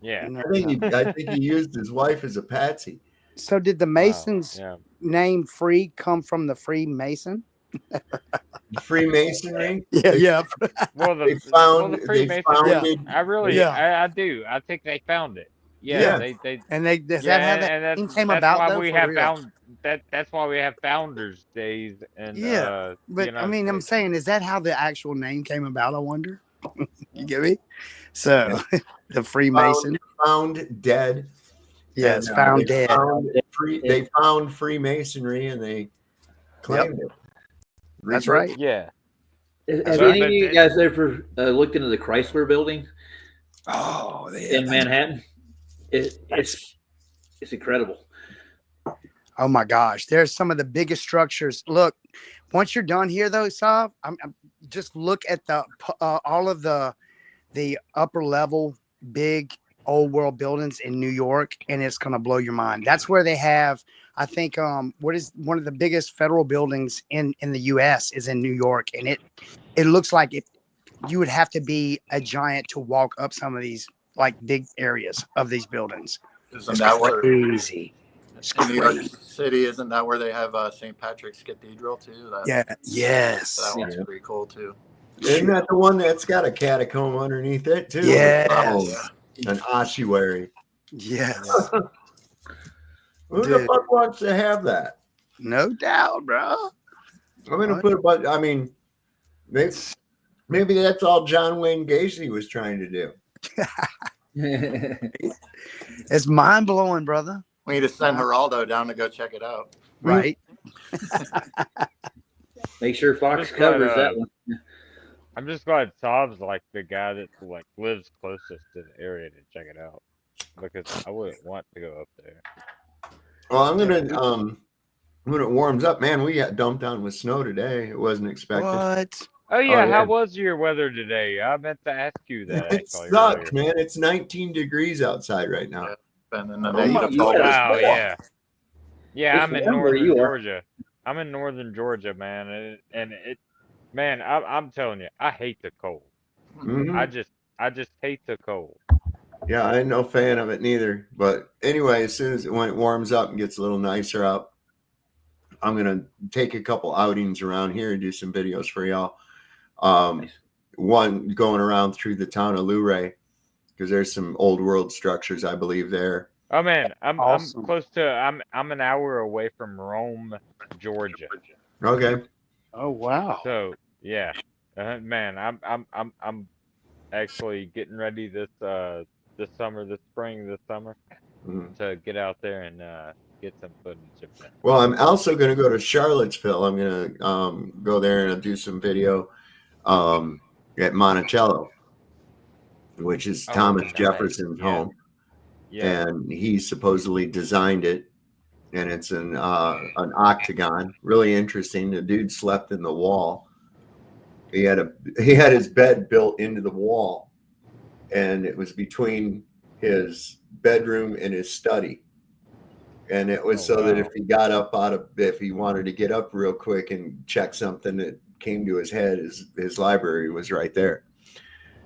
Yeah. I think he used his wife as a patsy. So did the Masons name Free come from the Freemason? Freemasonry? Yeah. Well, they found it. I do. I think they found it. They and they is that how that thing came about? Why we have that's why we have Founders Days and but I mean, I'm saying, is that how the actual name came about? I wonder. You get me? So the Freemason found dead. Yes, found dead. They found Freemasonry and they claimed it. That's right. Yeah. Have any of you guys ever looked into the Chrysler Building? Oh, in Manhattan. It's incredible. Oh my gosh, there's some of the biggest structures. Look, once you're done here, though, Sav, I'm just look at the all of the upper level big old world buildings in New York, and it's gonna blow your mind. That's where they have, I think, what is one of the biggest federal buildings in the U.S. is in New York, and it looks like you would have to be a giant to walk up some of these like big areas of these buildings. Isn't that where crazy? In New York City, isn't that where they have St. Patrick's Cathedral too? Yes. That one's pretty cool too. Isn't that the one that's got a catacomb underneath it too? Yes. An ossuary. Yes. Who the fuck wants to have that? No doubt, bro. I'm gonna put about. I mean, maybe that's all John Wayne Gacy was trying to do. It's mind blowing, brother. We need to send Geraldo down to go check it out. Right. Make sure Fox covers that one. I'm just glad Sob's like the guy that like lives closest to the area to check it out, because I wouldn't want to go up there. Well, I'm gonna when it warms up, man, we got dumped on with snow today. It wasn't expected. What? Oh yeah, how was your weather today? I meant to ask you that. It sucks, man. It's 19 degrees outside right now. And then the wow, yeah. Yeah, I'm in northern Georgia. I'm in northern Georgia, man, and man, I'm telling you, I hate the cold. Mm-hmm. I just hate the cold. Yeah, I ain't no fan of it neither. But anyway, as soon as when it warms up and gets a little nicer out, I'm gonna take a couple outings around here and do some videos for y'all. One going around through the town of Luray, because there's some old world structures, I believe, there. Oh man, I'm Awesome. close to I'm an hour away from Rome, Georgia. Okay. Oh wow. So yeah, man, I'm actually getting ready this spring this summer to get out there and get some footage of that. Well, I'm also going to go to Charlottesville. I'm going to go there and do some video at Monticello. which is Thomas Jefferson's home. Yeah. And he supposedly designed it. And it's an octagon. Really interesting. The dude slept in the wall. He had his bed built into the wall, and it was between his bedroom and his study. And it was that if he got up if he wanted to get up real quick and check something that came to his head, his library was right there.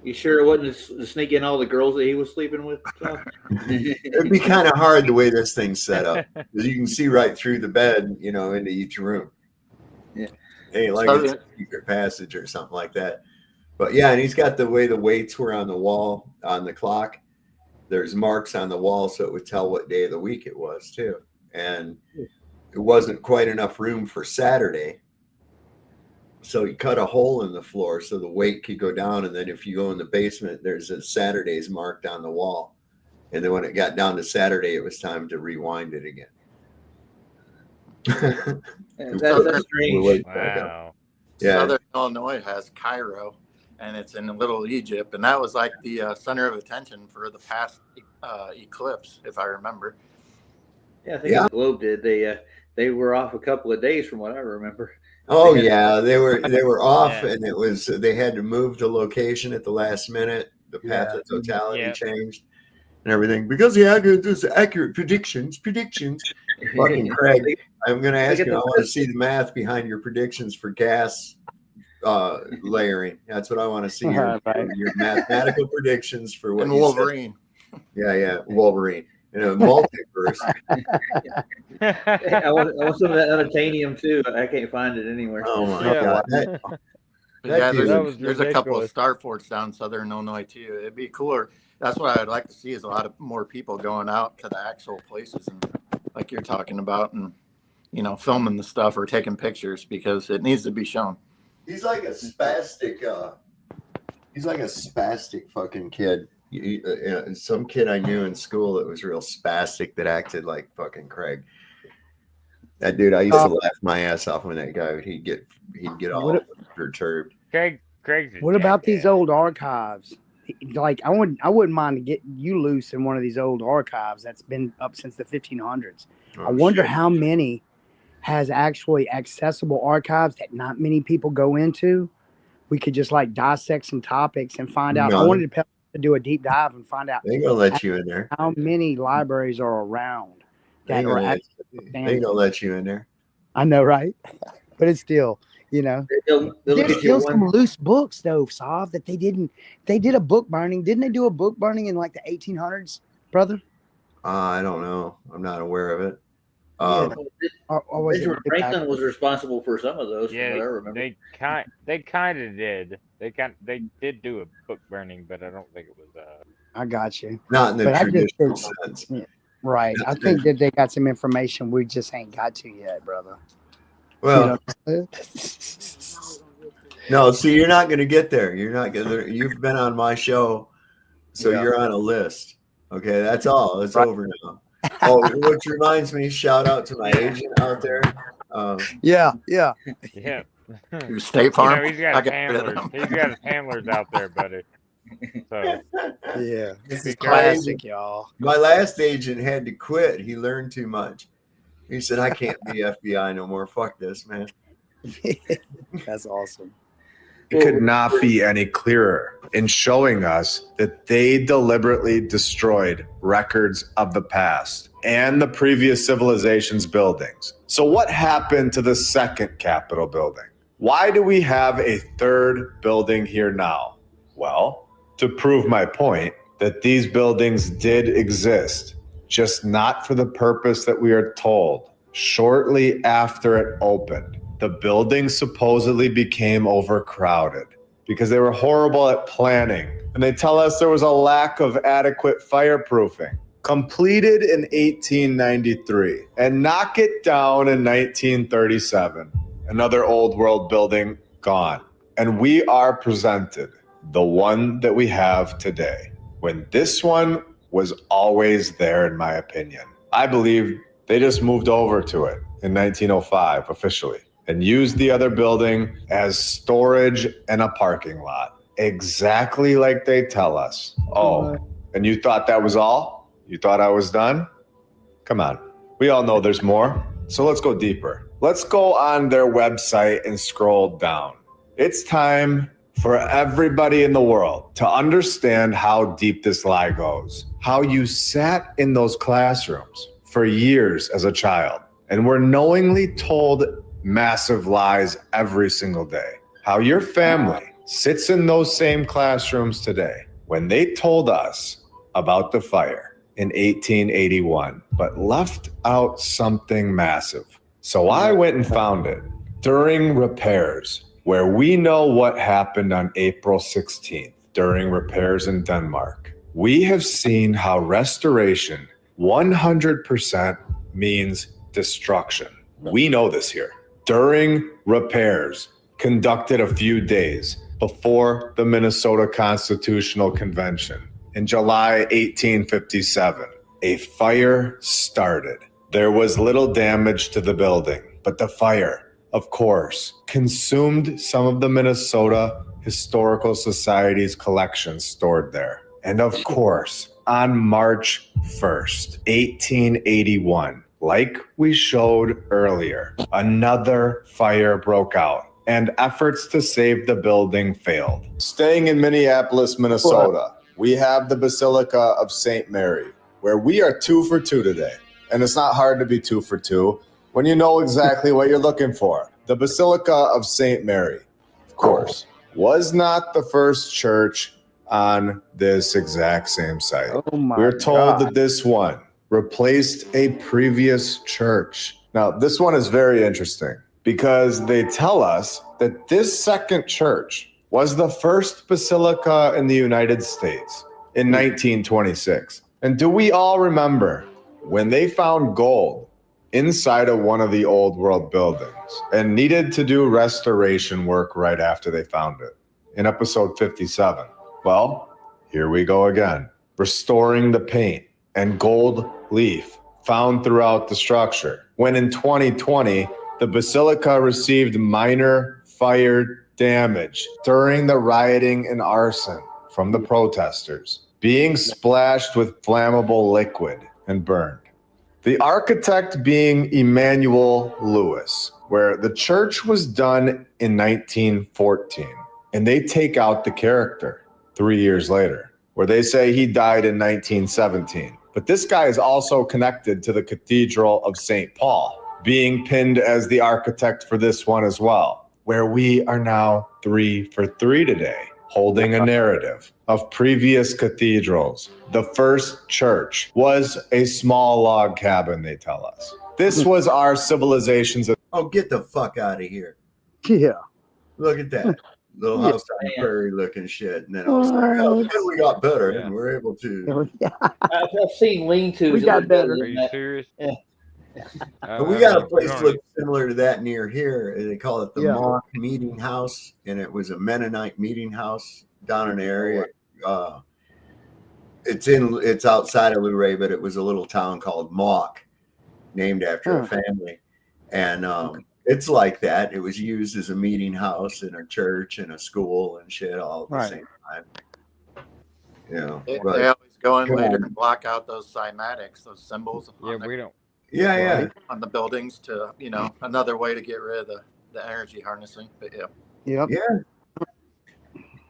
You sure it wasn't to sneak in all the girls that he was sleeping with? It'd be kind of hard the way this thing's set up, because you can see right through the bed, into each room. Yeah, hey, like it's a secret passage or something like that. But yeah, and he's got the way the weights were on the wall on the clock. There's marks on the wall, so it would tell what day of the week it was too. And it wasn't quite enough room for Saturday. So he cut a hole in the floor so the weight could go down. And then if you go in the basement, there's a Saturdays marked on the wall. And then when it got down to Saturday, it was time to rewind it again. That's strange. Wow. Yeah. Southern Illinois has Cairo, and it's in Little Egypt. And that was like the center of attention for the past eclipse, if I remember. Yeah, I think the Globe did. They were off a couple of days from what I remember. Oh yeah, they were off, and it was they had to move the location at the last minute. The path of totality changed and everything because there's accurate predictions. Fucking Craig, I'm going to ask you. I want to see the math behind your predictions for gas layering. That's what I want to see. Your mathematical predictions for what. And Wolverine. Yeah, Wolverine. Multiverse. I want some of that unobtainium too. I can't find it anywhere. Oh my god! There's a couple of starforts down Southern Illinois too. It'd be cooler. That's what I'd like to see is a lot of more people going out to the actual places and like you're talking about, and filming the stuff or taking pictures because it needs to be shown. He's like a spastic. He's like a spastic fucking kid. Some kid I knew in school that was real spastic that acted like fucking Craig. That dude, I used to laugh my ass off when that guy he'd get all perturbed. Craig's what about these old archives? Like I wouldn't mind to get you loose in one of these old archives that's been up since the 1500s. I wonder how many has actually accessible archives that not many people go into. We could just like dissect some topics and find out. I wanted to do a deep dive and find out they gonna let you in there how many libraries are around that are actually they gonna let you in there. I know, right? But it's still there's still some loose books though, Sav, that they did a book burning. Didn't they do a book burning in like the 1800s, brother? I don't know, I'm not aware of it. Franklin was responsible for some of those. Yeah, from what I remember. They kind of did. They did do a book burning, but I don't think it was. I got you. Not in the traditional sense. Yeah, right. I think that they got some information we just ain't got to yet, brother. Well, no. See, you're not going to get there. You're not going to. You've been on my show, so you're on a list. Okay, that's all. It's over now. Oh, which reminds me, shout out to my agent out there. Yeah. Your State Farm. He's got his handlers. He's got his handlers out there, buddy. So yeah, this is classic, y'all. My last agent had to quit. He learned too much. He said, "I can't be FBI no more. Fuck this, man." That's awesome. It could not be any clearer in showing us that they deliberately destroyed records of the past and the previous civilization's buildings. So what happened to the second Capitol building? Why do we have a third building here now? Well, to prove my point that these buildings did exist, just not for the purpose that we are told. Shortly after it opened, the building supposedly became overcrowded because they were horrible at planning. And they tell us there was a lack of adequate fireproofing. Completed in 1893 and knock it down in 1937. Another old world building gone. And we are presented the one that we have today, when this one was always there, in my opinion. I believe they just moved over to it in 1905 officially and used the other building as storage and a parking lot. exactly like they tell us. Oh, and you thought that was all? You thought I was done? Come on. We all know there's more. So let's go deeper. Let's go on their website and scroll down. It's time for everybody in the world to understand how deep this lie goes. How you sat in those classrooms for years as a child and were knowingly told massive lies every single day. How your family sits in those same classrooms today when they told us about the fire in 1881, but left out something massive. So I went and found it during repairs, where we know what happened on April 16th during repairs in Denmark. We have seen how restoration 100% means destruction. We know this here. During repairs conducted a few days before the Minnesota Constitutional Convention in July 1857, a fire started. There was little damage to the building, but the fire, of course, consumed some of the Minnesota Historical Society's collections stored there. And of course, on March 1st, 1881, like we showed earlier, another fire broke out and efforts to save the building failed. Staying in Minneapolis, Minnesota, we have the Basilica of St. Mary, where we are 2 for 2 today. And it's not hard to be 2 for 2 when you know exactly what you're looking for. The Basilica of St. Mary, of course, was not the first church on this exact same site. We're told that this one replaced a previous church. Now, this one is very interesting because they tell us that this second church was the first basilica in the United States in 1926. And do we all remember when they found gold inside of one of the old world buildings and needed to do restoration work right after they found it in episode 57? Well, here we go again. Restoring the paint and gold leaf found throughout the structure. When in 2020, the basilica received minor fire damage during the rioting and arson from the protesters, being splashed with flammable liquid and burned. The architect being Emmanuel Lewis, where the church was done in 1914, and they take out the character 3 years later, where they say he died in 1917. But this guy is also connected to the Cathedral of St. Paul, being pinned as the architect for this one as well, where we are now 3 for 3 today, holding a narrative of previous cathedrals. The first church was a small log cabin, they tell us. This was our civilization's... Oh, get the fuck out of here. Yeah. Look at that. Little house on the prairie looking shit. And then all of a sudden, oh, we got better and we're able to... I've seen lean-tos. We got better. Are you serious? Yeah. We got a place look similar to that near here. They call it the Mock Meeting House, and it was a Mennonite meeting house down in the area. It's outside of Luray, but it was a little town called Mock, named after a family, and it's like that. It was used as a meeting house and a church and a school and shit all at the same time. You know, they always go in later and block out those cymatics, those symbols. We don't. On the buildings to, you know, another way to get rid of the energy harnessing. But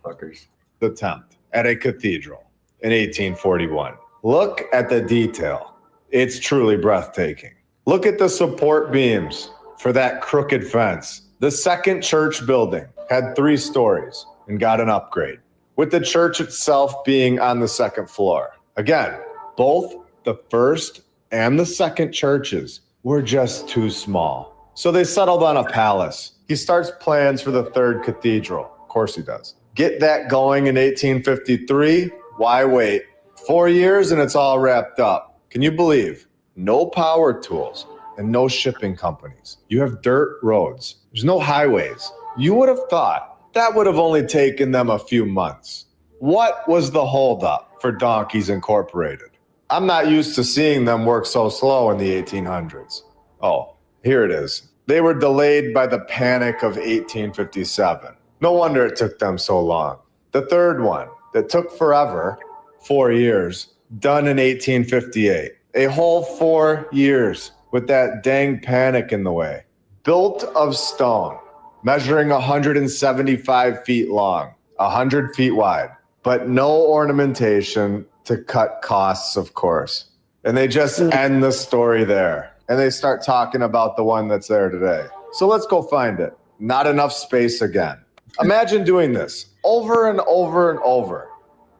fuckers. The 10th at a cathedral in 1841. Look at the detail. It's truly breathtaking. Look at the support beams for that crooked fence. The second church building had 3 stories and got an upgrade, with the church itself being on the second floor. Again, both the first and the second churches were just too small. So they settled on a palace. He starts plans for the third cathedral. Of course he does. Get that going in 1853. Why wait? 4 years and it's all wrapped up. Can you believe? No power tools and no shipping companies. You have dirt roads. There's no highways. You would have thought that would have only taken them a few months. What was the holdup for Donkeys Incorporated? I'm not used to seeing them work so slow in the 1800s. Oh, here it is. They were delayed by the Panic of 1857. No wonder it took them so long. The third one that took forever, 4 years, done in 1858. A whole 4 years with that dang panic in the way. Built of stone, measuring 175 feet long, 100 feet wide, but no ornamentation to cut costs, of course. And they just end the story there. And they start talking about the one that's there today. So let's go find it. Not enough space again. Imagine doing this over and over and over.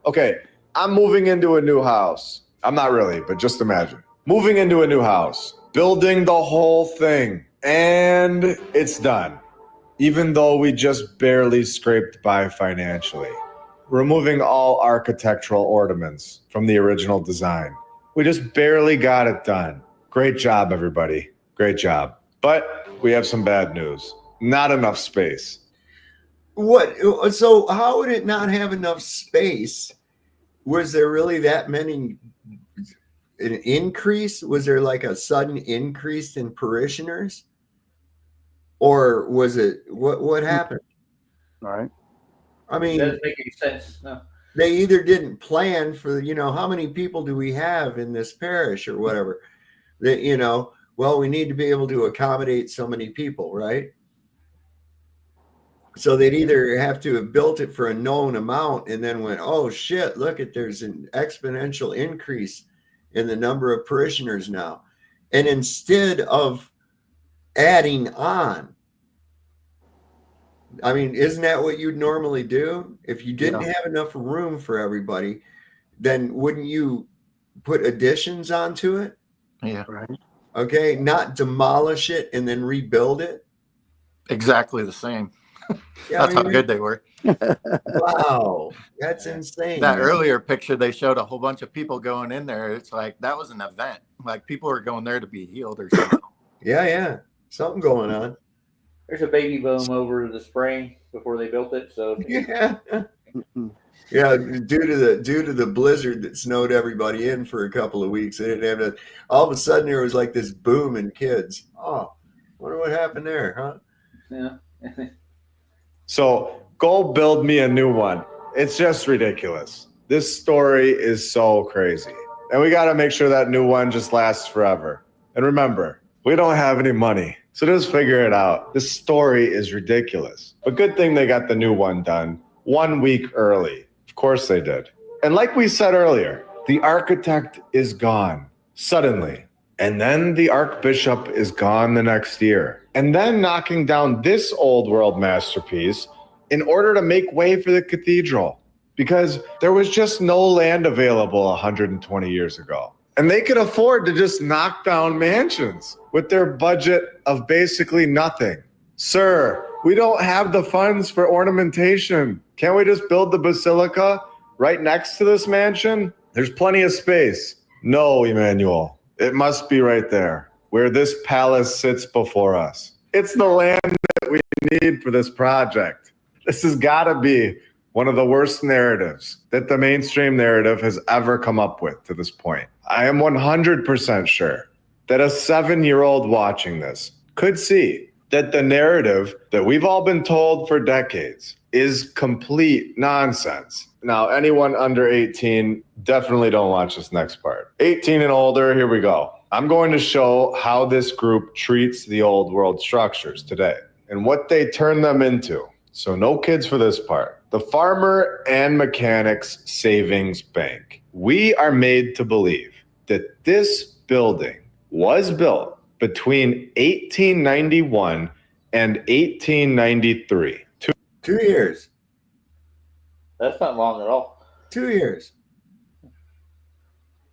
Okay, I'm moving into a new house. I'm not really, but just imagine. Moving into a new house, building the whole thing, and it's done. Even though we just barely scraped by financially. Removing all architectural ornaments from the original design. We just barely got it done. Great job, everybody. Great job. But we have some bad news. Not enough space. What? So how would it not have enough space? Was there really that many? An increase? Was there like a sudden increase in parishioners? Or was it, what happened? Right. I mean, It doesn't make any sense. No. They either didn't plan for, how many people do we have in this parish or whatever? That, well, we need to be able to accommodate so many people, right? So they'd either have to have built it for a known amount and then went, oh shit, look there's an exponential increase in the number of parishioners now. And instead of adding on, I mean, isn't that what you'd normally do? If you didn't have enough room for everybody, then wouldn't you put additions onto it? Yeah. Right. Okay, not demolish it and then rebuild it. Exactly the same. Yeah, That's how good they were. Wow, that's insane. That earlier picture, they showed a whole bunch of people going in there. It's like that was an event. Like people were going there to be healed or something. Yeah, something going on. There's a baby boom over the spring before they built it. So yeah, due to the blizzard that snowed everybody in for a couple of weeks, they didn't have to. All of a sudden, there was like this boom in kids. Oh, wonder what happened there, huh? Yeah. So go build me a new one. It's just ridiculous. This story is so crazy. And we got to make sure that new one just lasts forever. And remember, we don't have any money. So just figure it out. This story is ridiculous. But good thing they got the new one done 1 week early. Of course they did. And like we said earlier, the architect is gone suddenly. And then the archbishop is gone the next year. And then knocking down this old world masterpiece in order to make way for the cathedral. Because there was just no land available 120 years ago. And they could afford to just knock down mansions with their budget of basically nothing. Sir, we don't have the funds for ornamentation. Can't we just build the basilica right next to this mansion? There's plenty of space. No, Emmanuel. It must be right there, where this palace sits before us. It's the land that we need for this project. This has got to be one of the worst narratives that the mainstream narrative has ever come up with to this point. I am 100% sure that a 7-year-old watching this could see that the narrative that we've all been told for decades is complete nonsense. Now, anyone under 18, definitely don't watch this next part. 18 and older, here we go. I'm going to show how this group treats the old world structures today and what they turn them into. So no kids for this part. The Farmer and Mechanics Savings Bank. We are made to believe that this building was built between 1891 and 1893. 2 years. That's not long at all. 2 years.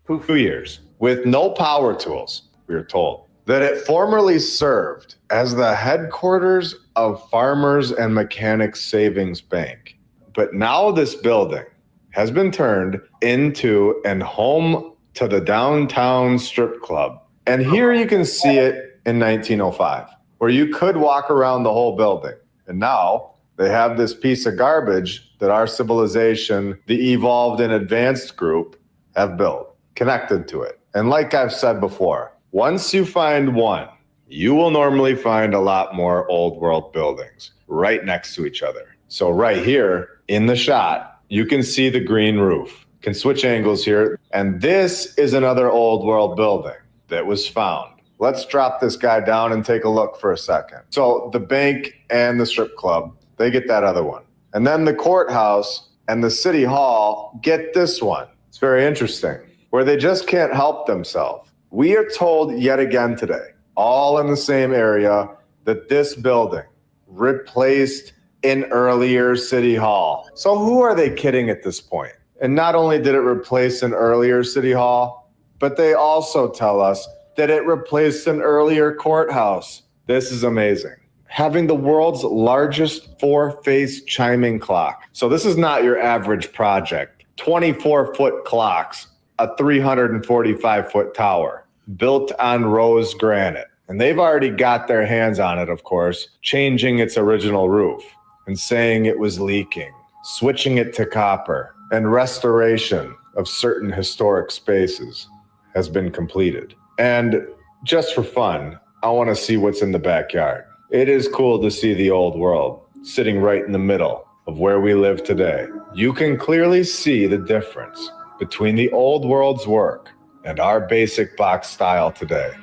2 years. With no power tools, we are told. That it formerly served as the headquarters of Farmers and Mechanics Savings Bank. But now this building has been turned into an home to the downtown strip club. And here you can see it in 1905, where you could walk around the whole building. And now they have this piece of garbage that our civilization, the evolved and advanced group, have built, connected to it. And like I've said before, once you find one, you will normally find a lot more old world buildings right next to each other. So right here in the shot, you can see the green roof. Can switch angles here. And this is another old world building that was found. Let's drop this guy down and take a look for a second. So the bank and the strip club, they get that other one. And then the courthouse and the city hall get this one. It's very interesting, where they just can't help themselves. We are told yet again today, all in the same area, that this building replaced an earlier city hall. So who are they kidding at this point? And not only did it replace an earlier city hall, but they also tell us that it replaced an earlier courthouse. This is amazing. Having the world's largest 4-face chiming clock. So this is not your average project. 24-foot clocks, a 345-foot tower built on rose granite. And they've already got their hands on it, of course, changing its original roof and saying it was leaking, switching it to copper, and restoration of certain historic spaces has been completed. And just for fun, I want to see what's in the backyard. It is cool to see the old world sitting right in the middle of where we live today. You can clearly see the difference between the old world's work and our basic box style today.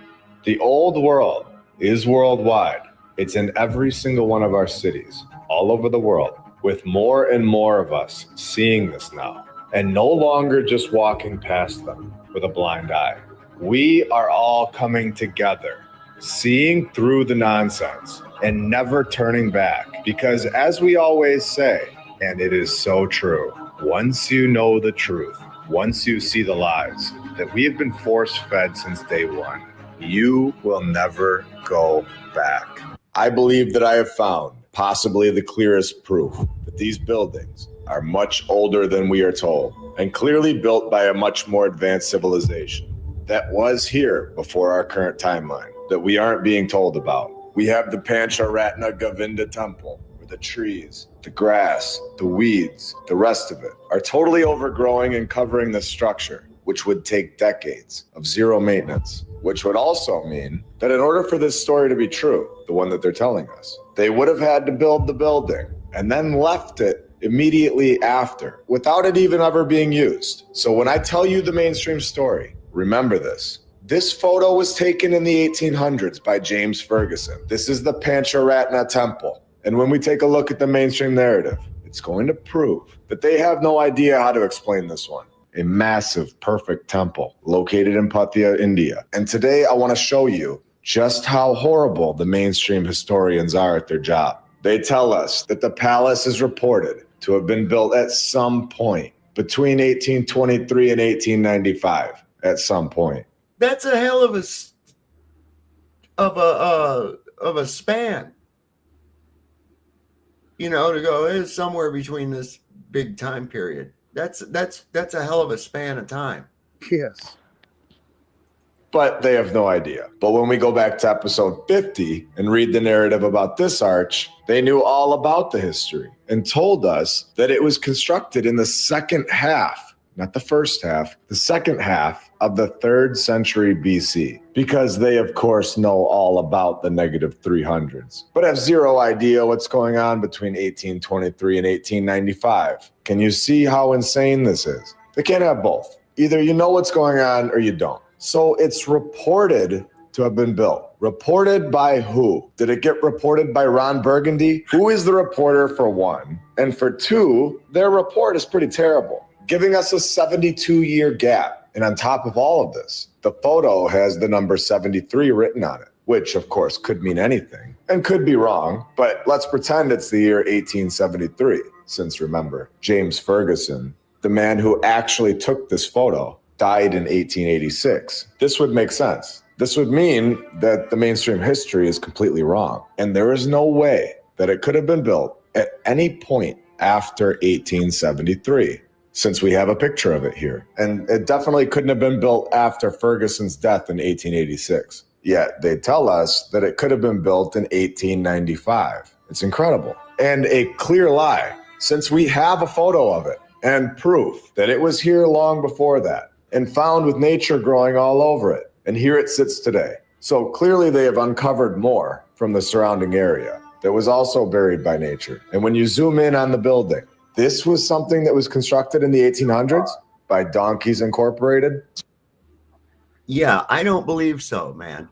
The old world is worldwide. It's in every single one of our cities, all over the world, with more and more of us seeing this now, and no longer just walking past them with a blind eye. We are all coming together, seeing through the nonsense and never turning back. Because as we always say, and it is so true, once you know the truth, once you see the lies that we have been force-fed since day one, you will never go back. I believe that I have found possibly the clearest proof that these buildings are much older than we are told, and clearly built by a much more advanced civilization that was here before our current timeline that we aren't being told about. We have the Pancharatna Govinda temple, where the trees, the grass, the weeds, the rest of it are totally overgrowing and covering the structure, which would take decades of zero maintenance, which would also mean that in order for this story to be true, the one that they're telling us, they would have had to build the building and then left it immediately after without it even ever being used. So when I tell you the mainstream story, remember this. This photo was taken in the 1800s by James Ferguson. This is the Pancharatna temple. And when we take a look at the mainstream narrative, it's going to prove that they have no idea how to explain this one. A massive, perfect temple located in Pattaya, India. And today I want to show you just how horrible the mainstream historians are at their job. They tell us that the palace is reported to have been built at some point between 1823 and 1895. At some point. That's a hell of a span. You know, to go is somewhere between this big time period. That's a hell of a span of time. Yes. But they have no idea. But when we go back to episode 50 and read the narrative about this arch, they knew all about the history and told us that it was constructed in the second half, not the first half, the second half of the 3rd century BC, because they, of course, know all about the negative 300s, but have zero idea what's going on between 1823 and 1895. Can you see how insane this is? They can't have both. Either you know what's going on or you don't. So it's reported to have been built. Reported by who? Did it get reported by Ron Burgundy? Who is the reporter, for one? And for two, their report is pretty terrible, giving us a 72-year gap. And on top of all of this, the photo has the number 73 written on it, which of course could mean anything and could be wrong, but let's pretend it's the year 1873, since remember, James Ferguson, the man who actually took this photo, died in 1886. This would make sense. This would mean that the mainstream history is completely wrong, and there is no way that it could have been built at any point after 1873. Since we have a picture of it here. And it definitely couldn't have been built after Ferguson's death in 1886. Yet they tell us that it could have been built in 1895. It's incredible. And a clear lie, since we have a photo of it and proof that it was here long before that and found with nature growing all over it. And here it sits today. So clearly they have uncovered more from the surrounding area. that was also buried by nature. And when you zoom in on the building, this was something that was constructed in the 1800s by Donkeys Incorporated. Yeah, I don't believe so, man.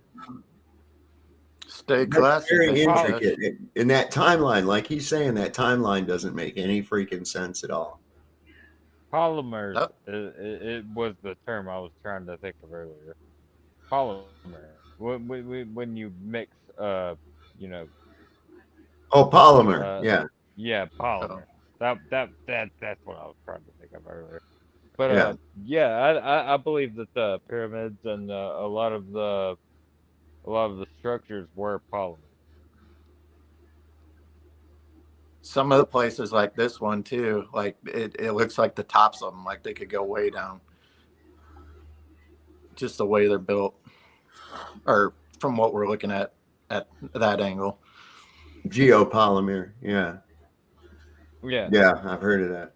Stay classy. Very intricate. In that timeline, like he's saying, that timeline doesn't make any freaking sense at all. Polymers, it was the term I was trying to think of earlier. Polymer. When you mix, you know. Oh, polymer. Yeah. Yeah, polymer. That's what I was trying to think of earlier. But I believe that the pyramids and a lot of the structures were polymer. Some of the places like this one too, like it looks like the tops of them, like they could go way down. Just the way they're built, or from what we're looking at that angle. Geopolymer, yeah. Yeah, I've heard of that.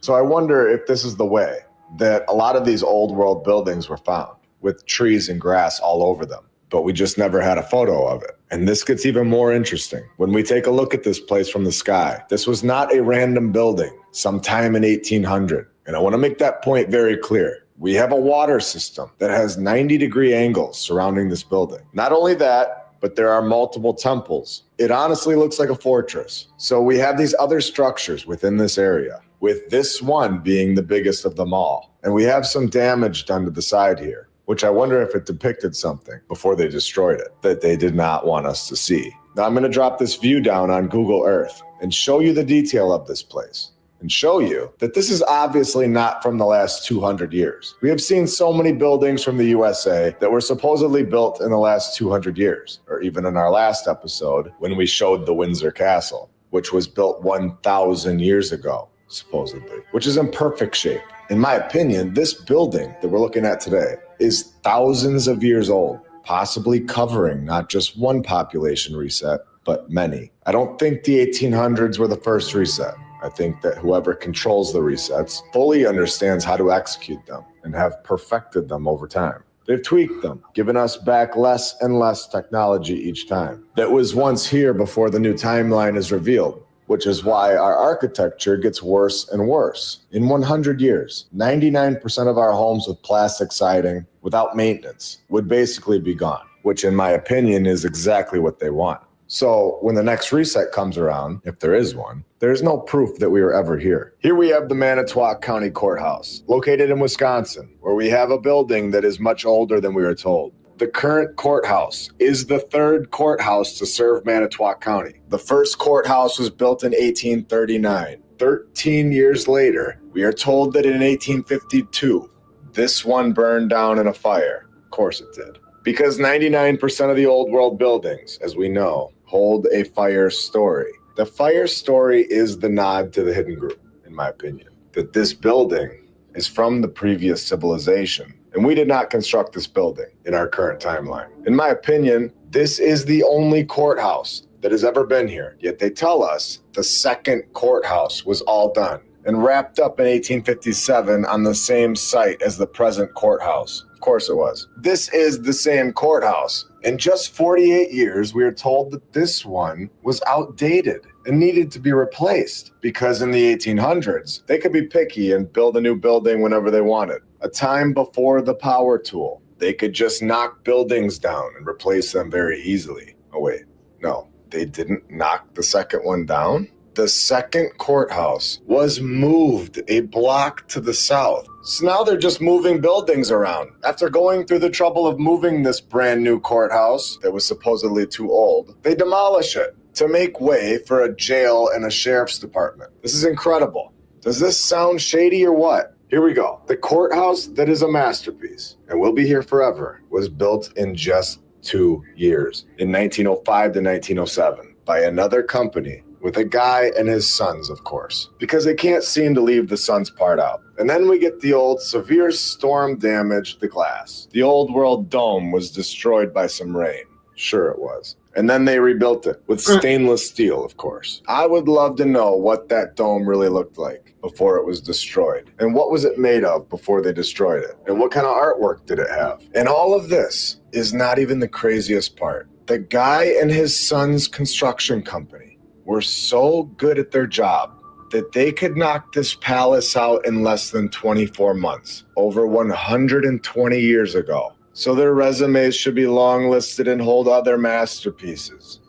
So I wonder if this is the way that a lot of these old world buildings were found, with trees and grass all over them, but we just never had a photo of it. And this gets even more interesting. When we take a look at this place from the sky, this was not a random building sometime in 1800. And I want to make that point very clear. We have a water system that has 90-degree angles surrounding this building. Not only that, but there are multiple temples. It honestly looks like a fortress. So we have these other structures within this area, with this one being the biggest of them all. And we have some damage done to the side here, which I wonder if it depicted something before they destroyed it that they did not want us to see. Now I'm going to drop this view down on Google Earth and show you the detail of this place, and show you that this is obviously not from the last 200 years. We have seen so many buildings from the USA that were supposedly built in the last 200 years, or even in our last episode when we showed the Windsor Castle, which was built 1,000 years ago, supposedly, which is in perfect shape. In my opinion, this building that we're looking at today is thousands of years old, possibly covering not just one population reset, but many. I don't think the 1800s were the first reset. I think that whoever controls the resets fully understands how to execute them and have perfected them over time. They've tweaked them, giving us back less and less technology each time that was once here before the new timeline is revealed, which is why our architecture gets worse and worse. In 100 years, 99% of our homes with plastic siding without maintenance would basically be gone, which in my opinion is exactly what they want. So when the next reset comes around, if there is one, there's no proof that we were ever here. Here we have the Manitowoc County Courthouse, located in Wisconsin, where we have a building that is much older than we were told. The current courthouse is the third courthouse to serve Manitowoc County. The first courthouse was built in 1839. 13 years later, we are told that in 1852, this one burned down in a fire. Of course it did. Because 99% of the old world buildings, as we know, hold a fire story. The fire story is the nod to the hidden group, in my opinion, that this building is from the previous civilization. And we did not construct this building in our current timeline. In my opinion, this is the only courthouse that has ever been here. Yet they tell us the second courthouse was all done and wrapped up in 1857 on the same site as the present courthouse. Of course it was. This is the same courthouse. In just 48 years, we are told that this one was outdated and needed to be replaced because in the 1800s, they could be picky and build a new building whenever they wanted. A time before the power tool, they could just knock buildings down and replace them very easily. Oh wait, no, they didn't knock the second one down? The second courthouse was moved a block to the south. So now they're just moving buildings around. After going through the trouble of moving this brand new courthouse that was supposedly too old, they demolish it to make way for a jail and a sheriff's department. This is incredible. Does this sound shady or what? Here we go. The courthouse that is a masterpiece and will be here forever was built in just 2 years, in 1905 to 1907, by another company with a guy and his sons, of course, because they can't seem to leave the sons part out. And then we get the old severe storm damaged the glass. The old world dome was destroyed by some rain. Sure it was. And then they rebuilt it with stainless steel, of course. I would love to know what that dome really looked like before it was destroyed. And what was it made of before they destroyed it? And what kind of artwork did it have? And all of this is not even the craziest part. The guy and his son's construction company were so good at their job that they could knock this palace out in less than 24 months, over 120 years ago. So their resumes should be long listed and hold other masterpieces.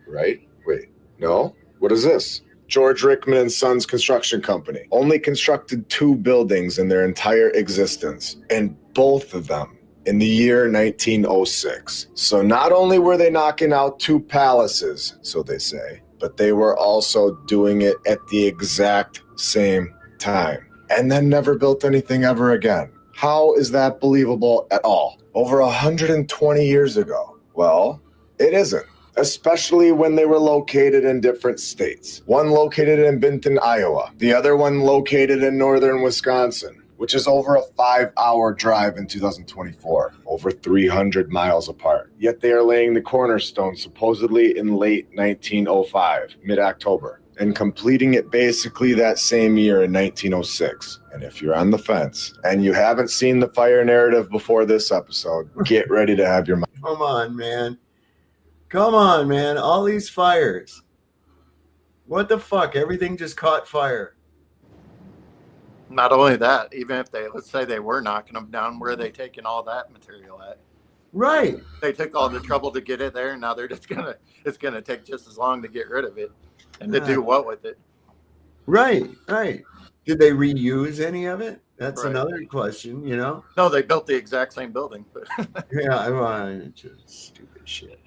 Right? Wait, no? What is this? George Rickman and Sons Construction Company only constructed 2 buildings in their entire existence, and both of them in the year 1906. So not only were they knocking out 2 palaces, so they say, but they were also doing it at the exact same time, and then never built anything ever again. How is that believable at all? Over 120 years ago? Well, it isn't. Especially when they were located in different states. One located in Benton, Iowa. The other one located in northern Wisconsin, which is over a 5-hour drive in 2024, over 300 miles apart. Yet they are laying the cornerstone supposedly in late 1905, mid-October, and completing it basically that same year in 1906. And if you're on the fence and you haven't seen the fire narrative before this episode, get ready to have your mind. Come on, man. Come on, man. All these fires. What the fuck? Everything just caught fire. Not only that, even if they, let's say they were knocking them down, where are they taking all that material at? Right. They took all the trouble to get it there, and now they're just it's gonna take just as long to get rid of it. And to do what with it? Right, right. Did they reuse any of it? That's another question, you know? No, they built the exact same building. But yeah, I just stupid shit.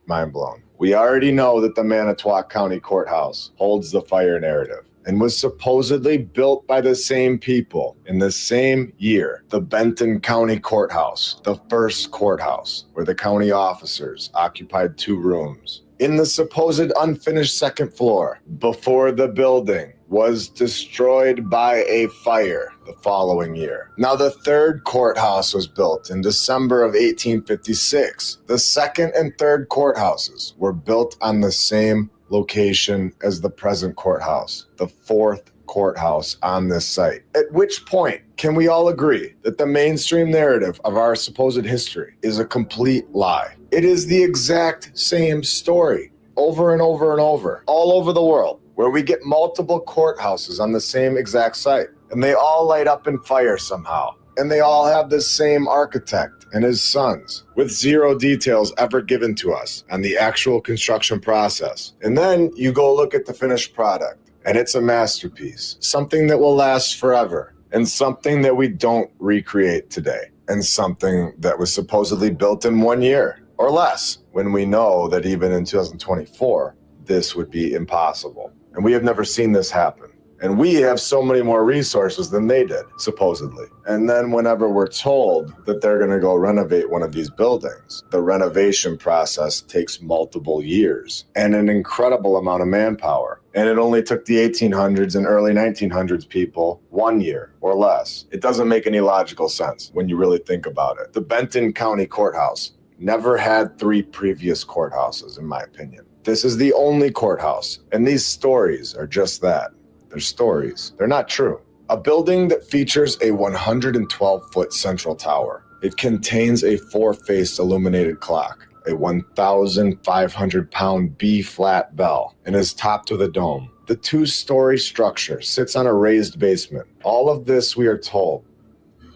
Mind blown. We already know that the Manitowoc County Courthouse holds the fire narrative and was supposedly built by the same people in the same year. The Benton County Courthouse, the first courthouse, where the county officers occupied 2 rooms. In the supposed unfinished second floor, before the building was destroyed by a fire the following year. Now, the third courthouse was built in December of 1856. The second and third courthouses were built on the same location as the present courthouse, the fourth courthouse on this site. At which point can we all agree that the mainstream narrative of our supposed history is a complete lie? It is the exact same story over and over and over, all over the world, where we get multiple courthouses on the same exact site, and they all light up in fire somehow. And they all have the same architect and his sons, with 0 details ever given to us on the actual construction process. And then you go look at the finished product, and it's a masterpiece, something that will last forever, and something that we don't recreate today, and something that was supposedly built in 1 year or less, when we know that even in 2024, this would be impossible. And we have never seen this happen. And we have so many more resources than they did, supposedly. And then whenever we're told that they're going to go renovate one of these buildings, the renovation process takes multiple years and an incredible amount of manpower. And it only took the 1800s and early 1900s people 1 year or less. It doesn't make any logical sense when you really think about it. The Benton County Courthouse never had 3 previous courthouses, in my opinion. This is the only courthouse, and these stories are just that. They're stories. They're not true. A building that features a 112-foot central tower. It contains a 4-faced illuminated clock, a 1,500-pound B-flat bell, and is topped with a dome. The 2-story structure sits on a raised basement. All of this, we are told,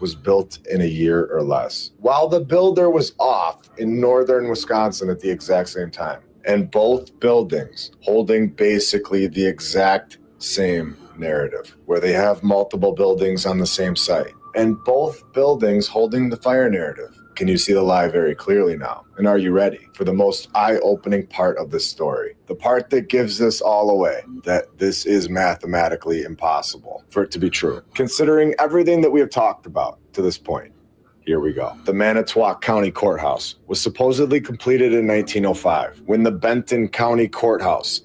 was built in a year or less, while the builder was off in northern Wisconsin at the exact same time. And both buildings holding basically the exact same narrative, where they have multiple buildings on the same site, and both buildings holding the fire narrative. Can you see the lie very clearly now? And are you ready for the most eye-opening part of this story? The part that gives this all away, that this is mathematically impossible for it to be true. Considering everything that we have talked about to this point, here we go. The Manitowoc County Courthouse was supposedly completed in 1905, when the Benton County Courthouse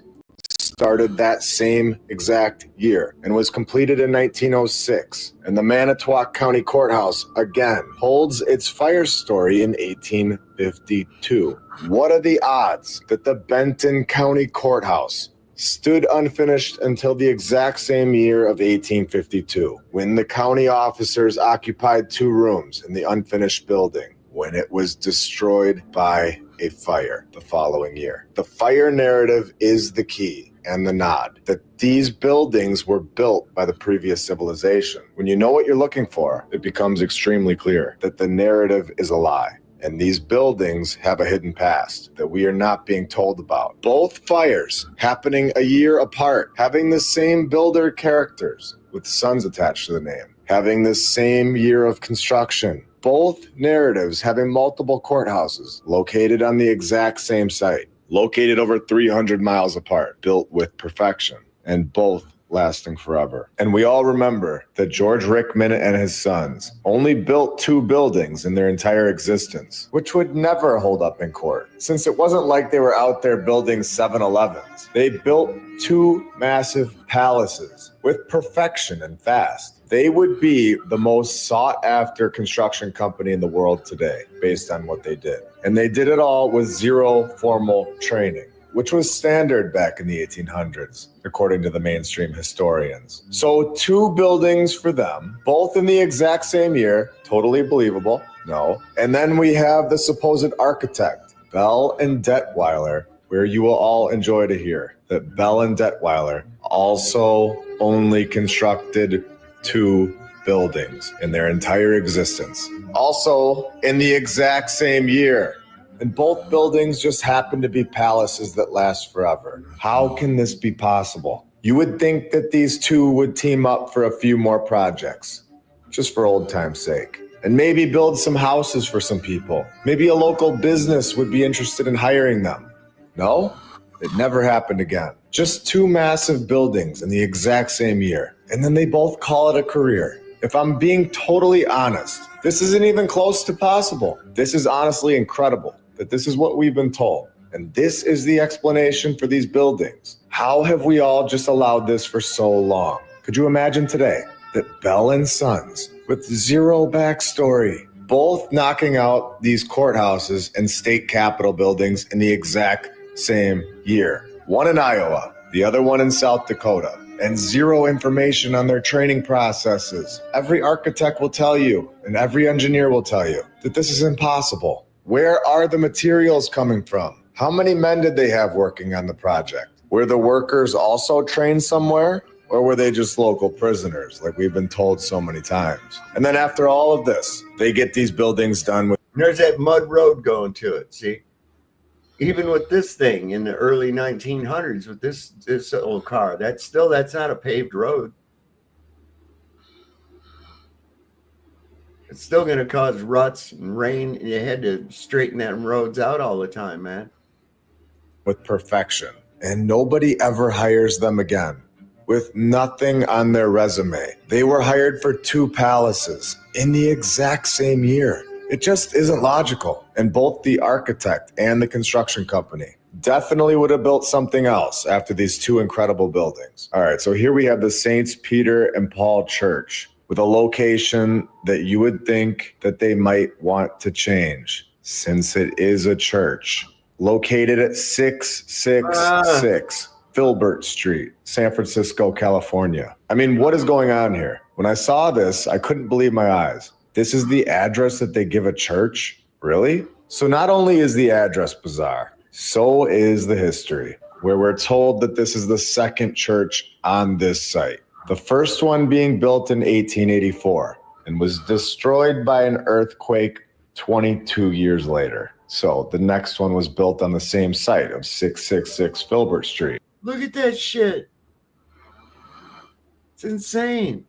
started that same exact year and was completed in 1906. And the Manitowoc County Courthouse, again, holds its fire story in 1852. What are the odds that the Benton County Courthouse stood unfinished until the exact same year of 1852, when the county officers occupied 2 rooms in the unfinished building, when it was destroyed by a fire the following year. The fire narrative is the key and the nod that these buildings were built by the previous civilization. When you know what you're looking for, it becomes extremely clear that the narrative is a lie. And these buildings have a hidden past that we are not being told about. Both fires happening a year apart, having the same builder characters with suns attached to the name, having the same year of construction. Both narratives having multiple courthouses located on the exact same site, located over 300 miles apart, built with perfection, and both lasting forever. And we all remember that George Rickman and his sons only built 2 buildings in their entire existence, which would never hold up in court, since it wasn't like they were out there building 7-Elevens. They built 2 massive palaces with perfection and fast. They would be the most sought after construction company in the world today, based on what they did. And they did it all with 0 formal training, which was standard back in the 1800s, according to the mainstream historians. So 2 buildings for them, both in the exact same year, totally believable, no. And then we have the supposed architect, Bell and Detweiler, where you will all enjoy to hear that Bell and Detweiler also only constructed 2 buildings in their entire existence. Also in the exact same year. And both buildings just happen to be palaces that last forever. How can this be possible? You would think that these 2 would team up for a few more projects, just for old time's sake. And maybe build some houses for some people. Maybe a local business would be interested in hiring them. No, it never happened again. Just 2 massive buildings in the exact same year. And then they both call it a career. If I'm being totally honest, this isn't even close to possible. This is honestly incredible that this is what we've been told. And this is the explanation for these buildings. How have we all just allowed this for so long? Could you imagine today that Bell and Sons, with 0 backstory, both knocking out these courthouses and state capitol buildings in the exact same year? One in Iowa, the other one in South Dakota, and 0 information on their training processes. Every architect will tell you, and every engineer will tell you, that this is impossible. Where are the materials coming from? How many men did they have working on the project? Were the workers also trained somewhere? Or were they just local prisoners, like we've been told so many times? And then after all of this, they get these buildings done with... There's that mud road going to it, see? Even with this thing in the early 1900s, with this old car, that's not a paved road. It's still going to cause ruts and rain, and you had to straighten them roads out all the time, man. With perfection. And nobody ever hires them again. With nothing on their resume. They were hired for 2 palaces in the exact same year. It just isn't logical. And both the architect and the construction company definitely would have built something else after these 2 incredible buildings. All right, so here we have the Saints Peter and Paul Church, with a location that you would think that they might want to change, since it is a church located at 666 Filbert Street, San Francisco, California. I mean, what is going on here? When I saw this, I couldn't believe my eyes. This is the address that they give a church? Really? So not only is the address bizarre, so is the history, where we're told that this is the 2nd church on this site. The first one being built in 1884 and was destroyed by an earthquake 22 years later. So the next one was built on the same site of 666 Filbert Street. Look at that shit. It's insane.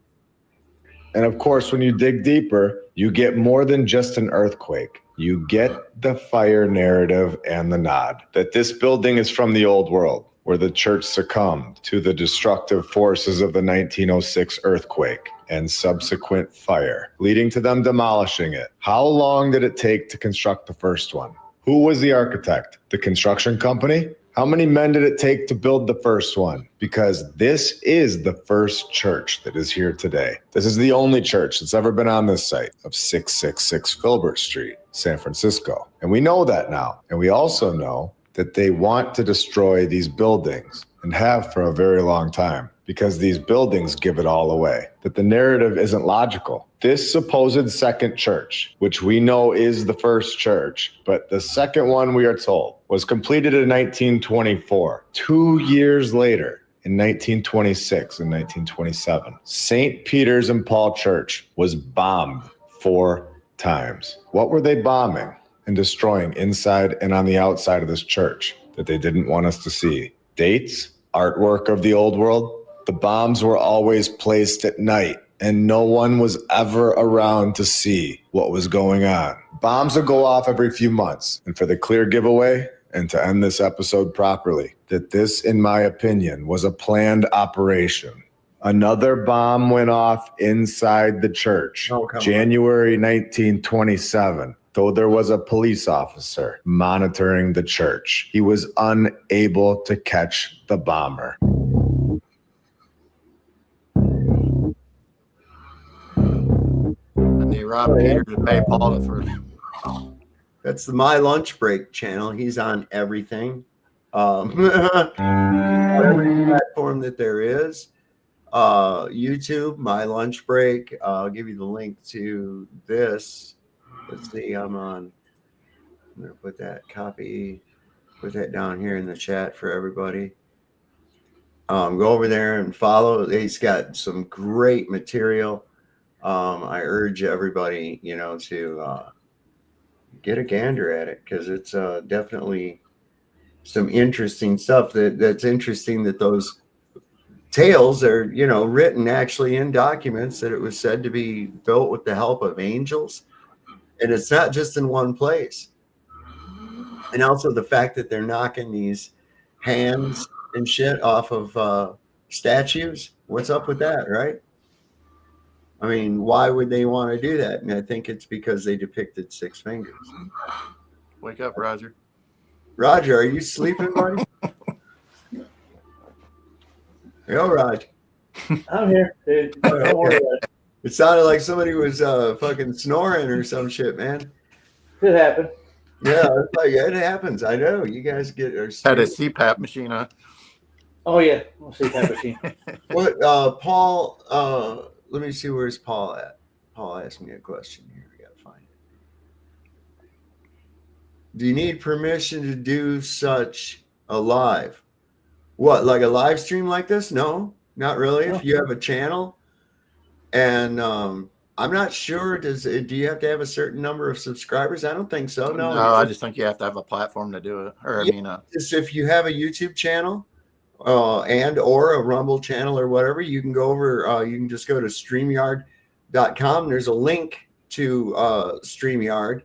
And of course, when you dig deeper, you get more than just an earthquake. You get the fire narrative and the nod that this building is from the old world, where the church succumbed to the destructive forces of the 1906 earthquake and subsequent fire, leading to them demolishing it. How long did it take to construct the first one? Who was the architect? The construction company? How many men did it take to build the first one? Because this is the first church that is here today. This is the only church that's ever been on this site of 666 Filbert Street, San Francisco. And we know that now. And we also know that they want to destroy these buildings and have for a very long time, because these buildings give it all away, that the narrative isn't logical. This supposed second church, which we know is the first church, but the second one, we are told, was completed in 1924. 2 years later, in 1926 and 1927, St. Peter's and Paul Church was bombed 4 times. What were they bombing and destroying inside and on the outside of this church that they didn't want us to see? Dates? Artwork of the old world? The bombs were always placed at night, and no one was ever around to see what was going on. Bombs would go off every few months. And for the clear giveaway, and to end this episode properly, that this, in my opinion, was a planned operation. Another bomb went off inside the church, January 1927. Though there was a police officer monitoring the church, he was unable to catch the bomber. They robbed Peter to pay Paul for them. That's the My Lunch Break channel. He's on everything. Every platform that there is. YouTube, My Lunch Break. I'll give you the link to this. Let's see, I'm going to put that down here in the chat for everybody. Go over there and follow. He's got some great material. I urge everybody, to get a gander at it, because it's definitely some interesting stuff. That's interesting that those tales are, written actually in documents, that it was said to be built with the help of angels. And it's not just in one place. And also the fact that they're knocking these hands and shit off of statues. What's up with that, right? I mean, why would they want to do that? And I think it's because they depicted 6 fingers. Wake up, Roger. Roger, are you sleeping, buddy? Yo, Raj. I'm here, dude. Don't worry about it. It sounded like somebody was fucking snoring or some shit, man. Could happen. Yeah, it happens. I know. You guys had a CPAP machine on. Oh yeah, CPAP machine. What, Paul? Let me see. Where's Paul at? Paul asked me a question here. We gotta find it. Do you need permission to do such a live? What, like a live stream like this? No, not really. No. If you have a channel. And I'm not sure. Do you have to have a certain number of subscribers? I don't think so. No, I just think you have to have a platform to do it. Or just if you have a YouTube channel and or a Rumble channel or whatever, you can go over. You can just go to StreamYard.com. There's a link to StreamYard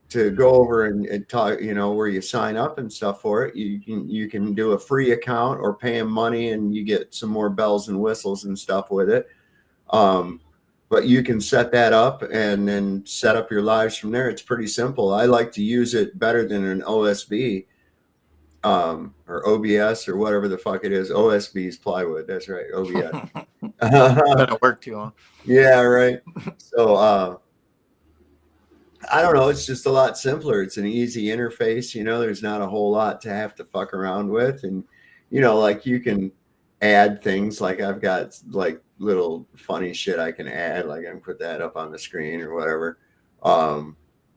to go over and talk. Where you sign up and stuff for it. You can do a free account or pay them money, and you get some more bells and whistles and stuff with it. But you can set that up and then set up your lives from there. It's pretty simple. I like to use it better than an OSB or OBS or whatever the fuck it is. OSB is plywood. That's right. OBS. That'll work too long. Yeah, right. So I don't know. It's just a lot simpler. It's an easy interface. There's not a whole lot to have to fuck around with. And, like you can add things, like I've got like little funny shit I can add, like I can put that up on the screen or whatever.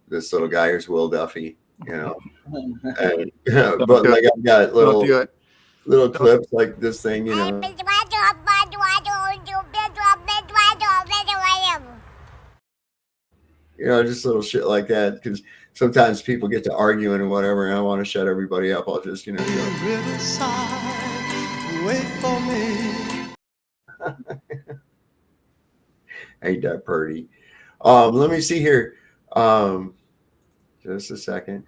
This little guy here's Will Duffy, and, but like I've got little clips like this thing, just little shit like that, because sometimes people get to arguing and whatever, and I want to shut everybody up. I'll just wait for me. Ain't that pretty? Let me see here. Just a second.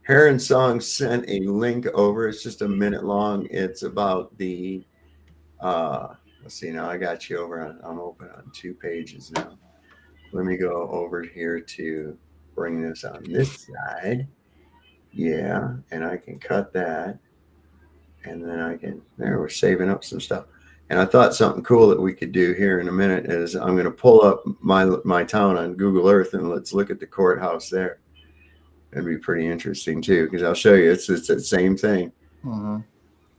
Heron Song sent a link over. It's just a minute long. It's about the let's see, now I got you over on, I'm open on 2 pages now. Let me go over here to bring this on this side. Yeah, and I can cut that. And then we're saving up some stuff. And I thought something cool that we could do here in a minute is I'm going to pull up my town on Google Earth, and let's look at the courthouse there. It'd be pretty interesting too, because I'll show you it's the same thing.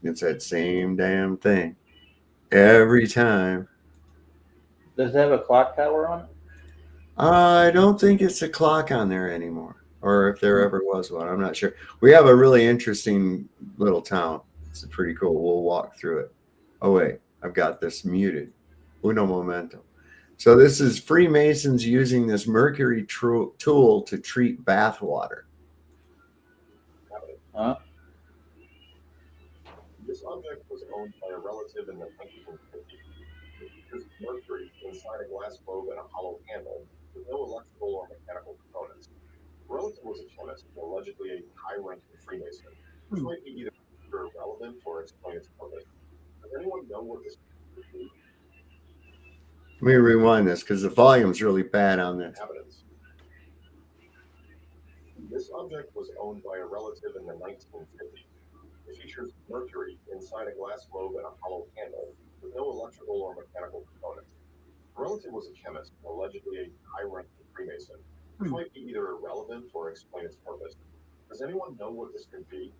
It's that same damn thing every time. Does it have a clock tower on it? I don't think it's a clock on there anymore, or if there ever was one, I'm not sure. We have a really interesting little town. It's pretty cool. We'll walk through it. Oh wait, I've got this muted. Uno momento. So this is Freemasons using this mercury tool to treat bath water. Huh? This object was owned by a relative in the 1950s. It features mercury inside a glass globe and a hollow handle with no electrical or mechanical components. The relative was a chemist and allegedly a high-ranking Freemason, which might be either irrelevant or explain its purpose. Does anyone know what this could be? Let me rewind this because the volume's really bad on this. Evidence. This object was owned by a relative in the 1950s. It features mercury inside a glass globe and a hollow handle with no electrical or mechanical components. The relative was a chemist, allegedly a high-ranking Freemason, which might be either irrelevant or explain its purpose. Does anyone know what this could be?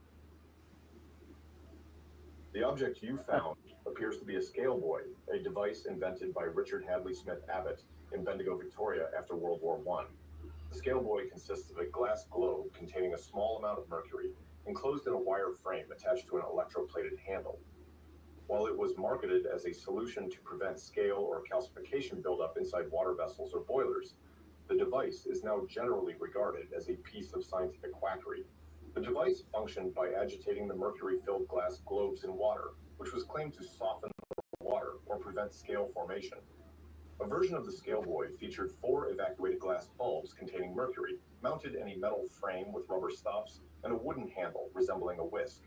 The object you found appears to be a scale boy, a device invented by Richard Hadley Smith Abbott in Bendigo, Victoria after World War I. The scale boy consists of a glass globe containing a small amount of mercury enclosed in a wire frame attached to an electroplated handle. While it was marketed as a solution to prevent scale or calcification buildup inside water vessels or boilers, the device is now generally regarded as a piece of scientific quackery. The device functioned by agitating the mercury-filled glass globes in water, which was claimed to soften the water or prevent scale formation. A version of the scale boy featured 4 evacuated glass bulbs containing mercury, mounted in a metal frame with rubber stops, and a wooden handle resembling a whisk.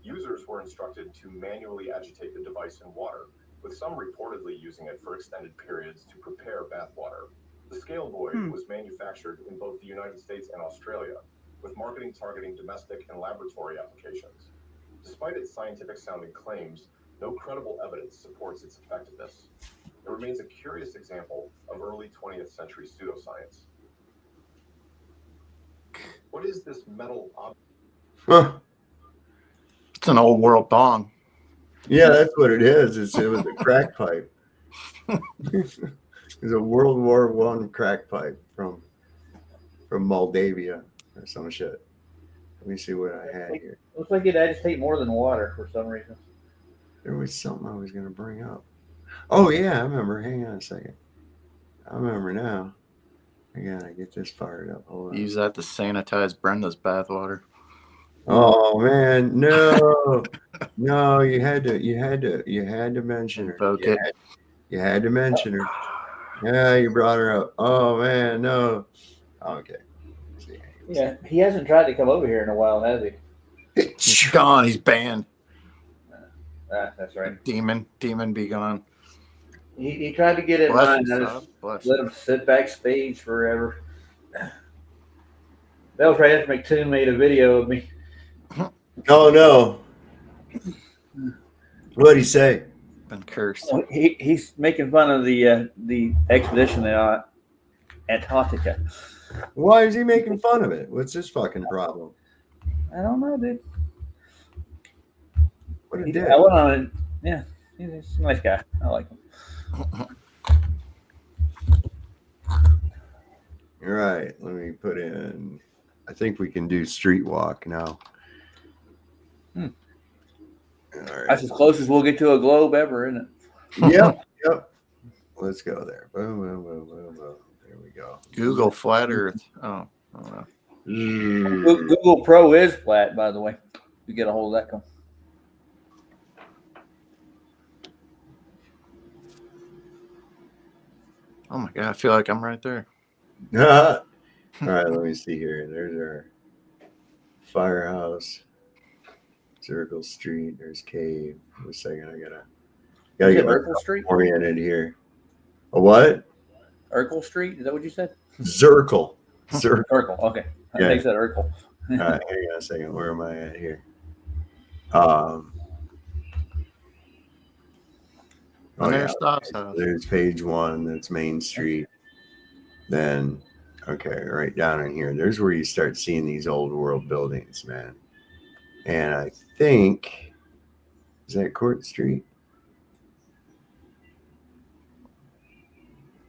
Users were instructed to manually agitate the device in water, with some reportedly using it for extended periods to prepare bath water. The scale boy was manufactured in both the United States and Australia, with marketing targeting domestic and laboratory applications. Despite its scientific-sounding claims, no credible evidence supports its effectiveness. It remains a curious example of early 20th century pseudoscience. What is this metal object? It's an old world bong. Yeah, that's what it is. It was a crack pipe. It's a World War I crack pipe from Moldavia or some shit. Let me see what I had here. Looks like it agitate more than water for some reason. There was something I was going to bring up. Oh, yeah, I remember. Hang on a second. I remember now. I gotta get this fired up. Hold on. Use that to sanitize Brenda's bathwater. Oh man, no, no! You had to mention her. You had to mention her. Yeah, you brought her up. Oh man, no. Okay. Yeah, he hasn't tried to come over here in a while, has he? He's gone. He's banned. That's right. Demon be gone. He tried to get it in mind. Let him sit backstage forever. That was right after McToon made a video of me. Oh no! What'd he say? Been cursed. Oh, he's making fun of the expedition at Antarctica. Why is he making fun of it? What's his fucking problem? I don't know, dude. What a dick. I went on it. Yeah, he's a nice guy. I like him. All right, let me put in. I think we can do street walk now. All right. That's as close as we'll get to a globe ever, isn't it? Yep. Let's go there. Boom, boom, boom, boom, boom. There we go. Google flat Earth. Oh. Google Pro is flat, by the way. You get a hold of that. Oh my god, I feel like I'm right there. All right, let me see here. There's our firehouse, Circle Street. There's Cave. Wait a second, I gotta get Urkel Street oriented here. A what? Urkel Street? Is that what you said? Zirkle. Urkel. Okay, I think that Urkel. All right, hang on a second. Where am I at here? There's page 1. That's Main Street. Then, okay, right down in here. There's where you start seeing these old world buildings, man. And I think Is that Court Street?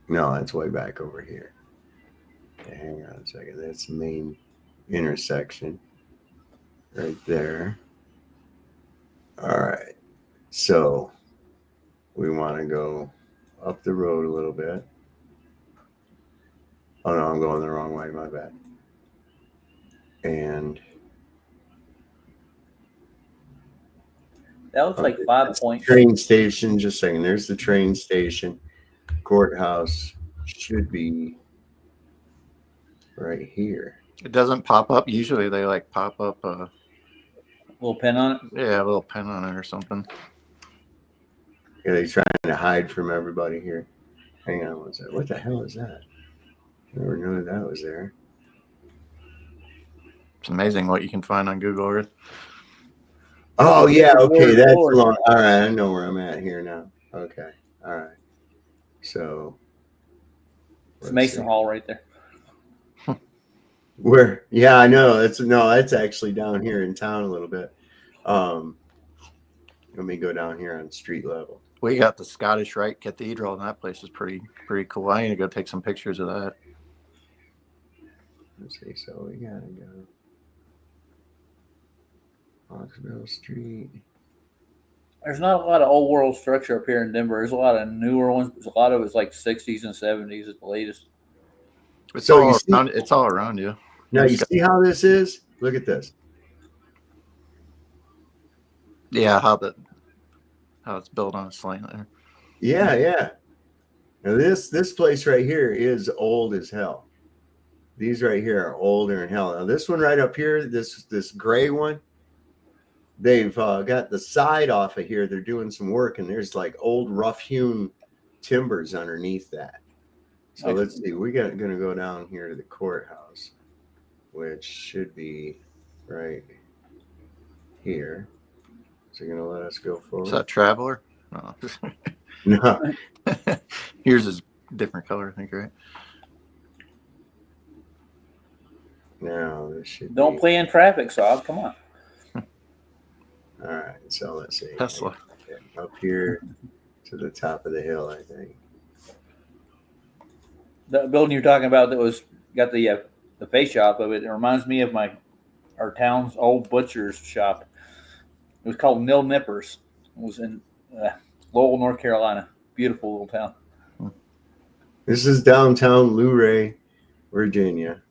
No, that's way back over here. Okay, hang on a second. That's the main intersection right there. All right. So we want to go up the road a little bit. Oh, no, I'm going the wrong way. My bad. And that looks like 5 points. Train station. Just saying. There's the train station. Courthouse should be right here. It doesn't pop up. Usually they like pop up a little pin on it. Yeah, a little pin on it or something. Yeah, they're trying to hide from everybody here. Hang on one second. What the hell is that? Never knew that was there. It's amazing what you can find on Google Earth. Oh yeah, okay, that's long. All right, I know where I'm at here now. Okay, all right. So it's Mason Hall right there. Where? Yeah, I know. That's actually down here in town a little bit. Let me go down here on street level. We got the Scottish Rite Cathedral, and that place is pretty cool. I need to go take some pictures of that. Let's see. So we gotta go Oxville Street. There's not a lot of old world structure up here in Denver. There's a lot of newer ones. There's a lot of it's like 60s and 70s at the latest. It's all around you. Now you see how this is? Look at this. Yeah, how it's built on a slant there. Yeah. Now this place right here is old as hell. These right here are older than hell. Now this one right up here, this gray one, they've got the side off of here. They're doing some work, and there's like old rough-hewn timbers underneath that. So let's see. We're going to go down here to the courthouse, which should be right here. So you're going to let us go forward? Is that Traveler? No. No. Yours is different color, I think, right? Now this should Don't play in traffic, Sob. Come on. All right. So let's see. Tesla. Up here to the top of the hill, I think. The building you're talking about that got the face shop of it. It reminds me of our town's old butcher's shop. It was called Mill Nippers. It was in Lowell, North Carolina. Beautiful little town. This is downtown Luray, Virginia.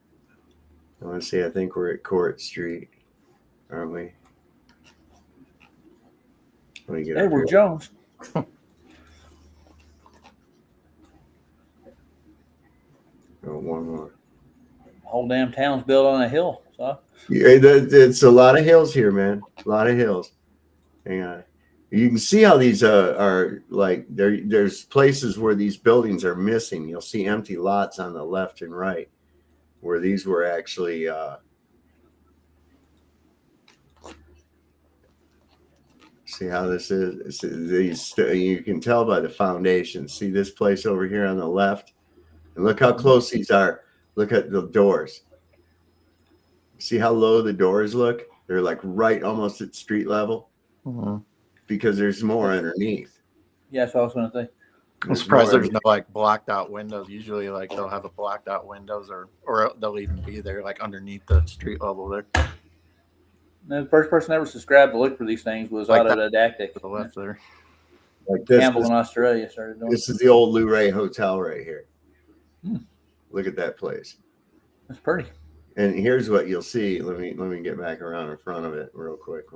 I want to see. I think we're at Court Street, aren't we? Let me get Edward Jones. Oh, one more. Whole damn town's built on a hill. So. Yeah, it's a lot of hills here, man. A lot of hills. Hang on. You can see how these are like there's places where these buildings are missing. You'll see empty lots on the left and right where these were actually see how this is. These you can tell by the foundation. See this place over here on the left? And look how close these are. Look at the doors. See how low the doors look? They're like right almost at street level. Mm-hmm. Because there's more underneath. Yeah, that's what I was going to say. I'm surprised there's no like blocked out windows. Usually like they'll have a blocked out windows or they'll even be there like underneath the street level there. The first person ever subscribed to look for these things was Like Autodidactic. To the left there. Like this. Campbell in Australia started doing this is the old Luray Hotel right here. Hmm. Look at that place. That's pretty. And here's what you'll see. Let me get back around in front of it real quick.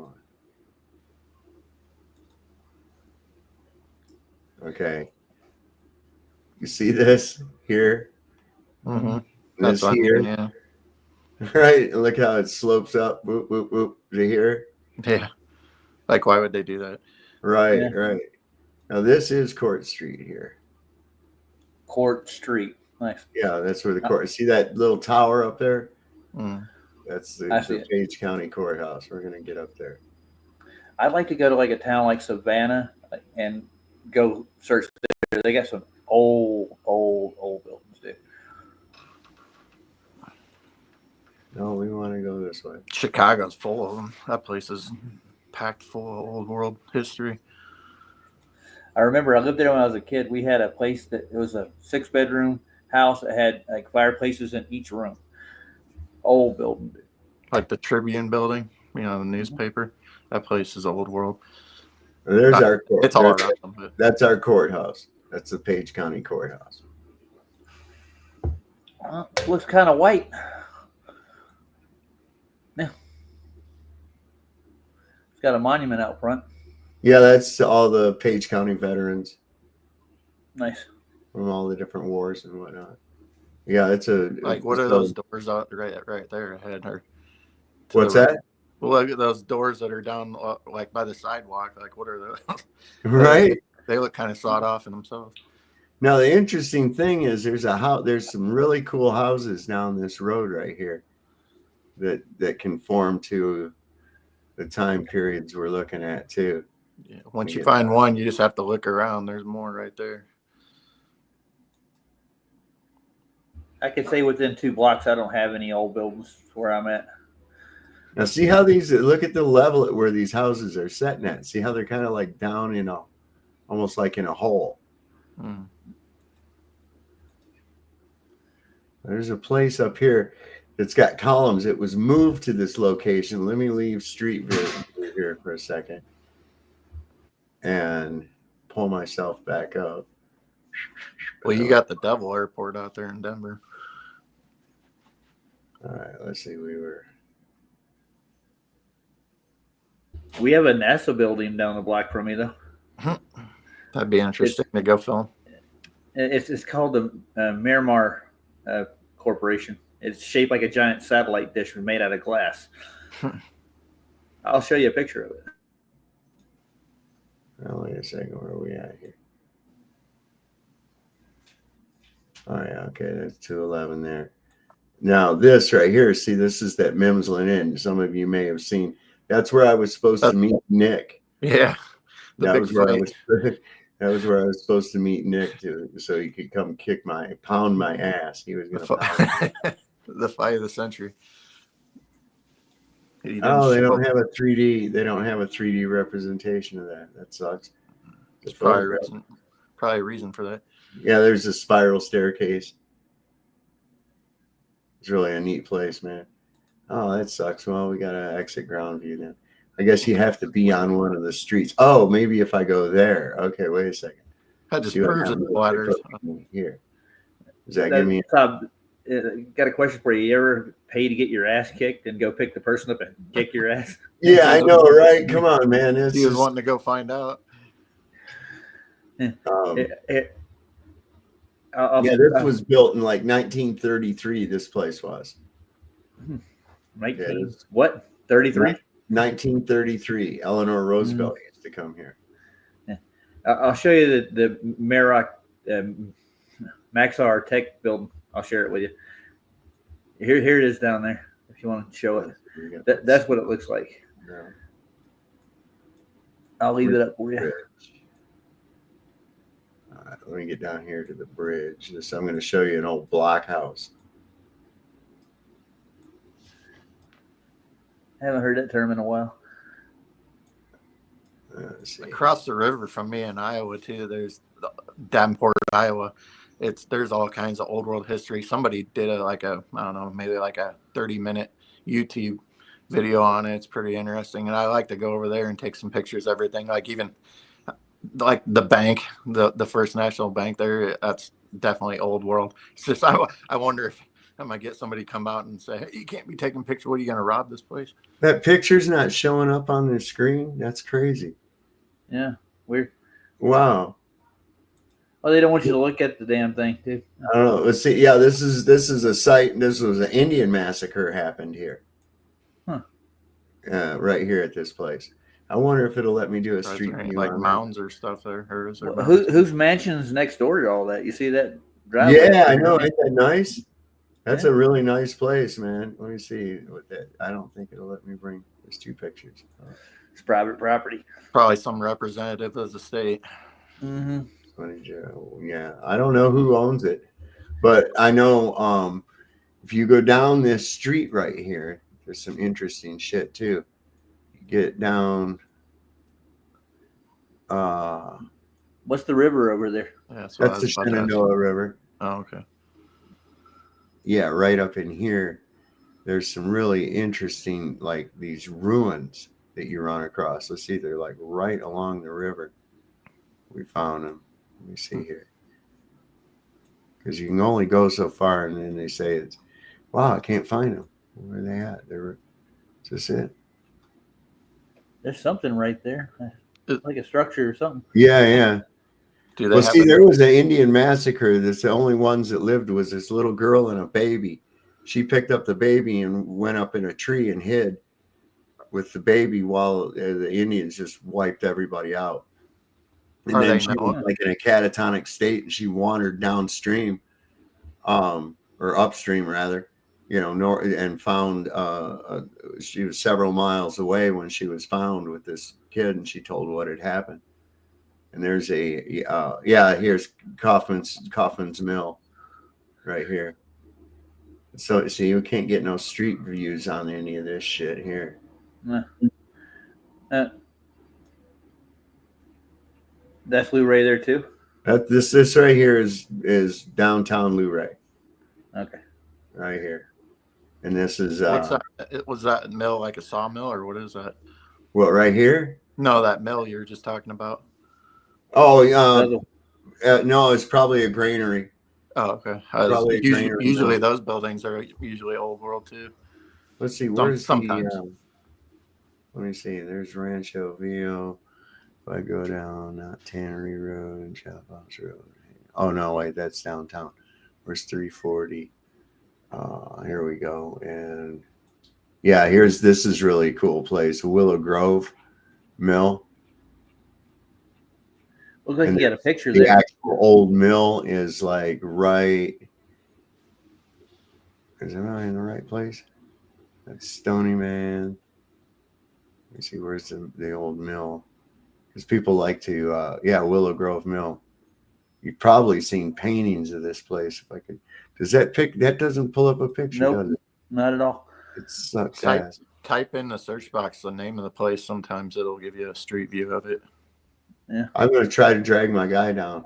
Okay. You see this here? Mm-hmm. This That's here. Yeah. Right. And look how it slopes up. Whoop, whoop, whoop. To here. Yeah. Like why would they do that? Right, Yeah. right. Now this is Court Street here. Court Street. Nice. Yeah, that's where the court. See that little tower up there? Mm. That's the Page County Courthouse. We're gonna get up there. I'd like to go to like a town like Savannah and go search there. They got some old buildings, dude. No, we want to go this way. Chicago's full of them. That place is packed full of old world history. I remember I lived there when I was a kid. We had a place that it was a 6-bedroom house that had like fireplaces in each room. Old building. Like the Tribune building, the newspaper. That place is old world. There's our court. It's all around. That's our courthouse. That's the Page County Courthouse. Looks kind of white. Yeah. It's got a monument out front. Yeah, that's all the Page County veterans. Nice. From all the different wars and whatnot. Yeah, it's a like. What are those doors out right there ahead? Or what's that? Well, look at those doors that are down like by the sidewalk. Like, what are those? Right. They look kind of sawed off in themselves. Now the interesting thing is there's some really cool houses down this road right here that conform to the time periods we're looking at too. Yeah. Once you find one, you just have to look around. There's more right there. I could say within 2 blocks, I don't have any old buildings where I'm at. Now, see how look at the level at where these houses are sitting at. See how they're kind of like down in almost like in a hole. There's a place up here that's got columns. It was moved to this location. Let me leave Street View here for a second and pull myself back up. Well, you got the Devil Airport out there in Denver. All right, let's see. We have a NASA building down the block from me, though. That'd be interesting to go film. It's called the Miramar Corporation. It's shaped like a giant satellite dish made out of glass. I'll show you a picture of it. Oh, wait a second. Where are we at here? Oh, yeah. Okay. That's 211 there. Now, this right here, see, this is that Mimsland Inn. Some of you may have seen. That's where I was supposed to meet Nick. Yeah. That was where I was supposed to meet Nick so he could come pound my ass. He was going to the fight of the century. They don't have a 3D. They don't have a 3D representation of that. That sucks. There's probably a reason for that. Yeah, there's a spiral staircase. It's really a neat place, man. Oh, that sucks. Well, we got to exit ground view then. I guess you have to be on one of the streets. Oh, maybe if I go there. Okay, wait a second. That just proves it matters. Here. Does that give me? Got a question for you. You ever pay to get your ass kicked and go pick the person up and kick your ass? Yeah, I know, right? Come on, man. He was wanting to go find out. This was built in like 1933. This place was. 33? 1933. Eleanor Roosevelt used to come here. Yeah. I'll show you the Maroc Maxar Tech building. I'll share it with you. Here it is down there. If you want to show it, that's what it looks like. Yeah. I'll leave it up for you. All right, let me get down here to the bridge. I'm going to show you an old block house. I haven't heard that term in a while. Across the river from me in Iowa too, there's Davenport, Iowa. There's all kinds of old world history. Somebody did I don't know, maybe like a 30-minute YouTube video on it. It's pretty interesting, and I like to go over there and take some pictures. Everything, like even like the bank, the First National Bank there. That's definitely old world. It's just I wonder if I might get somebody come out and say, hey, you can't be taking pictures. What are you going to rob this place? That picture's not showing up on the screen. That's crazy. Yeah, weird. Wow. Well, they don't want you to look at the damn thing, dude. I don't know. Let's see. Yeah, this is a site. This was an Indian massacre happened here. Huh. Right here at this place. I wonder if it'll let me do a street view. Like mounds or stuff there. Whose mansion's next door to all that? You see that driveway? Yeah, I know. Ain't that nice? That's a really nice place, man. Let me see what that. I don't think it'll let me bring. There's 2 pictures. It's private property. Probably some representative of the state. Mm-hmm. Yeah, I don't know who owns it, but I know if you go down this street right here, there's some interesting shit too. You get down. What's the river over there? Yeah, that's the Shenandoah River. Oh, okay. Yeah, right up in here. There's some really interesting, like these ruins that you run across. Let's see, they're like right along the river. We found them. Let me see here. Because you can only go so far, and then they say it's, wow, I can't find them. Where are they at? Is this it? There's something right there, like a structure or something. Yeah. Well, see, there was an Indian massacre. That's the only ones that lived was this little girl and a baby. She picked up the baby and went up in a tree and hid with the baby while the Indians just wiped everybody out. And then she was like in a catatonic state, and she wandered downstream, or upstream rather, and found she was several miles away when she was found with this kid, and she told what had happened. And there's here's Kaufman's Mill right here. So you can't get no street views on any of this shit here. That's Luray there too. This right here is downtown Luray. Okay. Right here. And this is was that mill like a sawmill, or what is that? What, right here? No, that mill you were just talking about. Oh, no, it's probably a granary. Oh, okay. Usually those buildings are usually old world too. Let's see, where's sometimes. Let me see. There's Rancho Viejo. If I go down, not Tannery Road and Chop House Road. Oh no, wait, that's downtown. Where's 340? Here we go. And yeah, this is really cool place. Willow Grove Mill. Looks like you got a picture there. The actual old mill is like right. Am I in the right place? That's Stony Man. Let me see, where's the old mill? Because people like to, Willow Grove Mill. You've probably seen paintings of this place. If I could, that doesn't pull up a picture, does it? Not at all. It sucks. Type in the search box the name of the place. Sometimes it'll give you a street view of it. Yeah. I'm going to try to drag my guy down.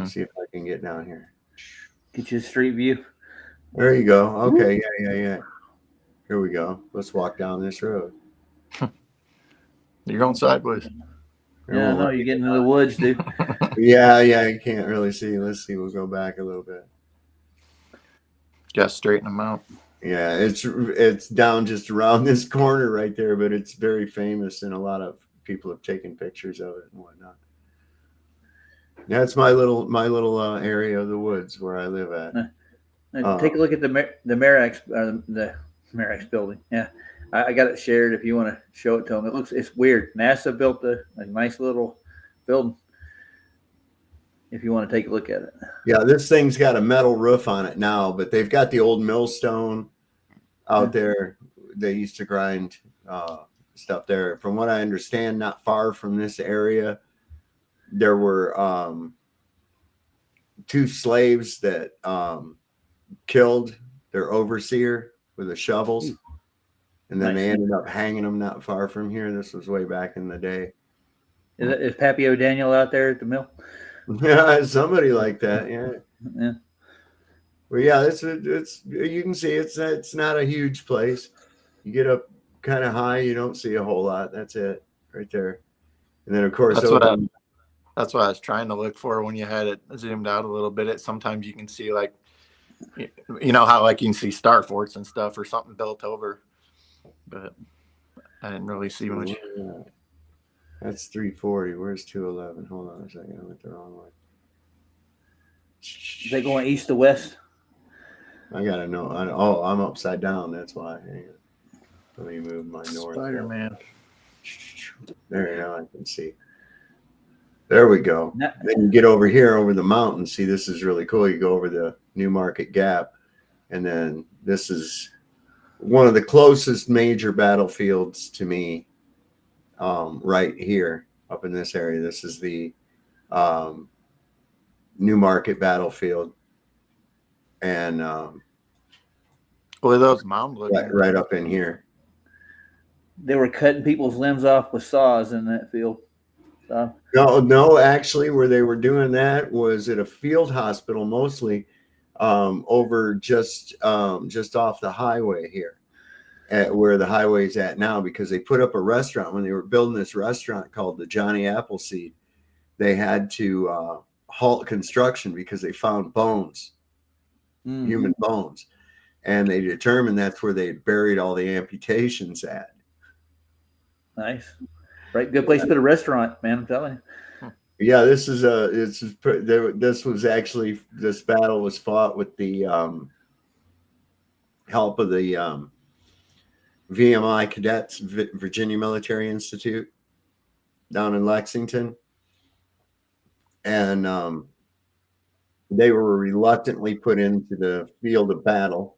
See if I can get down here. Get you a street view. There you go. Okay. Yeah. Here we go. Let's walk down this road. You're going sideways. Yeah, no, you're getting into the woods, dude. Yeah, you can't really see. Let's see. We'll go back a little bit. Got to straighten them out. Yeah, it's down just around this corner right there, but it's very famous, and a lot of people have taken pictures of it and whatnot. Yeah, it's my little area of the woods where I live at. Take a look at the Merrick's building. Yeah, I got it shared if you want to show it to them. It's weird. NASA built a nice little building. If you want to take a look at it. Yeah, this thing's got a metal roof on it now, but they've got the old millstone out there. They used to grind stuff there. From what I understand, not far from this area, there were 2 slaves that killed their overseer with the shovels, and then they ended up hanging them not far from here. This was way back in the day. Is Pappy O'Daniel out there at the mill? Yeah, somebody like that. Yeah. Well, yeah, it's you can see it's not a huge place. You get up kind of high, you don't see a whole lot. That's it right there. And then of course that's what I was trying to look for when you had it zoomed out a little bit. Sometimes you can see like, you know how like you can see star forts and stuff or something built over, but I didn't really see much. Yeah. That's 340. Where's 211? Hold on a second. I went the wrong way. Is they going east to west? I gotta know. I'm upside down. That's why. Let me move my north. Spider-Man. There you go. I can see. There we go. Then you get over here over the mountain. See, this is really cool. You go over the New Market Gap, and then this is one of the closest major battlefields to me. Right here up in this area. This is the New Market battlefield. And what are those mound looking? Right up in here. They were cutting people's limbs off with saws in that field. No, actually, where they were doing that was at a field hospital, mostly over just off the highway here, at where the highway's at now, because they put up a restaurant when they were building this restaurant called the Johnny Appleseed. They had to halt construction because they found bones, human bones, and they determined that's where they buried all the amputations at. Nice, right? Good place to put a restaurant, man. I'm telling you. Yeah, this was actually, this battle was fought with the help of the VMI cadets, Virginia Military Institute, down in Lexington, and they were reluctantly put into the field of battle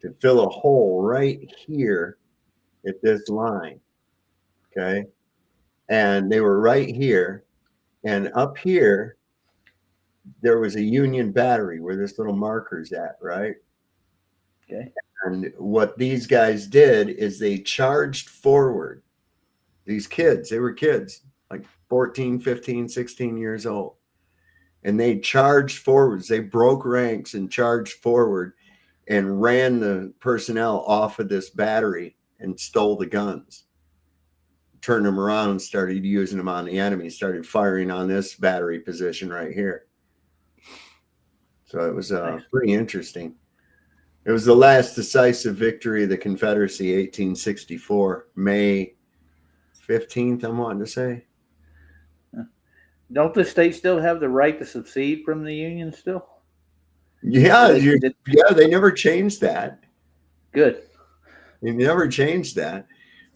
to fill a hole right here at this line. Okay, and they were right here. And up here, there was a Union battery where this little marker's at, right? Okay. And what these guys did is they charged forward. These kids, they were kids, like 14, 15, 16 years old. And they charged forwards. They broke ranks and charged forward and ran the personnel off of this battery and stole the guns. Turned them around and started using them on the enemy, started firing on this battery position right here. So it was pretty interesting. It was the last decisive victory of the Confederacy, 1864, May 15th, I'm wanting to say. Don't the states still have the right to secede from the Union still? Yeah, they never changed that. Good. They never changed that.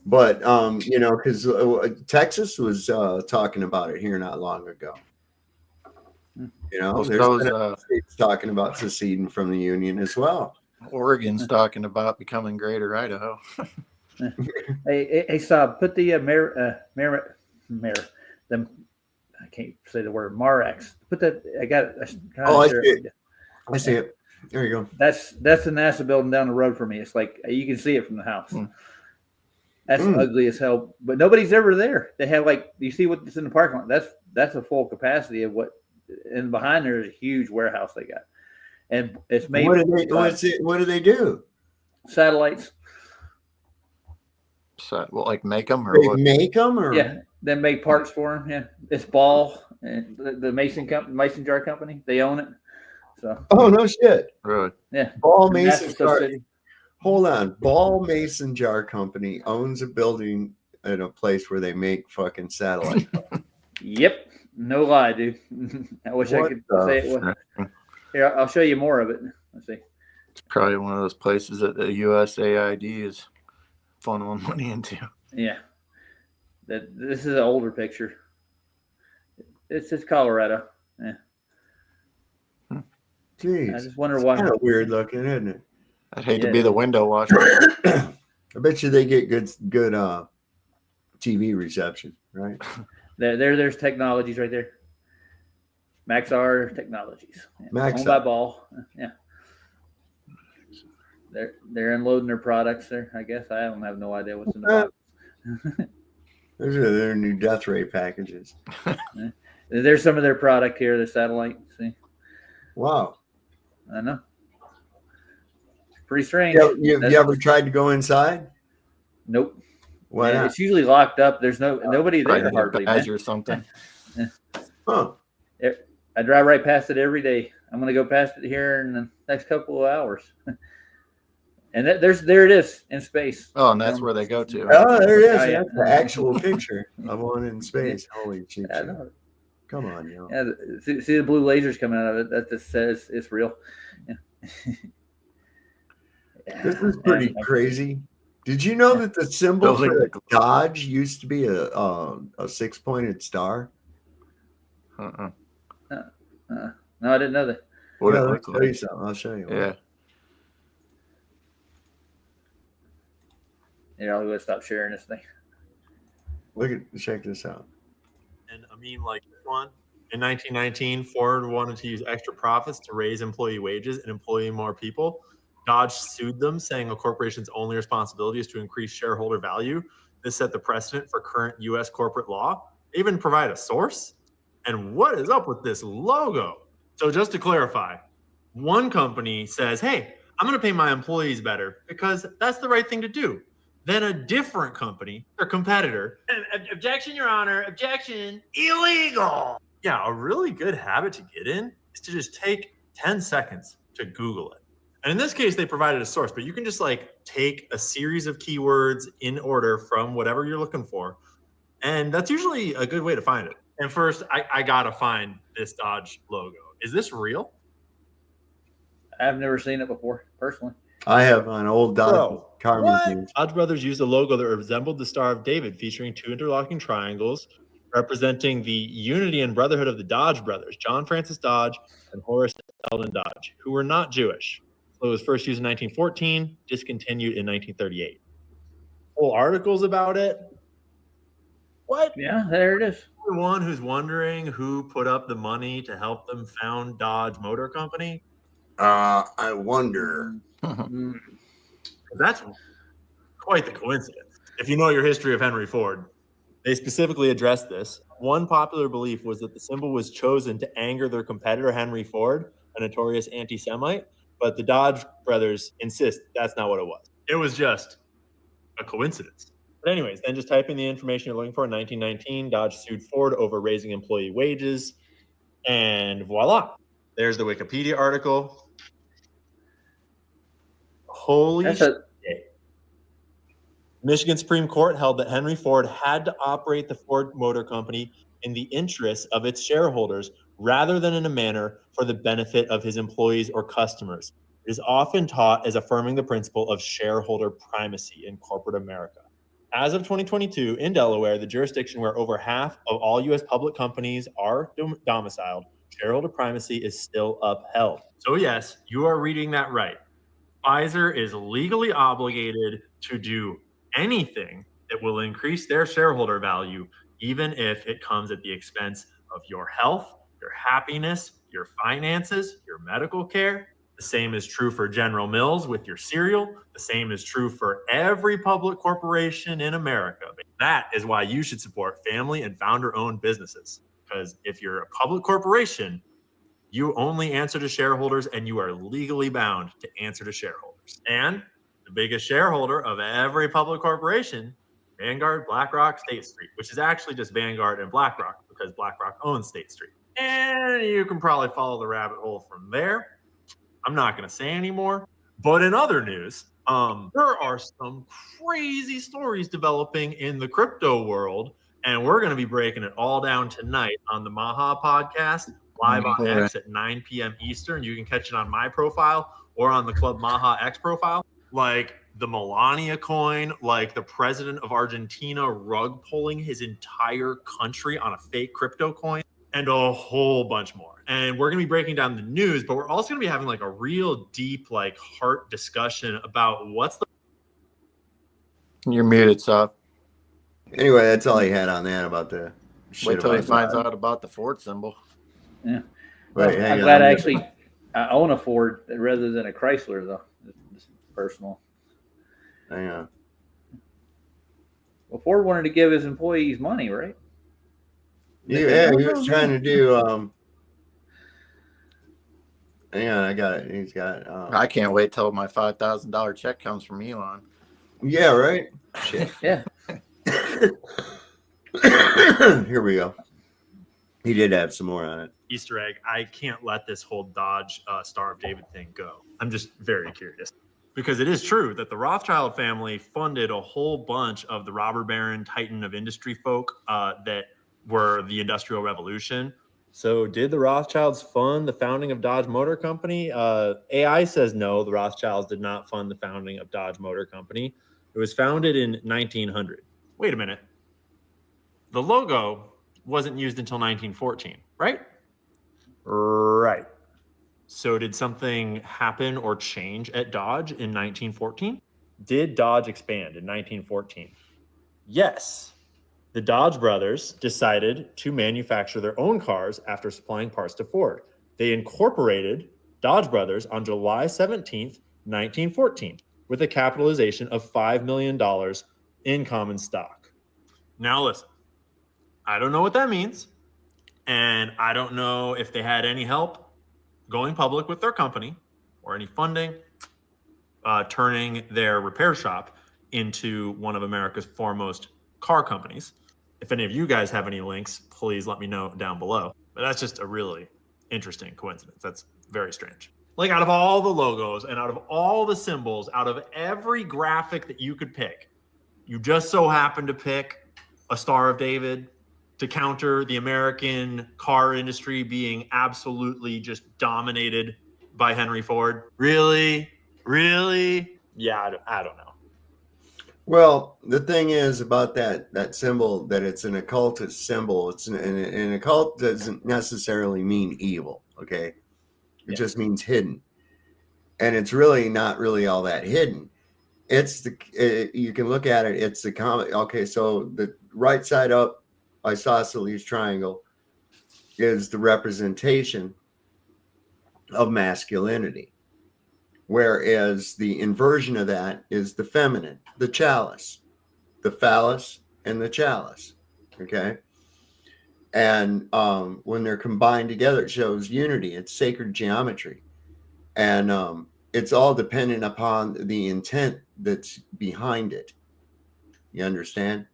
But, because Texas was talking about it here not long ago. There's states talking about seceding from the Union as well. Oregon's talking about becoming Greater Idaho. Hey, Saab, put the I can't say the word Marax. Put that. I got it. I see it. There you go. That's the NASA building down the road for me. It's like you can see it from the house. That's ugly as hell, but nobody's ever there. They have you see what's in the parking lot. That's a full capacity of what, and behind there is a huge warehouse they got, and it's made. What do they do? Satellites. So, make them, or they what? Make them, or yeah, they make parts for them. Yeah, it's Ball and the Mason Jar Company. They own it. So. Oh no shit! Really? Yeah. Ball Mason Jar. Hold on. Ball Mason Jar Company owns a building in a place where they make fucking satellites. Yep. No lie, dude. I wish I could say it was. Here, I'll show you more of it. Let's see. It's probably one of those places that the USAID is funneling money into. Yeah. This is an older picture. It's just Colorado. Yeah. Jeez. I just wonder why. Kind of weird looking, isn't it? I'd hate to be the window washer. I bet you they get good TV reception, right? There's technologies right there. Maxar Technologies. Yeah. Owned by Ball. Yeah. They're unloading their products there. I guess I don't have no idea what's in the box. Those are their new death ray packages. Yeah. There's some of their product here. The satellite. See. Wow. I know. Pretty strange. You ever tried to go inside? Nope. Why not? It's usually locked up. There's nobody there hardly. Or something. Huh. I drive right past it every day. I'm going to go past it here in the next couple of hours. And there it is in space. Oh, and that's where they go to. Oh, there it is. That's the actual picture of one in space. Holy shit. Come on, yo. Yeah, see the blue lasers coming out of it. That just says it's real. Yeah. This is pretty crazy. Did you know that the symbol for the Dodge used to be a 6-pointed star? No, I didn't know that. What it looks like? I'll show you. Yeah. Yeah, I'll go stop sharing this thing. Check this out. And I mean, like this one. In 1919, Ford wanted to use extra profits to raise employee wages and employ more people. Dodge sued them, saying a corporation's only responsibility is to increase shareholder value. This set the precedent for current U.S. corporate law. They even provide a source. And what is up with this logo? So just to clarify, one company says, hey, I'm going to pay my employees better because that's the right thing to do. Then a different company, their competitor, objection, Your Honor, objection, illegal. Yeah, a really good habit to get in is to just take 10 seconds to Google it. And in this case, they provided a source, but you can just like take a series of keywords in order from whatever you're looking for. And that's usually a good way to find it. And first, I got to find this Dodge logo. Is this real? I've never seen it before, personally. I have an old Dodge car. Dodge Brothers used a logo that resembled the Star of David, featuring two interlocking triangles representing the unity and brotherhood of the Dodge brothers, John Francis Dodge and Horace Eldon Dodge, who were not Jewish. So it was first used in 1914, discontinued in 1938. Whole articles about it. What? Yeah, there it is. Everyone who's wondering who put up the money to help them found Dodge Motor Company. I wonder. That's quite the coincidence. If you know your history of Henry Ford, they specifically addressed this. One popular belief was that the symbol was chosen to anger their competitor, Henry Ford, a notorious anti-Semite, but the Dodge brothers insist that's not what it was. It was just a coincidence. But anyways, then just type in the information you're looking for. In 1919, Dodge sued Ford over raising employee wages, and voila. There's the Wikipedia article. Holy shit. Michigan Supreme Court held that Henry Ford had to operate the Ford Motor Company in the interests of its shareholders rather than in a manner for the benefit of his employees or customers. It is often taught as affirming the principle of shareholder primacy in corporate America. As of 2022, in Delaware, the jurisdiction where over half of all U.S. public companies are domiciled, shareholder primacy is still upheld. So yes, you are reading that right. Pfizer is legally obligated to do anything that will increase their shareholder value, even if it comes at the expense of your health, your happiness, your finances, your medical care. The same is true for General Mills with your cereal. The same is true for every public corporation in America. That is why you should support family and founder-owned businesses. Because if you're a public corporation, you only answer to shareholders and you are legally bound to answer to shareholders. And the biggest shareholder of every public corporation, Vanguard, BlackRock, State Street, which is actually just Vanguard and BlackRock because BlackRock owns State Street. And you can probably follow the rabbit hole from there. I'm not going to say anymore. But in other news, there are some crazy stories developing in the crypto world, and we're going to be breaking it all down tonight on the Maha podcast, live on X at 9 p.m. Eastern. You can catch it on my profile or on the Club Maha X profile. Like the Melania coin, like the president of Argentina rug pulling his entire country on a fake crypto coin, and a whole bunch more. And we're going to be breaking down the news, but we're also going to be having like a real deep, like heart discussion about what's the... You're muted, Sop. Anyway, that's all he had on that about the shit. Wait till he finds out about the Ford symbol. Yeah. Right, I'm glad I own a Ford rather than a Chrysler, though. It's personal. Hang on. Well, Ford wanted to give his employees money, right? Yeah, he was trying to do. Hang on, I got it. He's got. I can't wait till my $5,000 check comes from Elon. Yeah, right. Shit. Yeah. Here we go. He did have some more on it. Easter egg. I can't let this whole Dodge Star of David thing go. I'm just very curious. Because it is true that the Rothschild family funded a whole bunch of the robber baron, titan of industry folk that were the Industrial Revolution. So did the Rothschilds fund the founding of Dodge Motor Company? AI says no, the Rothschilds did not fund the founding of Dodge Motor Company. It was founded in 1900. Wait a minute. The logo wasn't used until 1914, right? Right. So did something happen or change at Dodge in 1914? Did Dodge expand in 1914? Yes. The Dodge brothers decided to manufacture their own cars after supplying parts to Ford. They incorporated Dodge Brothers on July 17th, 1914, with a capitalization of $5 million in common stock. Now listen, I don't know what that means. And I don't know if they had any help going public with their company or any funding, turning their repair shop into one of America's foremost car companies. If any of you guys have any links, please let me know down below. But that's just a really interesting coincidence. That's very strange. Like, out of all the logos and out of all the symbols, out of every graphic that you could pick, you just so happen to pick a Star of David to counter the American car industry being absolutely just dominated by Henry Ford. Really? Yeah, I don't know. Well, the thing is about that symbol, that it's an occultist symbol. It's an occult doesn't necessarily mean evil, okay? It just means hidden. And it's really not really all that hidden. It's you can look at it, it's the comic. Okay, so the right side up isosceles triangle is the representation of masculinity, whereas the inversion of that is the feminine, the chalice, the phallus and the chalice. Okay, and when they're combined together, it shows unity. It's sacred geometry, and it's all dependent upon the intent that's behind it. You understand?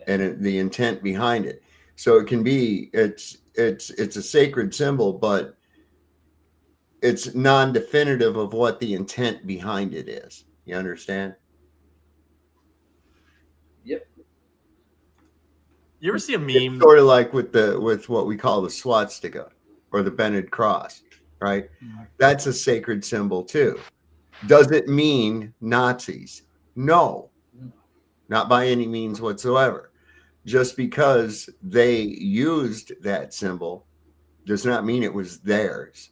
And the intent behind it. So it can be, it's a sacred symbol, but it's non-definitive of what the intent behind it is. You understand? Yep. You ever see a meme? It's sort of like with what we call the swastika or the bended cross, right? That's a sacred symbol too. Does it mean Nazis? No, not by any means whatsoever. Just because they used that symbol does not mean it was theirs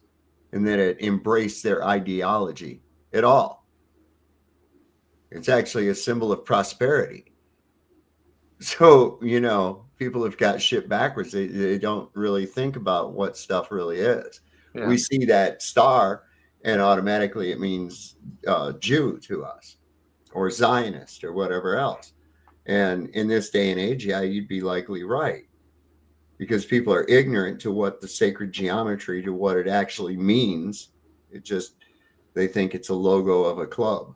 and that it embraced their ideology at all. It's actually a symbol of prosperity. So, you know, people have got shit backwards. They don't really think about what stuff really is. Yeah. We see that star and automatically it means Jew to us or Zionist or whatever else. And in this day and age, yeah, you'd be likely right, because people are ignorant to what the sacred geometry, to what it actually means. It just, they think it's a logo of a club,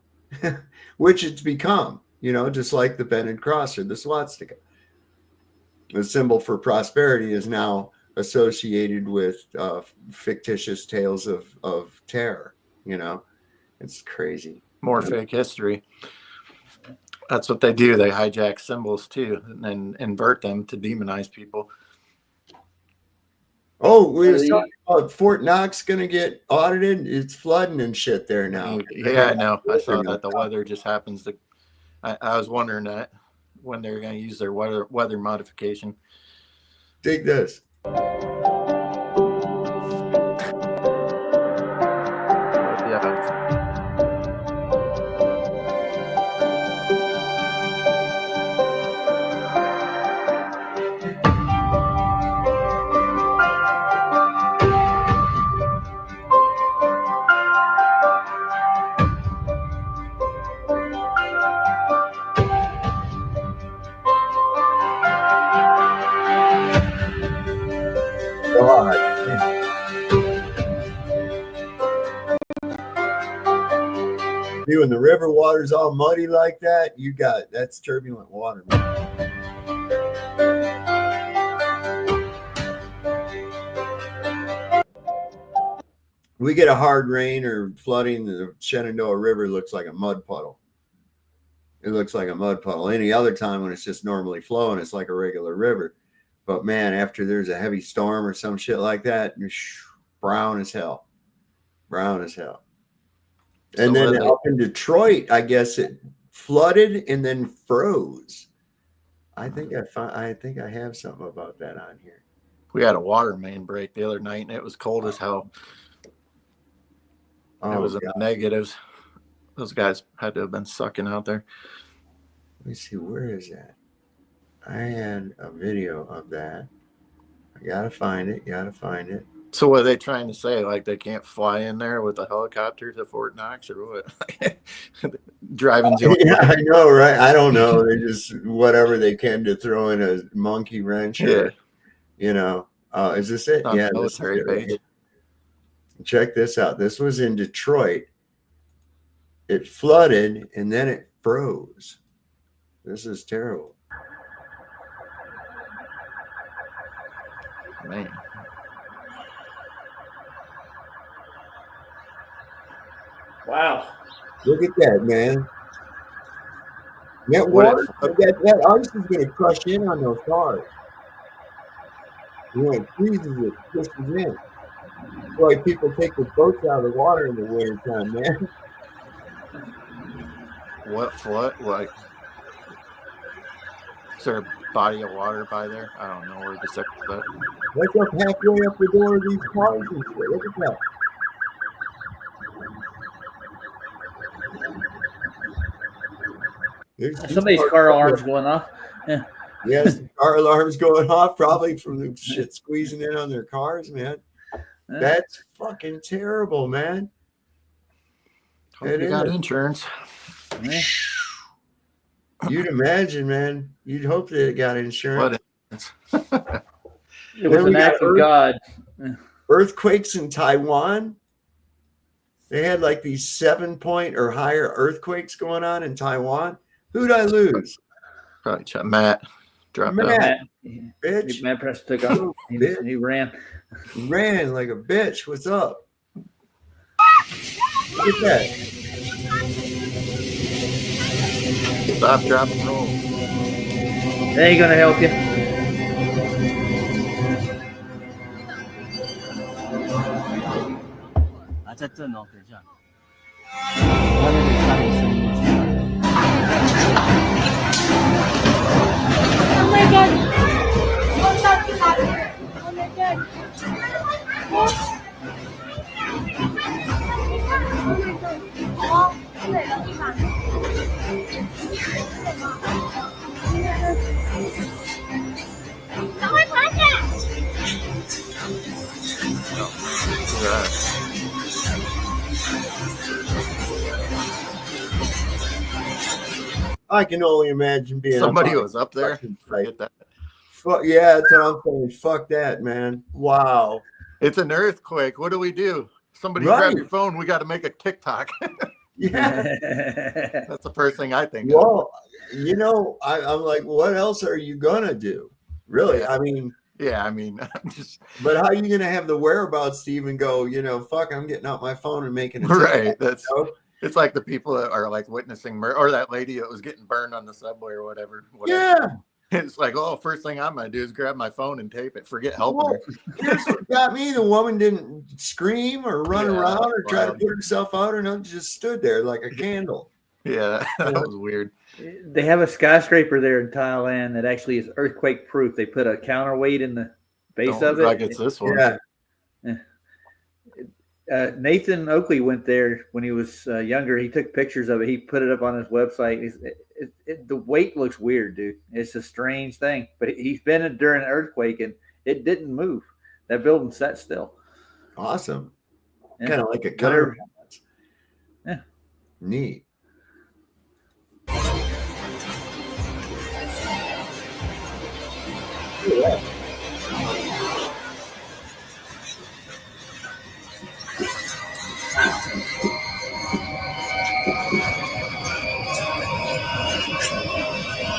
which it's become, you know, just like the bended cross or the swastika. The symbol for prosperity is now associated with fictitious tales of terror. You know, it's crazy. More fake history. That's what they do. They hijack symbols too and invert them to demonize people. Oh, we were talking about Fort Knox going to get audited. It's flooding and shit there now. Yeah, I know. I saw that the weather just happens to. I was wondering that when they're going to use their weather modification. Dig this. When the river water's all muddy like that, that's turbulent water. We get a hard rain or flooding, the Shenandoah River looks like a mud puddle. It looks like a mud puddle. Any other time when it's just normally flowing, it's like a regular river. But man, after there's a heavy storm or some shit like that, brown as hell. Brown as hell. And then up in Detroit, I guess it flooded and then froze. I think I have something about that on here. We had a water main break the other night, and it was cold as hell. It was in the negatives. Those guys had to have been sucking out there. Let me see, where is that? I had a video of that. I gotta find it. So what are they trying to say? Like they can't fly in there with a helicopter to Fort Knox or what? Driving to Yeah, I know, right? I don't know. They just whatever they can to throw in a monkey wrench or, you know. Is this it? On Yeah, military base. Right. Check this out. This was in Detroit. It flooded and then it froze. This is terrible. Man. Wow. Look at that, man. That water, that ice is going to crush in on those cars. You know, it freezes it, pushes in. That's why people take the boats out of the water in the wintertime, man. What flood? Like, is there a body of water by there? I don't know where the second flood. That's up halfway up the door of these cars and shit. Look at that. Somebody's car alarm's going off. Yeah. Yes, car alarms going off, probably from the shit squeezing in on their cars, man. That's fucking terrible, man. Hope you got insurance. You'd imagine, man. You'd hope that it got insurance. It was an act of God. Earthquakes in Taiwan. They had like these 7-point or higher earthquakes going on in Taiwan. Who'd I lose? Probably Matt. Matt. Bitch. Matt Press took off. He ran. Ran like a bitch. What's up? Look at that. Stop, drop, and roll. They ain't gonna help you. Oh my god! What's up to that? Oh my god! I can only imagine being somebody was up there. Forget that. Fuck yeah, that's what I'm saying. Fuck that, man. Wow. It's an earthquake. What do we do? Somebody grab your phone. We got to make a TikTok. Yeah. That's the first thing I think of. You know, I'm like, what else are you gonna do? Really? I mean, I'm just. But how are you gonna have the whereabouts to even go? You know, fuck, I'm getting out my phone and making a right. TikTok, That's. You know? It's like the people that are like witnessing murder, or that lady that was getting burned on the subway or whatever. Yeah. It's like, oh, first thing I'm gonna do is grab my phone and tape it. Forget helping her. Here's what got me: the woman didn't scream or run around or try to put herself out, or nothing. Just stood there like a candle. Yeah, that was weird. They have a skyscraper there in Thailand that actually is earthquake proof. They put a counterweight in the base of it. Like it's this one. Yeah. Nathan Oakley went there when he was younger. He took pictures of it. He put it up on his website. The weight looks weird, dude. It's a strange thing. But he's been during an earthquake and it didn't move. That building sat still. Awesome. Yeah. Kind of like a counter. Yeah. Neat. Yeah.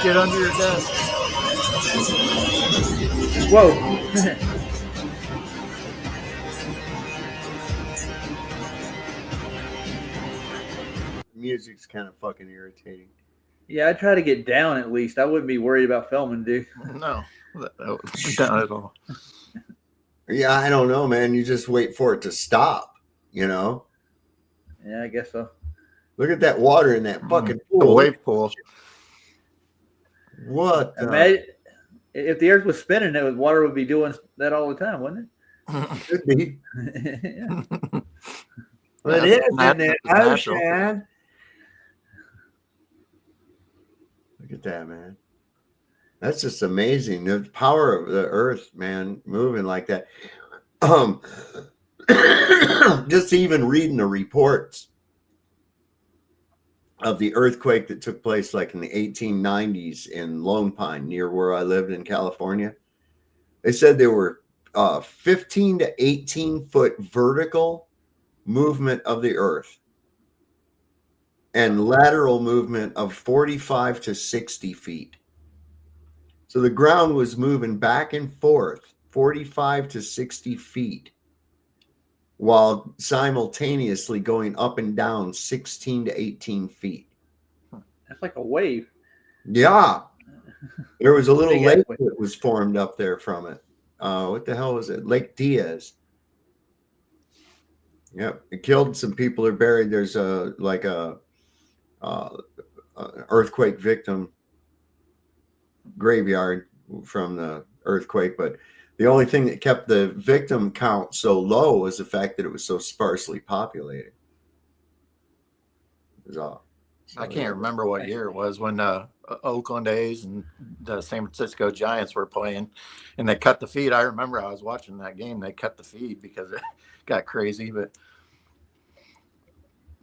Get under your desk. Whoa. Music's kind of fucking irritating. Yeah, I try to get down at least. I wouldn't be worried about filming, dude. No, that wouldn't down at all. Yeah, I don't know, man. You just wait for it to stop, you know? Yeah, I guess so. Look at that water in that fucking pool. The wave pool. What? Imagine, if the earth was spinning, water would be doing that all the time, wouldn't it? Could be. Yeah. But it is in the ocean. Look at that, man. That's just amazing. The power of the earth, man, moving like that. Just even reading the reports of the earthquake that took place like in the 1890s in Lone Pine, near where I lived in California. They said there were 15 to 18 foot vertical movement of the earth and lateral movement of 45 to 60 feet. So the ground was moving back and forth 45 to 60 feet while simultaneously going up and down 16 to 18 feet. That's like a wave. Yeah. There was a little lake that was formed up there from it. What the hell was it? Lake Diaz. Yep. It killed some people are buried. There's a earthquake victim graveyard from the earthquake, but the only thing that kept the victim count so low was the fact that it was so sparsely populated. It was all. I can't remember what year it was when Oakland A's and the San Francisco Giants were playing, and they cut the feed. I remember I was watching that game. They cut the feed because it got crazy. But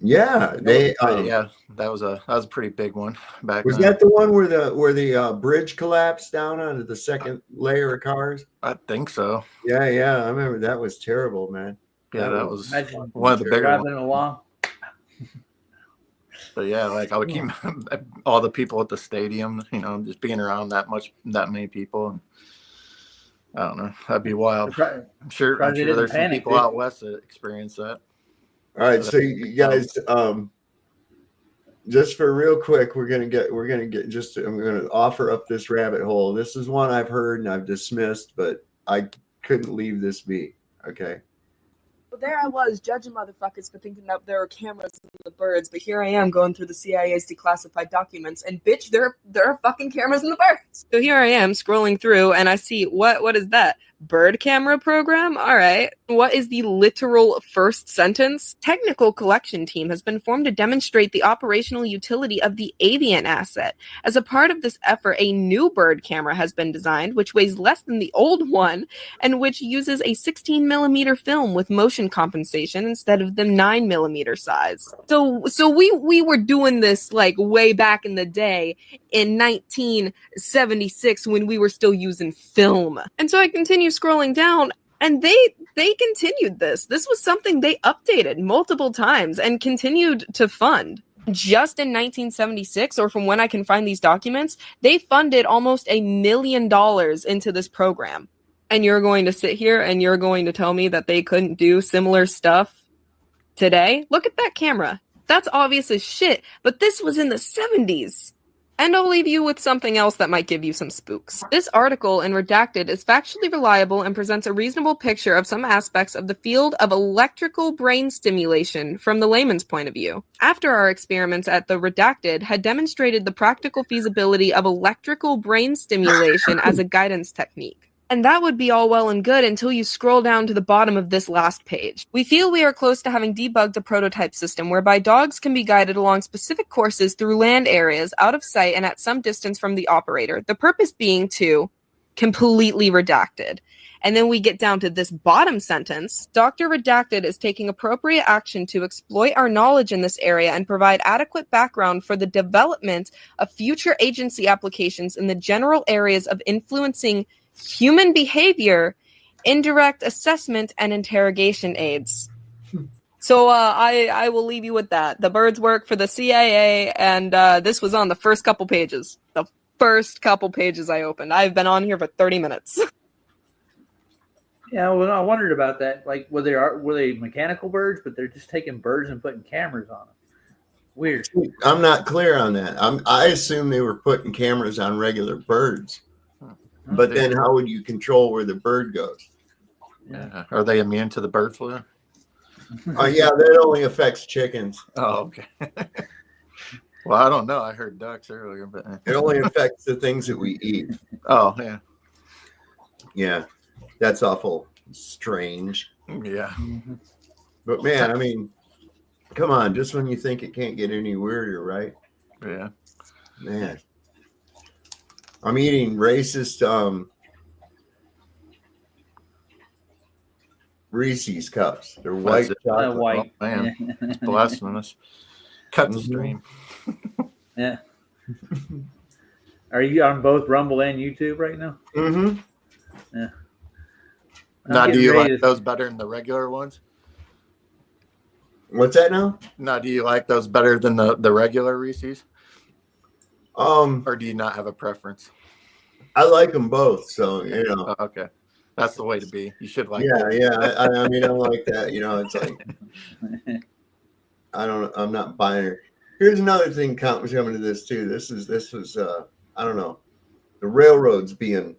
yeah, that was a pretty big one back. Was that the one where the bridge collapsed down onto the second layer of cars? I think so. Yeah, I remember that was terrible, man. Yeah, that was one of the bigger ones. Along. But yeah, like I would keep all the people at the stadium, just being around that many people. And I don't know, that'd be wild. I'm sure there's some people out west that experience that. All right, so you guys, just for real quick, I'm gonna offer up this rabbit hole. This is one I've heard and I've dismissed, but I couldn't leave this be. Okay. Well, there I was judging motherfuckers for thinking that there were cameras in the birds, but here I am going through the CIA's declassified documents, and bitch, there are fucking cameras in the birds. So here I am scrolling through, and I see what is that? Bird camera program? All right. What is the literal first sentence? Technical collection team has been formed to demonstrate the operational utility of the avian asset. As a part of this effort, a new bird camera has been designed, which weighs less than the old one, and which uses a 16 millimeter film with motion compensation instead of the 9 millimeter size. So we were doing this like way back in the day in 1976 when we were still using film. And so I continue scrolling down, and they continued this. This was something they updated multiple times and continued to fund. Just in 1976, or from when I can find these documents, they funded almost $1 million into this program. And you're going to sit here and you're going to tell me that they couldn't do similar stuff today? Look at that camera. That's obvious as shit, but this was in the 70s. And I'll leave you with something else that might give you some spooks. This article in Redacted is factually reliable and presents a reasonable picture of some aspects of the field of electrical brain stimulation from the layman's point of view. After our experiments at the Redacted had demonstrated the practical feasibility of electrical brain stimulation as a guidance technique. And that would be all well and good until you scroll down to the bottom of this last page. We feel we are close to having debugged a prototype system whereby dogs can be guided along specific courses through land areas out of sight and at some distance from the operator. The purpose being to completely redacted. And then we get down to this bottom sentence. Dr. Redacted is taking appropriate action to exploit our knowledge in this area and provide adequate background for the development of future agency applications in the general areas of influencing human behavior, indirect assessment, and interrogation aids. So I will leave you with that. The birds work for the CIA, and this was on the first couple pages. The first couple pages I opened. I've been on here for 30 minutes. Yeah, well, I wondered about that. Like, were they mechanical birds, but they're just taking birds and putting cameras on them? Weird. I'm not clear on that. I assume they were putting cameras on regular birds. But then how would you control where the bird goes? Yeah. Are they immune to the bird flu? Yeah, that only affects chickens. Oh, okay. Well, I don't know. I heard ducks earlier, but it only affects the things that we eat. Oh, yeah. Yeah, that's awful strange. Yeah. But man, I mean, come on, just when you think it can't get any weirder, right? Yeah. Man. I'm eating racist Reese's cups. They're white chocolate. White. Oh, man, it's blasphemous. Cut the stream. Yeah. Are you on both Rumble and YouTube right now? Mm-hmm. Yeah. Now, do you like those better than the regular ones? What's that now? Now, do you like those better than the regular Reese's? Or do you not have a preference? I like them both, so you know. Okay, that's the way to be. You should like. I mean, I like that. You know, it's like I'm not binary. Here's another thing coming to this too. This was I don't know, the railroads being,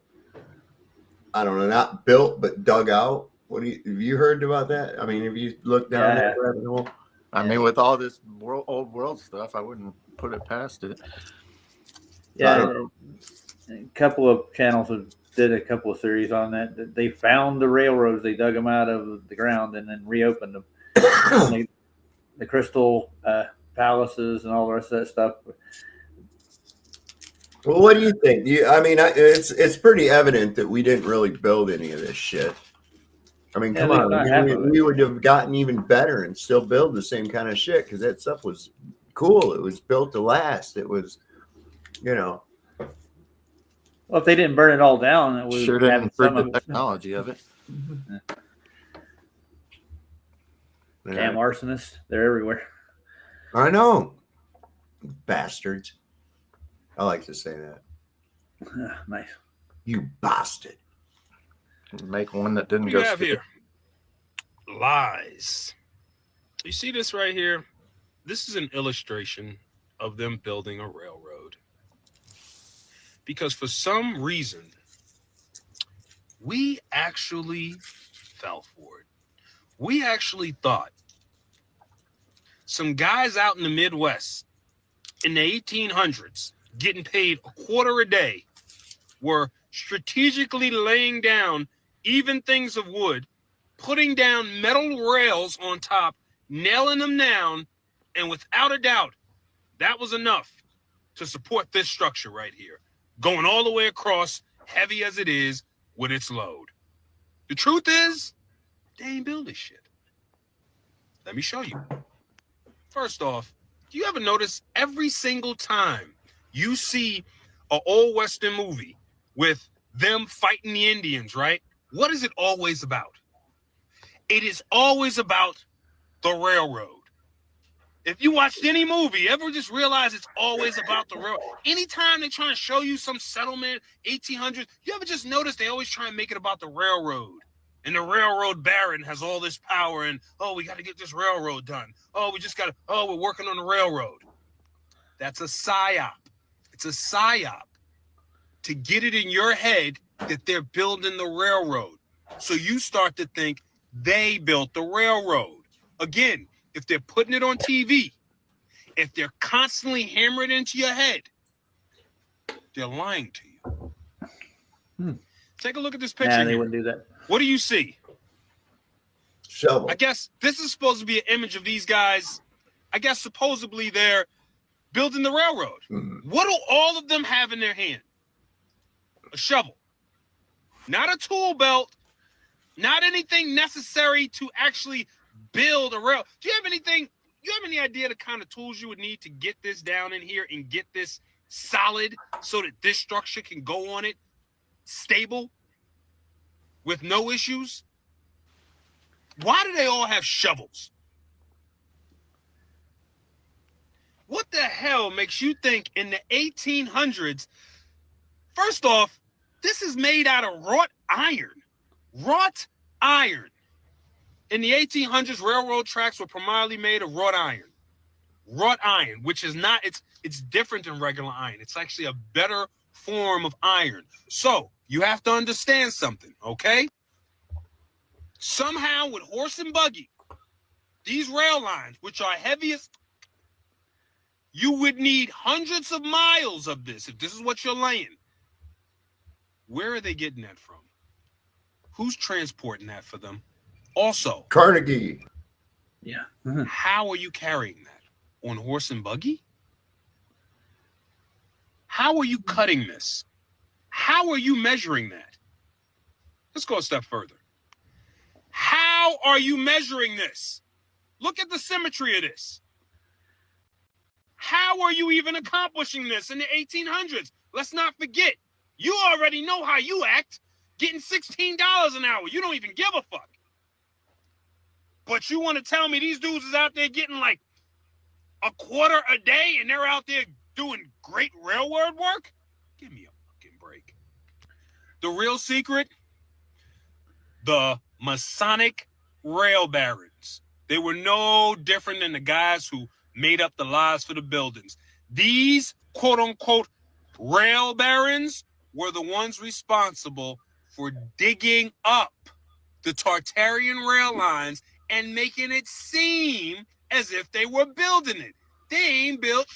I don't know, not built but dug out. Have you heard about that? I mean, have you looked down that rabbit hole? I mean, with all this old world stuff, I wouldn't put it past it. Yeah, a couple of channels did a couple of series on that. They found the railroads, they dug them out of the ground and then reopened them. The crystal palaces and all the rest of that stuff. Well, what do you think? I mean, it's pretty evident that we didn't really build any of this shit. I mean, come on, we would have gotten even better and still build the same kind of shit because that stuff was cool. It was built to last. It was, you know. Well, if they didn't burn it all down, it would sure didn't improve the technology of it. Damn arsonists, they're everywhere. I know, bastards. I like to say that. Nice. You bastard. Make one that didn't what go. We have here lies. You see this right here? This is an illustration of them building a railroad. Because for some reason, we actually fell for it. We actually thought some guys out in the Midwest in the 1800s getting paid $0.25 a day were strategically laying down even things of wood, putting down metal rails on top, nailing them down, and without a doubt, that was enough to support this structure right here, going all the way across, heavy as it is, with its load. The truth is, they ain't build this shit. Let me show you. First off, do you ever notice every single time you see an old Western movie with them fighting the Indians, right? What is it always about? It is always about the railroad. If you watched any movie, ever just realize it's always about the railroad? Anytime they're trying to show you some settlement, 1800s, you ever just notice they always try and make it about the railroad? And the railroad baron has all this power and, oh, we got to get this railroad done. Oh, we're working on the railroad. That's a psyop. It's a psyop to get it in your head that they're building the railroad. So you start to think they built the railroad. Again, if they're putting it on TV, if they're constantly hammering it into your head, they're lying to you. Take a look at this picture. Nah, they wouldn't do that. What do you see? Shovel. I guess this is supposed to be an image of these guys. I guess supposedly they're building the railroad. Mm-hmm. What do all of them have in their hand? A shovel. Not a tool belt. Not anything necessary to actually build a rail. Do you have any idea the kind of tools you would need to get this down in here and get this solid so that this structure can go on it stable with no issues? Why do they all have shovels? What the hell makes you think in the 1800s? First off, this is made out of wrought iron. Wrought iron. In the 1800s, railroad tracks were primarily made of wrought iron. Wrought iron, which is not, it's different than regular iron. It's actually a better form of iron. So you have to understand something, okay? Somehow with horse and buggy, these rail lines, which are heaviest, you would need hundreds of miles of this if this is what you're laying. Where are they getting that from? Who's transporting that for them? Also, Carnegie. Yeah. How are you carrying that? On horse and buggy? How are you cutting this? How are you measuring that? Let's go a step further. How are you measuring this? Look at the symmetry of this. How are you even accomplishing this in the 1800s? Let's not forget, you already know how you act, getting $16 an hour. You don't even give a fuck. But you want to tell me these dudes is out there getting like a quarter a day and they're out there doing great railroad work? Give me a fucking break. The real secret, the Masonic rail barons. They were no different than the guys who made up the lies for the buildings. These quote-unquote rail barons were the ones responsible for digging up the Tartarian rail lines and making it seem as if they were building it. They ain't built.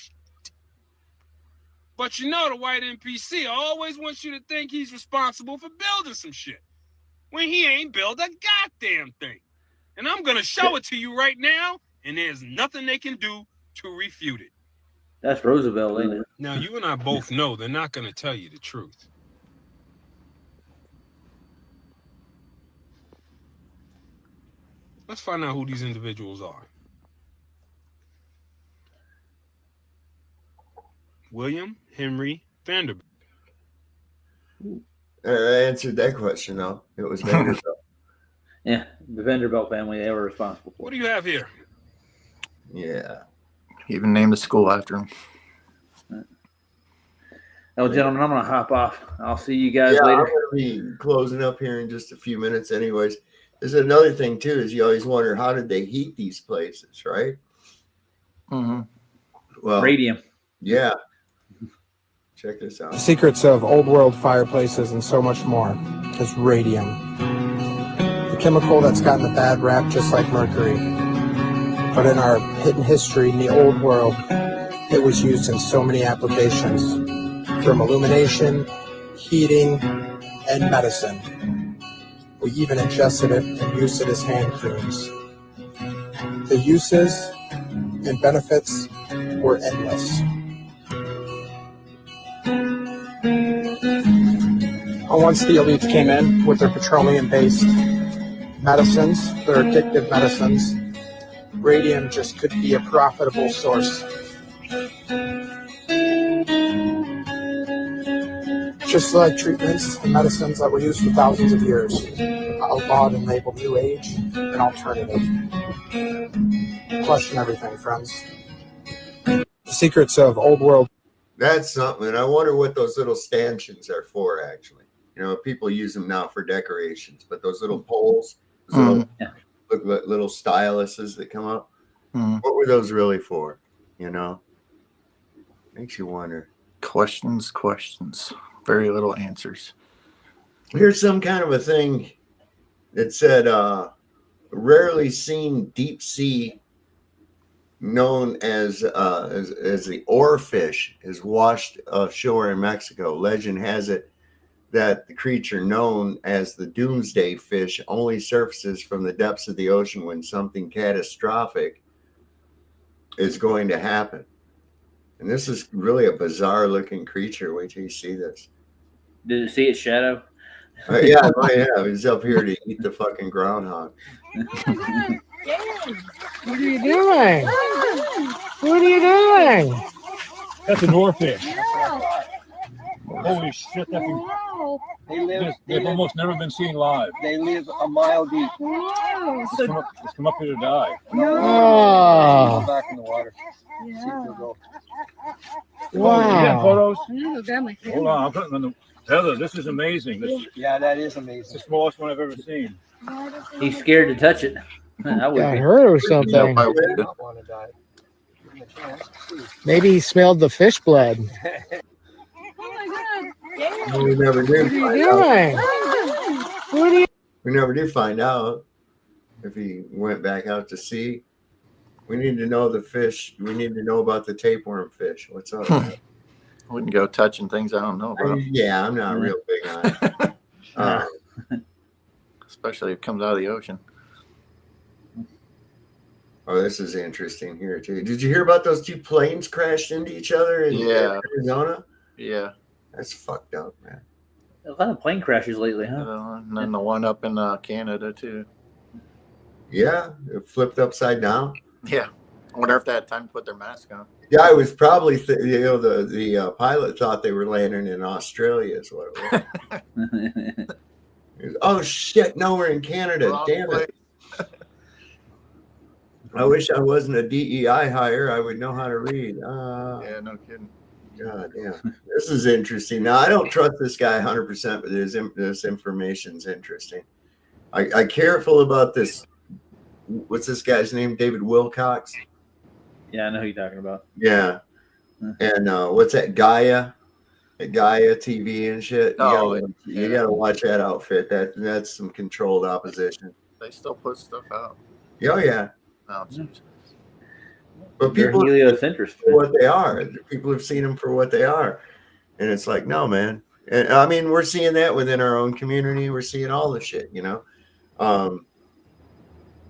But you know the white NPC always wants you to think he's responsible for building some shit when he ain't built a goddamn thing. And I'm going to show it to you right now, and there's nothing they can do to refute it. That's Roosevelt, ain't it? Now, you and I both know they're not going to tell you the truth. Let's find out who these individuals are. William Henry Vanderbilt. I answered that question, though. It was Vanderbilt. Yeah, the Vanderbilt family, they were responsible for. What do you have here? Yeah. He even named the school after him. Oh, gentlemen, I'm going to hop off. I'll see you guys later. I'm going to be closing up here in just a few minutes anyways. There's another thing, too, is you always wonder, how did they heat these places, right? Mm-hmm. Well, radium. Yeah. Check this out. The secrets of old world fireplaces and so much more is radium. The chemical that's gotten a bad rap just like mercury. But in our hidden history in the old world, it was used in so many applications, from illumination, heating, and medicine. We even ingested it and used it as hand creams. The uses and benefits were endless. And once the elites came in with their petroleum-based medicines, their addictive medicines, radium just could be a profitable source. Just like treatments and medicines that were used for thousands of years, outlawed and labeled New Age and alternative. Question everything, friends. The secrets of old world. That's something. I wonder what those little stanchions are for, actually. You know, people use them now for decorations, but those little poles, those look like little styluses that come up. What were those really for? You know, makes you wonder. Questions. Very little answers. Here's some kind of a thing that said, rarely seen deep sea, known as the oarfish, is washed ashore in Mexico. Legend has it that the creature known as the doomsday fish only surfaces from the depths of the ocean when something catastrophic is going to happen. And this is really a bizarre looking creature. Wait till you see this. Did you see its shadow? Yeah, he's up here to eat the fucking groundhog. What are you doing? What are you doing? That's an oarfish. Holy shit, they've almost never been seen live. They live a mile deep. Just come up here to die. Oh. Go back in the water. See if they'll go. Wow. You got photos? Yeah, Hold on, I'm putting them on the Heather, this is amazing. Yeah, that is amazing. It's the smallest one I've ever seen. He's scared to touch it. I would Got hurt or something. Maybe he smelled the fish blood. We never did. What are you doing? What are you? We never did find out if he went back out to sea. We need to know the fish. We need to know about the tapeworm fish. What's up? I wouldn't go touching things I don't know about. Yeah, I'm not real big on it. Especially if it comes out of the ocean. Oh, this is interesting here too. Did you hear about those two planes crashed into each other in Arizona? Yeah. That's fucked up, man. A lot of plane crashes lately, huh? And then the one up in Canada too. Yeah, it flipped upside down. Yeah. I wonder if they had time to put their mask on. Yeah, I was probably, the pilot thought they were landing in Australia is what it was. Oh, shit. No, we're in Canada. Wrong Damn place. it. I wish I wasn't a DEI hire. I would know how to read. Yeah, no kidding. God damn. This is interesting. Now, I don't trust this guy 100%, but this information's interesting. I careful about this. What's this guy's name? David Wilcox? Yeah, I know who you're talking about. Yeah. And what's that? Gaia TV and shit. You gotta watch that outfit. That's some controlled opposition. They still put stuff out. Oh yeah. Oh, geez. But They're people heliocentric for what they are. People have seen them for what they are, and it's like, no, man. And I mean, we're seeing that within our own community. We're seeing all the shit, you know.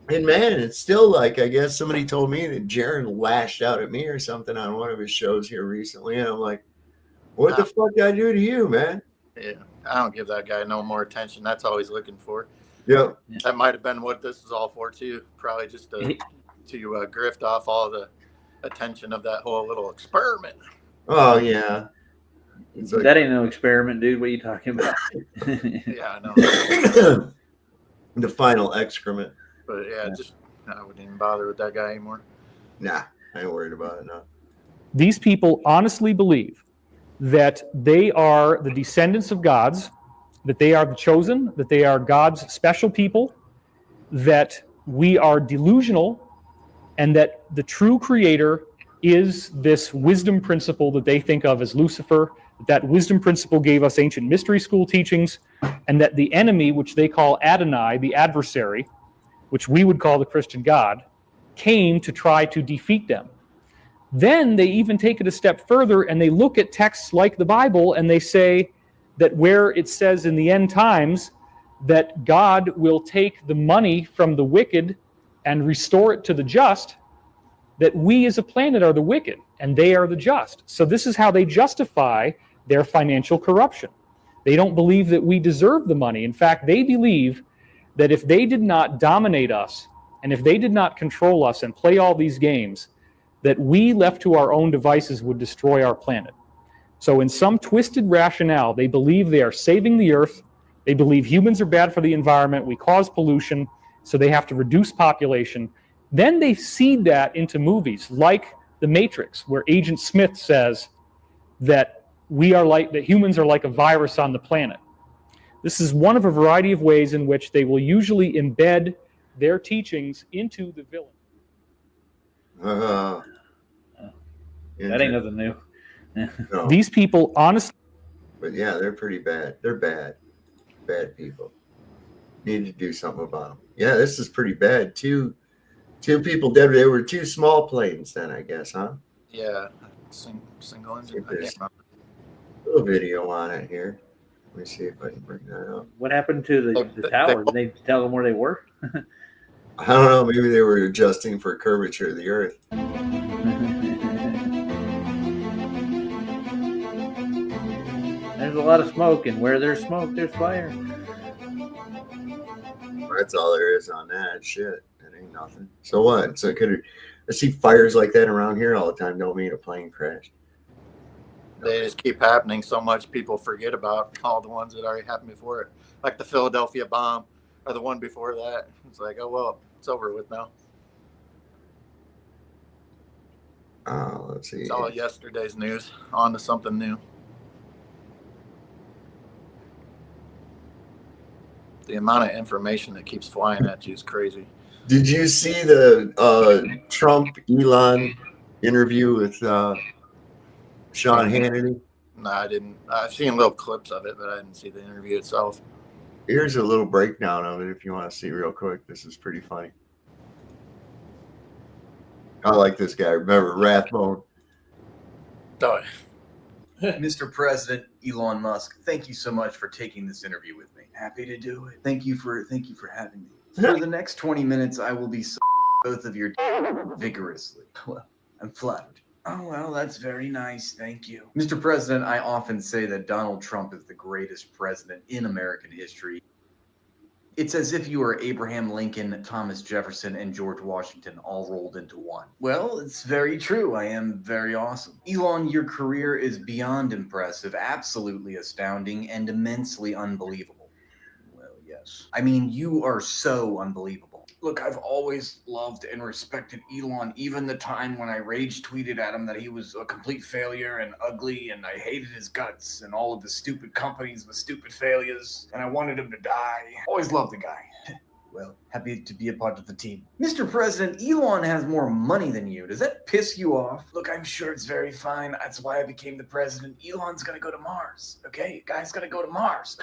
And man, it's still like, I guess somebody told me that Jaron lashed out at me or something on one of his shows here recently. And I'm like, what the fuck did I do to you, man? Yeah, I don't give that guy no more attention. That's all he's looking for. Yep. That might have been what this is all for too. Probably just to grift off all the attention of that whole little experiment. Oh yeah. Like, that ain't no experiment, dude. What are you talking about? Yeah, I know. The final excrement. But yeah, I wouldn't even bother with that guy anymore. Nah, I ain't worried about it. No. These people honestly believe that they are the descendants of gods, that they are the chosen, that they are God's special people, that we are delusional, and that the true creator is this wisdom principle that they think of as Lucifer. That wisdom principle gave us ancient mystery school teachings, and that the enemy, which they call Adonai, the adversary, which we would call the Christian God, came to try to defeat them. Then they even take it a step further and they look at texts like the Bible and they say that where it says in the end times that God will take the money from the wicked and restore it to the just, that we as a planet are the wicked and they are the just. So this is how they justify their financial corruption. They don't believe that we deserve the money. In fact, they believe that if they did not dominate us and if they did not control us and play all these games, that we left to our own devices would destroy our planet. So in some twisted rationale, they believe they are saving the earth. They believe humans are bad for the environment. We cause pollution, so they have to reduce population. Then they seed that into movies like The Matrix, where Agent Smith says that humans are like a virus on the planet. This is one of a variety of ways in which they will usually embed their teachings into the villain. That ain't nothing new. No. These people, honestly. But yeah, they're pretty bad. They're bad. Bad people. Need to do something about them. Yeah, this is pretty bad. Two people dead. They were two small planes then, I guess, huh? Yeah. Single engine. There's a little video on it here. Let me see if I can bring that up. What happened to the tower? Did they tell them where they were? I don't know. Maybe they were adjusting for curvature of the earth. There's a lot of smoke, and where there's smoke, there's fire. That's all there is on that shit. That ain't nothing. So what? So I see fires like that around here all the time. Don't mean a plane crash. They just keep happening so much, people forget about all the ones that already happened before it. Like the Philadelphia bomb or the one before that. It's like, oh, well, it's over with now. Let's see. It's all yesterday's news. On to something new. The amount of information that keeps flying at you is crazy. Did you see the Trump-Elon interview with Sean Hannity? No, I didn't. I've seen little clips of it, but I didn't see the interview itself. Here's a little breakdown of it if you want to see real quick. This is pretty funny. I like this guy. Remember Rathbone? Oh. Mr. President Elon Musk, thank you so much for taking this interview with me. Happy to do it. Thank you for having me. For the next 20 minutes, I will be both of your vigorously. Well, I'm flattered. Oh, well, that's very nice. Thank you. Mr. President, I often say that Donald Trump is the greatest president in American history. It's as if you were Abraham Lincoln, Thomas Jefferson, and George Washington all rolled into one. Well, it's very true. I am very awesome. Elon, your career is beyond impressive, absolutely astounding, and immensely unbelievable. Well, yes. I mean, you are so unbelievable. Look, I've always loved and respected Elon, even the time when I rage tweeted at him that he was a complete failure and ugly, and I hated his guts and all of the stupid companies with stupid failures, and I wanted him to die. Always loved the guy. Well, happy to be a part of the team. Mr. President, Elon has more money than you. Does that piss you off? Look, I'm sure it's very fine. That's why I became the president. Elon's gonna go to Mars, okay? Guy's gonna go to Mars.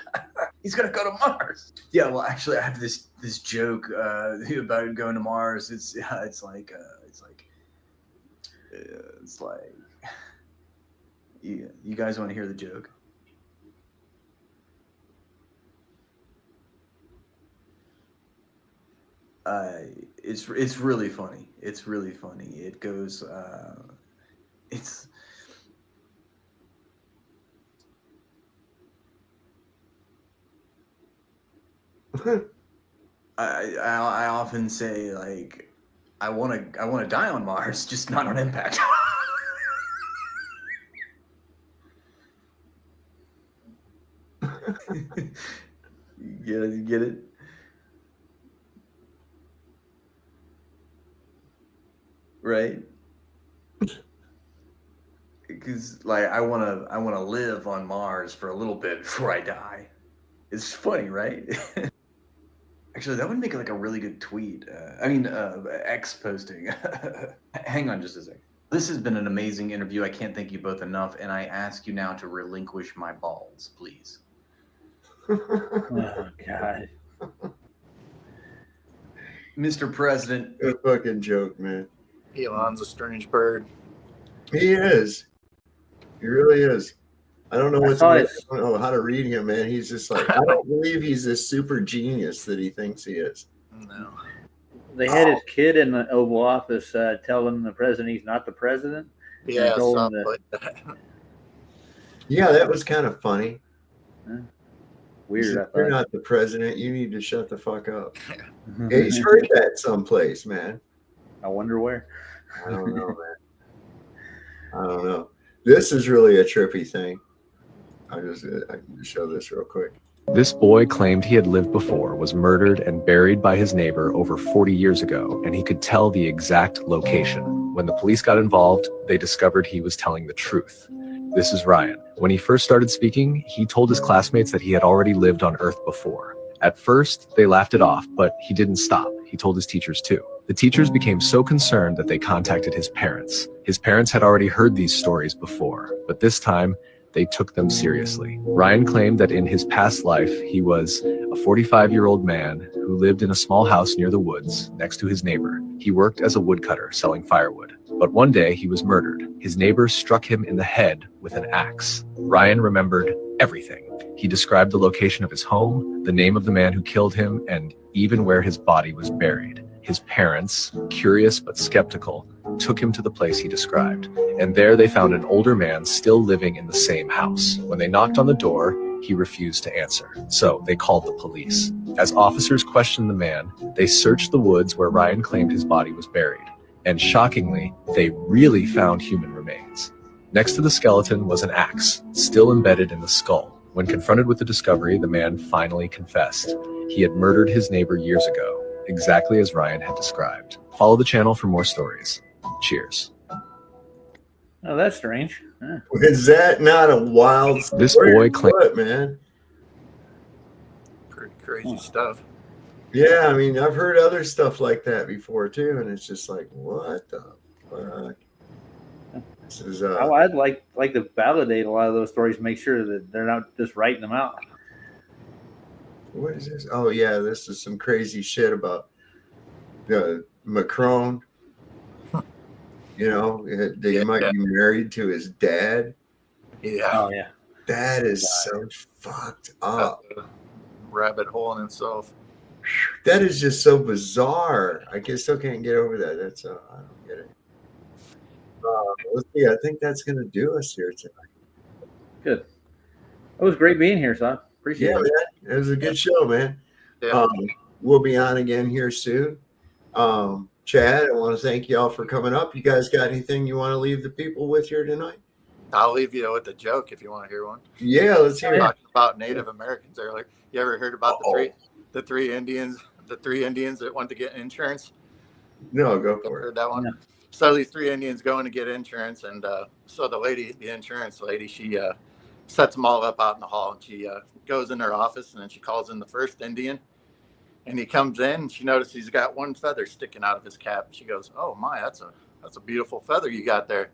He's gonna go to Mars. Yeah, well, actually, I have this joke about going to Mars. It's like, yeah. You guys want to hear the joke? It's really funny. It's really funny. It goes, I often say, like, I want to die on Mars, just not on impact. You get it? Right? Because, like, I wanna live on Mars for a little bit before I die. It's funny, right? Actually, that would make like a really good tweet. X posting. Hang on just a second. This has been an amazing interview. I can't thank you both enough, and I ask you now to relinquish my balls, please. Oh, God. Mr. President. A fucking joke, man. Elon's a strange bird. He is. He really is. I don't know I don't know how to read him, man. He's just like, I don't believe he's this super genius that he thinks he is. No. They had his kid in the Oval Office telling the president he's not the president. Yeah, something like that. Yeah, that was kind of funny. Weird. You're not the president. You need to shut the fuck up. Yeah, he's heard that someplace, man. I wonder where. I don't know, man. I don't know. This is really a trippy thing. I can just show this real quick. This boy claimed he had lived before, was murdered and buried by his neighbor over 40 years ago, and he could tell the exact location. When the police got involved, they discovered he was telling the truth. This is Ryan. When he first started speaking, he told his classmates that he had already lived on Earth before. At first, they laughed it off, but he didn't stop. He told his teachers too. The teachers became so concerned that they contacted his parents. His parents had already heard these stories before, but this time, they took them seriously. Ryan claimed that in his past life, he was a 45-year-old man who lived in a small house near the woods next to his neighbor. He worked as a woodcutter selling firewood. But one day he was murdered. His neighbor struck him in the head with an axe. Ryan remembered everything. He described the location of his home, the name of the man who killed him, and even where his body was buried. His parents, curious but skeptical, took him to the place he described. And there they found an older man still living in the same house. When they knocked on the door, he refused to answer. So they called the police. As officers questioned the man, they searched the woods where Ryan claimed his body was buried. And shockingly, they really found human remains. Next to the skeleton was an axe, still embedded in the skull. When confronted with the discovery, the man finally confessed. He had murdered his neighbor years ago, exactly as Ryan had described. Follow the channel for more stories. Cheers. Oh, that's strange. Huh. Is that not a wild story? This boy claimed, what, man? Pretty crazy stuff. Yeah, I mean, I've heard other stuff like that before too, and it's just like, what the fuck? This is, I'd like to validate a lot of those stories, make sure that they're not just writing them out. What is this? Oh yeah, this is some crazy shit about Macron. You know, that he might be married to his dad. Yeah. Oh yeah. That is so fucked up. Rabbit hole in itself. That is just so bizarre. I still can't get over that. That's I don't get it. Let's see. I think that's gonna do us here tonight. Good. It was great being here, son. Appreciate it. Man. It was a good show, man. Yeah. We'll be on again here soon. Chad, I want to thank y'all for coming up. You guys got anything you want to leave the people with here tonight? I'll leave you with a joke if you want to hear one. Yeah, let's hear it. Talking about Native Americans earlier. You ever heard about the three Indians that went to get insurance? No, go for it. Heard that one? Yeah. So these 3 Indians going to get insurance, and so the insurance lady, she sets them all up out in the hall, and she goes in her office, and then she calls in the first Indian, and he comes in, and she notices he's got one feather sticking out of his cap. She goes, "Oh my, that's a beautiful feather you got there."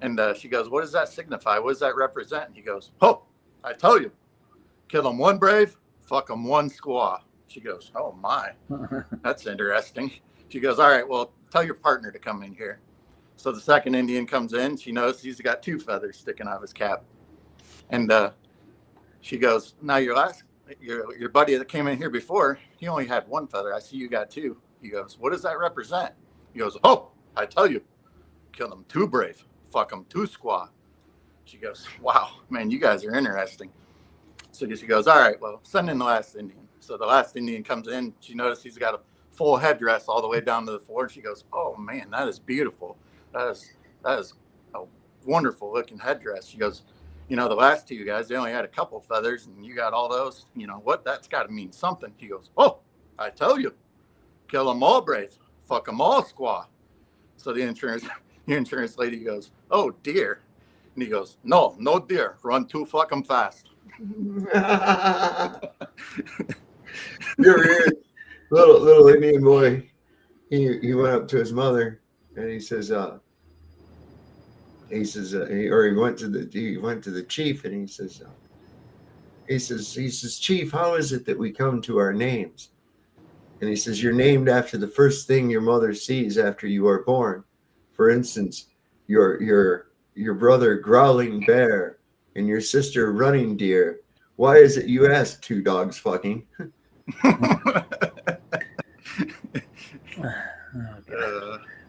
And she goes, "What does that signify? What does that represent?" And he goes, "Oh, I tell you, kill them one brave, fuck them one squaw." She goes, "Oh my, that's interesting." She goes, "All right, well, tell your partner to come in here." So the second Indian comes in. She notices he's got 2 feathers sticking out of his cap. And she goes, "Now your buddy that came in here before, he only had 1 feather. I see you got 2. He goes, "What does that represent?" He goes, "Oh, I tell you, kill them 2 brave, fuck them 2 squaw." She goes, "Wow, man, you guys are interesting." So she goes, "All right, well, send in the last Indian." So the last Indian comes in. She notices he's got a full headdress all the way down to the floor. She goes, "Oh man, that is beautiful. That is a wonderful looking headdress." She goes, "You know, the last 2 guys, they only had a couple feathers, and you got all those. You know what? That's got to mean something." He goes, "Oh, I tell you, kill them all brave, fuck them all squaw." So the insurance lady goes, "Oh dear," and he goes, No dear, run 2 fucking fast." You're little Indian boy. He went up to his mother and he says, he went to the chief and he says, "Chief, how is it that we come to our names?" And he says, "You're named after the first thing your mother sees after you are born. For instance, your brother Growling Bear and your sister Running Deer. Why is it you ask 2 dogs fucking?"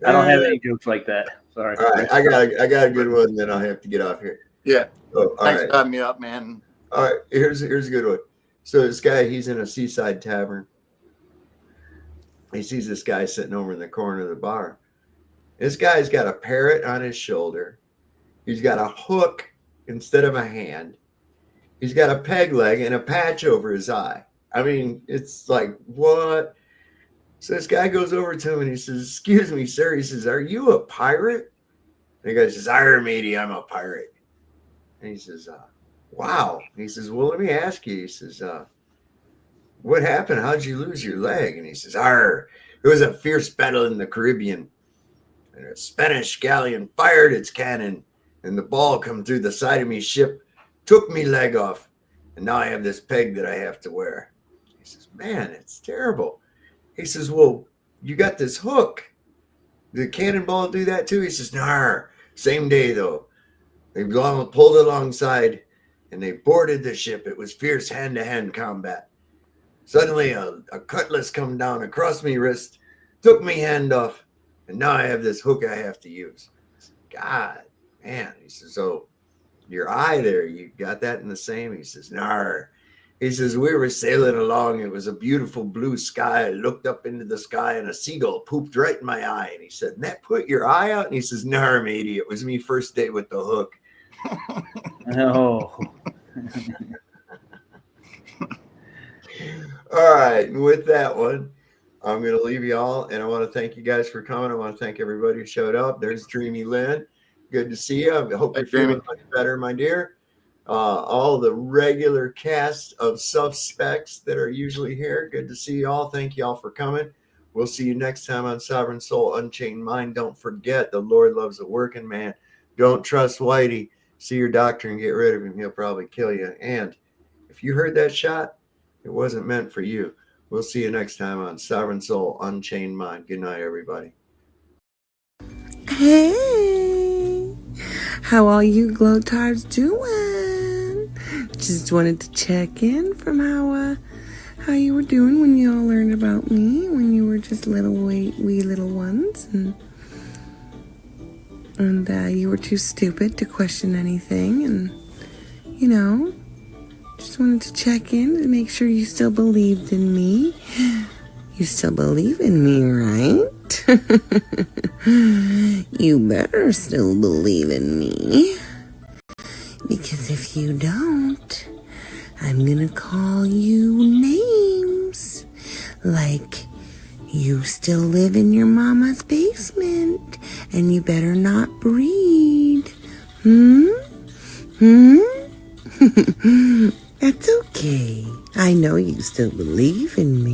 I don't have any jokes like that. Sorry. All right, I got a good one. Then I'll have to get off here. Yeah. Oh, Thanks for having me up, man. All right, here's a good one. So this guy, he's in a seaside tavern. He sees this guy sitting over in the corner of the bar. This guy's got a parrot on his shoulder. He's got a hook instead of a hand. He's got a peg leg and a patch over his eye. I mean, it's like, what? So this guy goes over to him and he says, "Excuse me, sir." He says, "Are you a pirate?" And the guy says, "Arr, matey, I'm a pirate." And he says, "Wow." He says, "Well, let me ask you." He says, "What happened? How'd you lose your leg?" And he says, "Arr, it was a fierce battle in the Caribbean. And a Spanish galleon fired its cannon, and the ball come through the side of me ship, took me leg off, and now I have this peg that I have to wear." He says, "Man, it's terrible." He says, "Well, you got this hook. Did the cannonball do that too?" He says, "Nar, same day though. They pulled alongside and they boarded the ship. It was fierce hand-to-hand combat. Suddenly a cutlass come down across me wrist, took me hand off, and now I have this hook I have to use." God, man. He says, "So your eye there, you got that in the same?" He says, "Nar." He says, "We were sailing along. It was a beautiful blue sky. I looked up into the sky and a seagull pooped right in my eye." And he said, "And that put your eye out?" And he says, "Nar, matey, it was me first day with the hook." No. All right. And with that one, I'm going to leave you all. And I want to thank you guys for coming. I want to thank everybody who showed up. There's Dreamy Lynn. Good to see you. I hope you're feeling much better, my dear. All the regular cast of suspects that are usually here. Good to see you all. Thank you all for coming. We'll see you next time on Sovereign Soul Unchained Mind. Don't forget, the Lord loves a working man. Don't trust Whitey. See your doctor and get rid of him. He'll probably kill you. And if you heard that shot, it wasn't meant for you. We'll see you next time on Sovereign Soul Unchained Mind. Good night, everybody. Hey, how all you glow-tards doing? Just wanted to check in from how you were doing when you all learned about me, when you were just little wee little ones, and you were too stupid to question anything, and Just wanted to check in to make sure you still believed in me. You still believe in me, right? You better still believe in me. Because if you don't, I'm gonna call you names. Like, you still live in your mama's basement, and you better not breed. That's okay. I know you still believe in me.